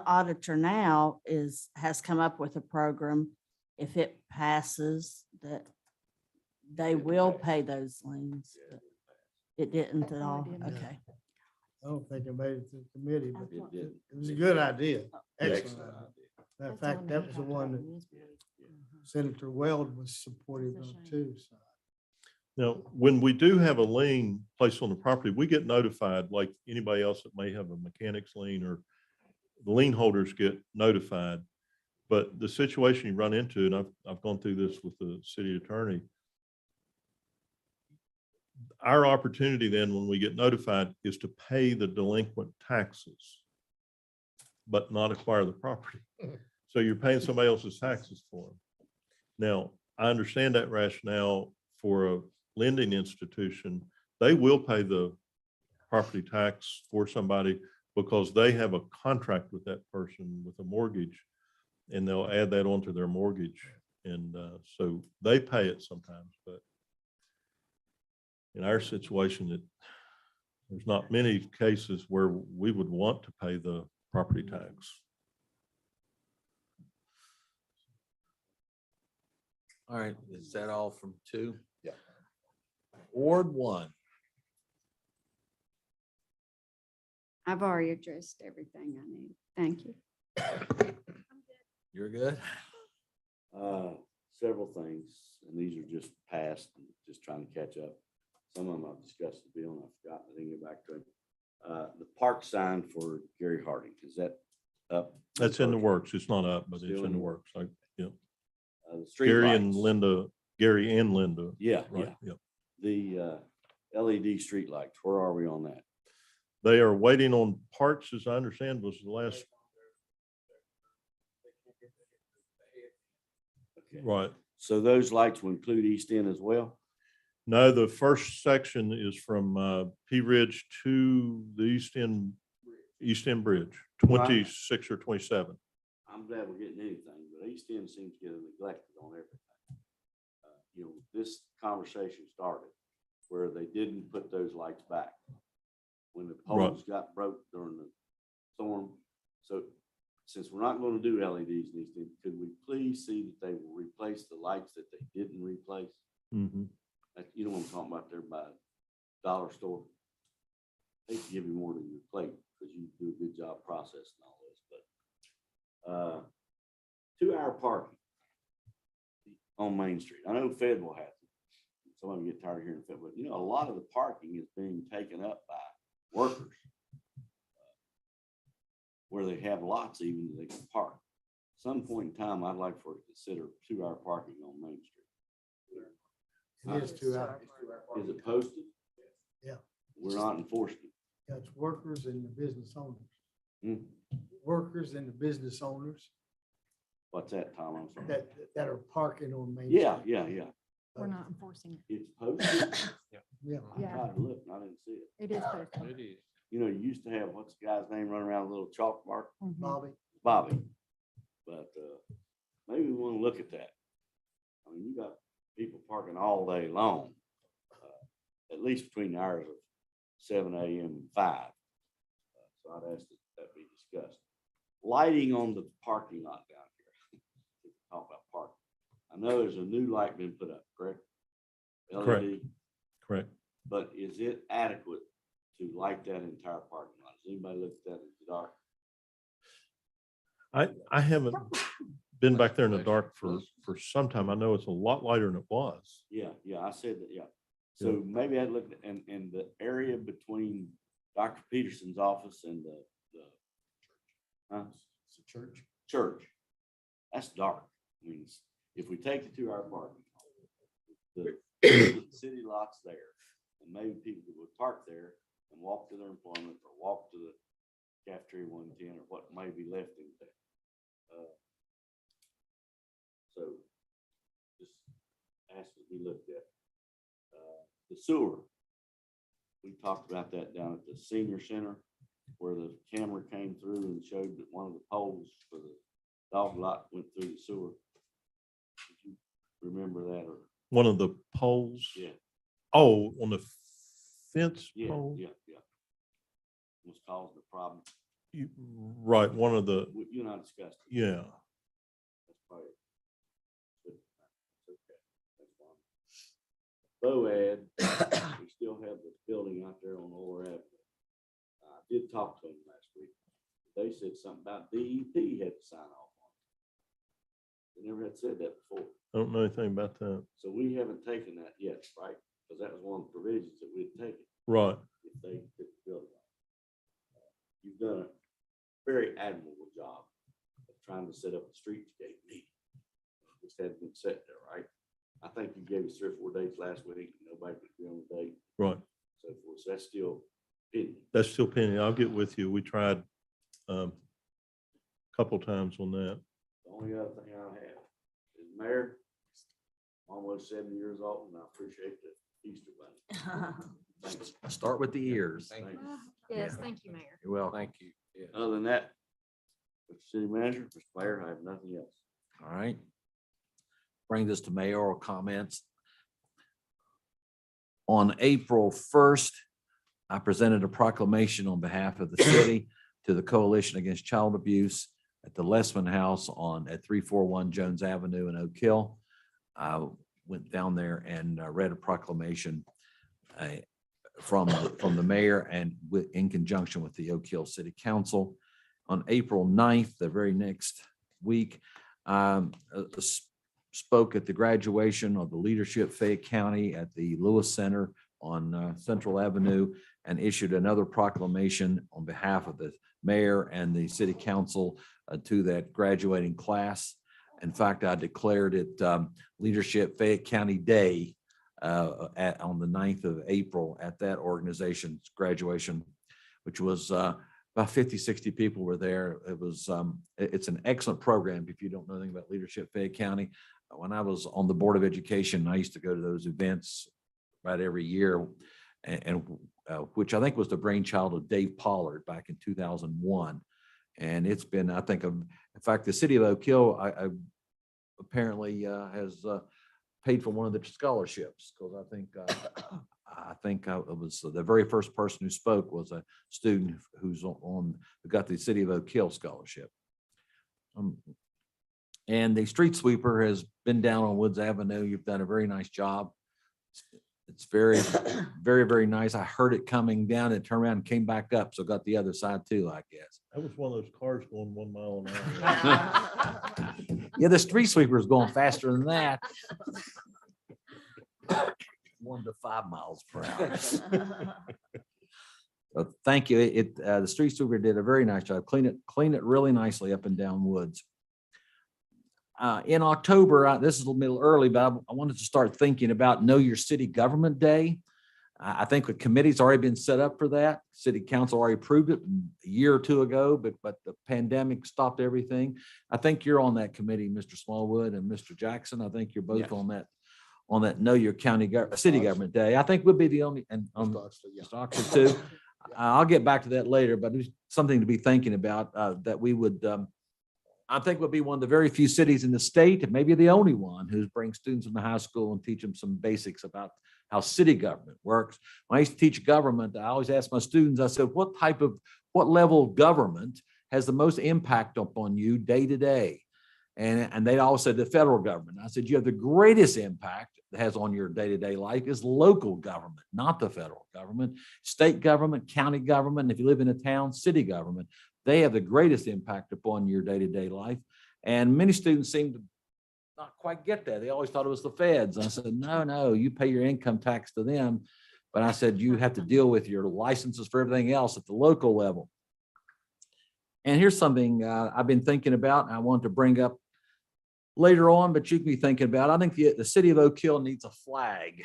[SPEAKER 2] auditor now has come up with a program, if it passes, that they will pay those liens. But it didn't at all, okay.
[SPEAKER 5] I don't think it made it to the committee, but
[SPEAKER 3] It did.
[SPEAKER 5] it was a good idea. Excellent.
[SPEAKER 3] Excellent idea.
[SPEAKER 5] Matter of fact, that was the one that Senator Weld was supportive of too. So.
[SPEAKER 8] Now, when we do have a lien placed on the property, we get notified like anybody else that may have a mechanic's lien, or the lien holders get notified. But the situation you run into, and I've gone through this with the city attorney, our opportunity then when we get notified is to pay the delinquent taxes, but not acquire the property. So you're paying somebody else's taxes for them. Now, I understand that rationale for a lending institution. They will pay the property tax for somebody because they have a contract with that person with a mortgage, and they'll add that onto their mortgage. And so they pay it sometimes, but in our situation, there's not many cases where we would want to pay the property tax.
[SPEAKER 1] All right, is that all from two?
[SPEAKER 16] Yeah.
[SPEAKER 1] Ward one.
[SPEAKER 6] I've already addressed everything I need. Thank you.
[SPEAKER 1] You're good?
[SPEAKER 3] Several things, and these are just past, and just trying to catch up. Some of them I've discussed with Bill and I've forgotten, I didn't get back to him. The park sign for Gary Harding, is that up?
[SPEAKER 8] That's in the works. It's not up, but it's
[SPEAKER 3] Still
[SPEAKER 8] in the works. Like, yeah.
[SPEAKER 3] The street
[SPEAKER 8] Gary and
[SPEAKER 3] lights.
[SPEAKER 8] Linda, Gary and Linda.
[SPEAKER 3] Yeah,
[SPEAKER 8] Right,
[SPEAKER 3] yeah.
[SPEAKER 8] yeah.
[SPEAKER 3] The LED street lights, where are we on that?
[SPEAKER 8] They are waiting on parts, as I understand, was the last,
[SPEAKER 3] Okay.
[SPEAKER 8] right.
[SPEAKER 3] So those lights will include East End as well?
[SPEAKER 8] No, the first section is from P Ridge to the East End Bridge, 26 or 27.
[SPEAKER 3] I'm glad we're getting anything, but East End seems to get neglected on everything. You know, this conversation started where they didn't put those lights back when the
[SPEAKER 8] Right.
[SPEAKER 3] poles got broke during the storm. So since we're not going to do LEDs in East End, could we please see that they will replace the lights that they didn't replace?
[SPEAKER 8] Mhm.
[SPEAKER 3] You know what I'm talking about there by dollar store? They give you more than your plate because you do a good job processing all this, but 2-hour parking on Main Street. I know Federal has it. Some of them get tired of hearing Federal, but you know, a lot of the parking is being taken up by workers. Where they have lots even they can park. Some point in time, I'd like for it to consider 2-hour parking on Main Street.
[SPEAKER 5] It is 2 hours.
[SPEAKER 3] Is it posted?
[SPEAKER 5] Yeah.
[SPEAKER 3] We're not enforcing it.
[SPEAKER 5] That's workers and the business owners.
[SPEAKER 3] Hmm.
[SPEAKER 5] Workers and the business owners
[SPEAKER 3] What's that, Tom? I'm sorry.
[SPEAKER 5] that are parking on Main
[SPEAKER 3] Yeah,
[SPEAKER 5] Street.
[SPEAKER 3] yeah.
[SPEAKER 15] We're not enforcing it.
[SPEAKER 3] It's posted.
[SPEAKER 5] Yeah.
[SPEAKER 3] I
[SPEAKER 15] Yeah.
[SPEAKER 3] tried to look and I didn't see it.
[SPEAKER 15] It is posted.
[SPEAKER 3] You know, you used to have, what's the guy's name running around with a little chalk mark?
[SPEAKER 15] Mhm.
[SPEAKER 5] Bobby,
[SPEAKER 3] Bobby. But maybe we want to look at that. I mean, you got people parking all day long, at least between the hours of 7 a.m. and 5. So I'd ask that be discussed. Lighting on the parking lot down here. Talk about parking. I know there's a new light been put up, correct?
[SPEAKER 8] Correct.
[SPEAKER 3] LED,
[SPEAKER 8] Correct.
[SPEAKER 3] but is it adequate to light that entire parking lot? Has anybody looked at that in the dark?
[SPEAKER 8] I haven't been back there in the dark for some time. I know it's a lot lighter than it was.
[SPEAKER 3] Yeah, I said that, yeah. So maybe I'd look at, and the area between Dr. Peterson's office and the
[SPEAKER 16] It's a church.
[SPEAKER 3] church, that's dark. I mean, if we take the 2-hour parking, the city lots there, and maybe people would park there and walk to their employment or walk to the cafeteria 110 or what may be left in there. So just ask to be looked at. The sewer, we talked about that down at the senior center where the camera came through and showed that one of the poles for the dog lot went through the sewer. Did you remember that or?
[SPEAKER 8] One of the poles.
[SPEAKER 3] Yeah,
[SPEAKER 8] Oh, on the fence
[SPEAKER 3] yeah,
[SPEAKER 8] pole?
[SPEAKER 3] yeah. Was causing the problem.
[SPEAKER 8] Right, one of the,
[SPEAKER 3] You and I discussed it.
[SPEAKER 8] yeah.
[SPEAKER 3] That's probably. It's okay. That's fine. BOAD, we still have the building out there on Lower Avenue. I did talk to them last week. They said something about DEP had to sign off on it. They never had said that before.
[SPEAKER 8] I don't know anything about that.
[SPEAKER 3] So we haven't taken that yet, right? Because that was one of the provisions that we'd taken
[SPEAKER 8] Right.
[SPEAKER 3] if they took the building. You've done a very admirable job of trying to set up a streetscape meeting. This hadn't been set there, right? I think you gave us 3 or 4 dates last week. Nobody could be on the date.
[SPEAKER 8] Right.
[SPEAKER 3] So forth. So that's still pending.
[SPEAKER 8] That's still pending. I'll get with you. We tried a couple times on that.
[SPEAKER 3] The only other thing I have is Mayor, almost 70 years old, and I appreciate the Easter bunny. Thanks.
[SPEAKER 1] Start with the ears.
[SPEAKER 3] Thank you.
[SPEAKER 15] Yes, thank you, Mayor.
[SPEAKER 1] Well, thank you. Yeah.
[SPEAKER 3] Other than that, Mr. City Manager, Mr. Mayor, I have nothing else.
[SPEAKER 1] All right. bring this to mayoral comments. On April 1st, I presented a proclamation on behalf of the city to the Coalition Against Child Abuse at the Lessman House at 341 Jones Avenue in Oak Hill. I went down there and read a proclamation from the mayor and in conjunction with the Oak Hill City Council. On April 9th, the very next week, spoke at the graduation of the leadership Fayette County at the Lewis Center on Central Avenue, and issued another proclamation on behalf of the mayor and the city council to that graduating class. In fact, I declared it Leadership Fayette County Day on the 9th of April at that organization's graduation, which was about 50, 60 people were there. It was, it's an excellent program. If you don't know anything about Leadership Fayette County, when I was on the Board of Education, I used to go to those events about every year, and which I think was the brainchild of Dave Pollard back in 2001. And it's been, I think, in fact, the city of Oak Hill I apparently has paid for one of the scholarships, because I think it was the very first person who spoke was a student who got the city of Oak Hill scholarship. And the street sweeper has been down on Woods Avenue. You've done a very nice job. It's very, very, very nice. I heard it coming down and turned around and came back up. So got the other side too, I guess.
[SPEAKER 8] That was one of those cars going 1 mile an hour.
[SPEAKER 1] Yeah, the street sweeper is going faster than that. 1 to 5 miles per hour. So thank you. The street sweeper did a very nice job. Clean it really nicely up and down Woods. In October, this is a little early, but I wanted to start thinking about Know Your City Government Day. I think the committee's already been set up for that. City Council already approved it a year or two ago, but the pandemic stopped everything. I think you're on that committee, Mr. Smallwood and Mr. Jackson. I think you're both
[SPEAKER 11] Yes.
[SPEAKER 1] on that Know Your City Government Day. I think we'll be the only, and Mr. Oxford too. I'll get back to that later, but it's something to be thinking about that we would, I think we'll be one of the very few cities in the state, and maybe the only one, who brings students in the high school and teach them some basics about how city government works. When I used to teach government, I always ask my students, I said, what level of government has the most impact upon you day to day? And they all said the federal government. I said, you have the greatest impact that has on your day-to-day life is local government, not the federal government, state government, county government. If you live in a town, city government, they have the greatest impact upon your day-to-day life. And many students seem to not quite get that. They always thought it was the feds. And I said, no, you pay your income tax to them. But I said, you have to deal with your licenses for everything else at the local level. And here's something I've been thinking about, and I want to bring up later on, but you can be thinking about. I think the city of Oak Hill needs a flag.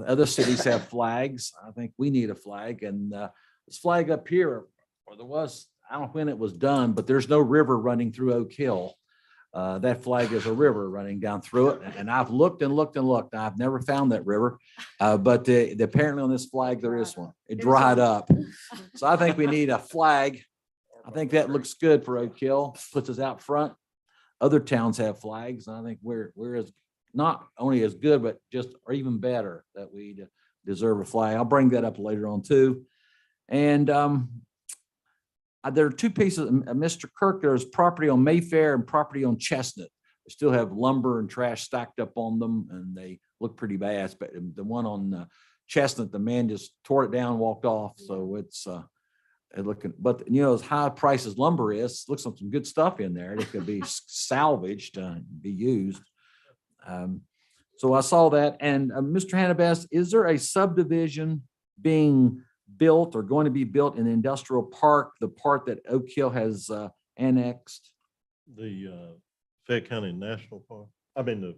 [SPEAKER 1] Other cities have flags. I think we need a flag. And this flag up here, or there was, I don't know when it was done, but there's no river running through Oak Hill. That flag is a river running down through it. And I've looked and looked and looked. I've never found that river. But apparently on this flag, there is one. It dried up. So I think we need a flag. I think that looks good for Oak Hill, puts us out front. Other towns have flags. And I think we're as not only as good, but just or even better that we deserve a flag. I'll bring that up later on too. And there are two pieces, Mr. Kirk, there's property on Mayfair and property on Chestnut. They still have lumber and trash stacked up on them, and they look pretty bad. But the one on Chestnut, the man just tore it down, walked off. So it's looking, but you know, as high price as lumber is, looks like some good stuff in there. It could be salvaged, be used. So I saw that. And Mr. Hannibas, is there a subdivision being built or going to be built in the industrial park, the part that Oak Hill has annexed?
[SPEAKER 8] The Fayette County National Park. I mean,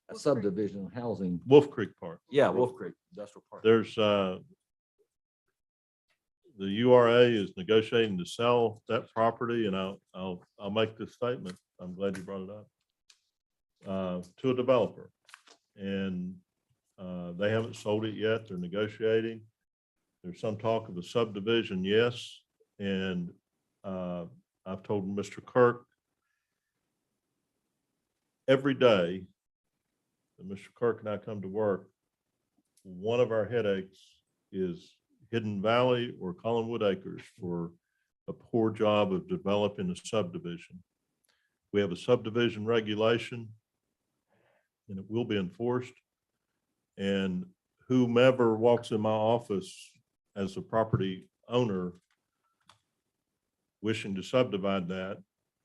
[SPEAKER 1] A subdivision housing.
[SPEAKER 8] Wolf Creek Park.
[SPEAKER 1] Yeah, Wolf Creek Industrial Park.
[SPEAKER 8] There's the URA is negotiating to sell that property, and I'll make this statement. I'm glad you brought it up. To a developer, and they haven't sold it yet. They're negotiating. There's some talk of a subdivision, yes, and I've told Mr. Kirk every day that Mr. Kirk and I come to work, one of our headaches is Hidden Valley or Collinwood Acres for a poor job of developing a subdivision. We have a subdivision regulation and it will be enforced. And whomever walks in my office as a property owner wishing to subdivide that,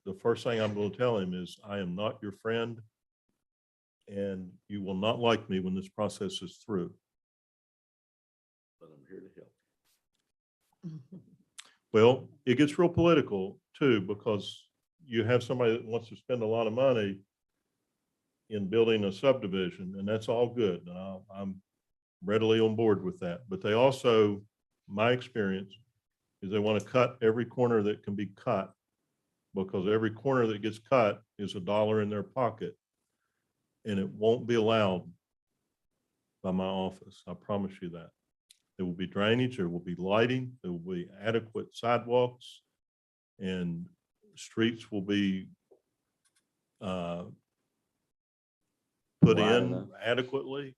[SPEAKER 8] the first thing I'm going to tell him is, I am not your friend and you will not like me when this process is through.
[SPEAKER 3] But I'm here to help.
[SPEAKER 8] Well, it gets real political too, because you have somebody that wants to spend a lot of money in building a subdivision, and that's all good. And I'm readily on board with that. But they also, my experience is they want to cut every corner that can be cut, because every corner that gets cut is $1 in their pocket. And it won't be allowed by my office. I promise you that. There will be drainage, there will be lighting, there will be adequate sidewalks, and streets will be put
[SPEAKER 3] Wide
[SPEAKER 8] in
[SPEAKER 3] enough.
[SPEAKER 8] adequately.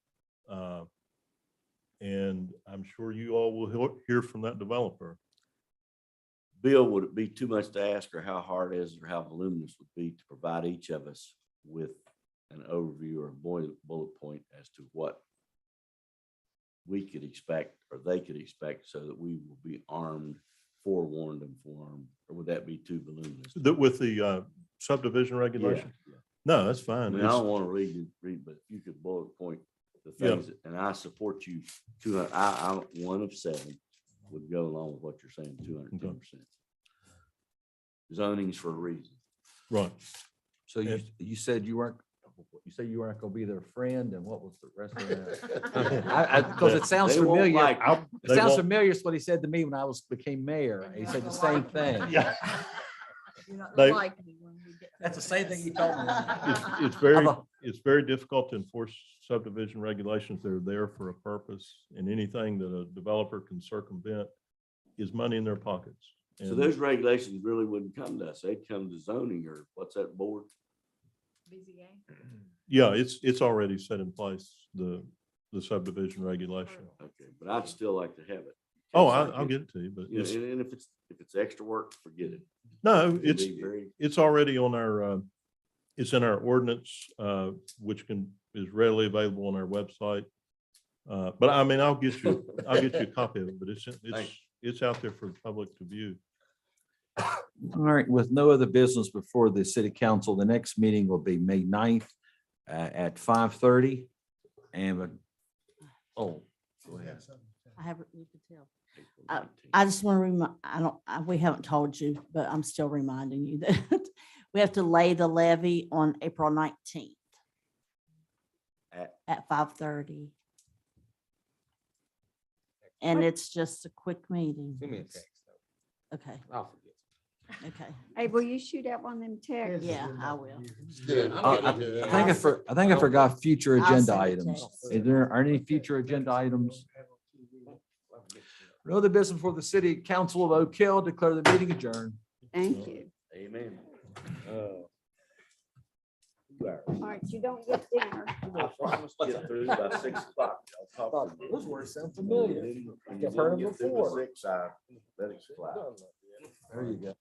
[SPEAKER 8] And I'm sure you all will hear from that developer.
[SPEAKER 3] Bill, would it be too much to ask, or how hard is it, or how voluminous would be to provide each of us with an overview or a bullet point as to what we could expect or they could expect, so that we will be armed, forewarned, informed? Or would that be too voluminous?
[SPEAKER 8] With the subdivision regulation?
[SPEAKER 3] Yeah.
[SPEAKER 8] No, that's
[SPEAKER 3] I
[SPEAKER 8] fine.
[SPEAKER 3] mean, I don't want to read, but if you could bullet point the things, and I support you 200, I'm 1 of 7 would go along with what you're saying, 210%. Zoning's for a reason.
[SPEAKER 8] Right.
[SPEAKER 1] So you said you weren't gonna be their friend, and what was the rest of that? Because it sounds
[SPEAKER 3] They won't
[SPEAKER 1] familiar.
[SPEAKER 3] like you.
[SPEAKER 1] It sounds familiar. It's what he said to me when I became mayor. He said the same thing.
[SPEAKER 8] Yeah.
[SPEAKER 2] You're not
[SPEAKER 8] They-
[SPEAKER 2] gonna like me when we get.
[SPEAKER 1] That's the same thing he told me.
[SPEAKER 8] It's very difficult to enforce subdivision regulations. They're there for a purpose, and anything that a developer can circumvent is money in their pockets.
[SPEAKER 3] So
[SPEAKER 8] And-
[SPEAKER 3] those regulations really wouldn't come to us. They'd come to zoning, or what's that board?
[SPEAKER 15] BZA.
[SPEAKER 8] Yeah, it's already set in place, the subdivision regulation.
[SPEAKER 3] Okay, but I'd still like to have it.
[SPEAKER 8] Oh, I'll get it to you, but
[SPEAKER 3] You know,
[SPEAKER 8] it's,
[SPEAKER 3] and if it's extra work, forget it.
[SPEAKER 8] no,
[SPEAKER 3] It'd
[SPEAKER 8] it's,
[SPEAKER 3] be very-
[SPEAKER 8] it's already on our, it's in our ordinance, which is readily available on our website. But I mean, I'll get you a copy of it, but it's out there for the public to view.
[SPEAKER 1] All right, with no other business before the city council, the next meeting will be May 9th at 5:30. And, go ahead.
[SPEAKER 2] I haven't, you could tell.
[SPEAKER 3] April
[SPEAKER 2] Uh,
[SPEAKER 3] 19th.
[SPEAKER 2] I just want to we haven't told you, but I'm still reminding you that we have to lay the levy on April 19th at 5:30. And it's just a quick meeting.
[SPEAKER 13] Send me a text.
[SPEAKER 2] Okay,
[SPEAKER 13] I'll forget.
[SPEAKER 2] okay.
[SPEAKER 6] Hey, will you shoot out one of them texts?
[SPEAKER 2] Yeah, I will.
[SPEAKER 1] I think I forgot future
[SPEAKER 2] I'll
[SPEAKER 1] agenda
[SPEAKER 2] send a
[SPEAKER 1] items.
[SPEAKER 2] text.
[SPEAKER 1] Is there are any future agenda items? No other business for the city council of Oak Hill. Declare the meeting adjourned.
[SPEAKER 6] Thank you.
[SPEAKER 3] Amen. 2 hours.
[SPEAKER 6] All right, you don't get dinner.
[SPEAKER 3] I promised to get through by 6 o'clock. I'll talk to you.
[SPEAKER 1] Those words sound familiar.
[SPEAKER 3] When
[SPEAKER 1] I've
[SPEAKER 3] you
[SPEAKER 1] heard them
[SPEAKER 3] get through by
[SPEAKER 1] before.
[SPEAKER 3] 6, let it fly.
[SPEAKER 1] There you go.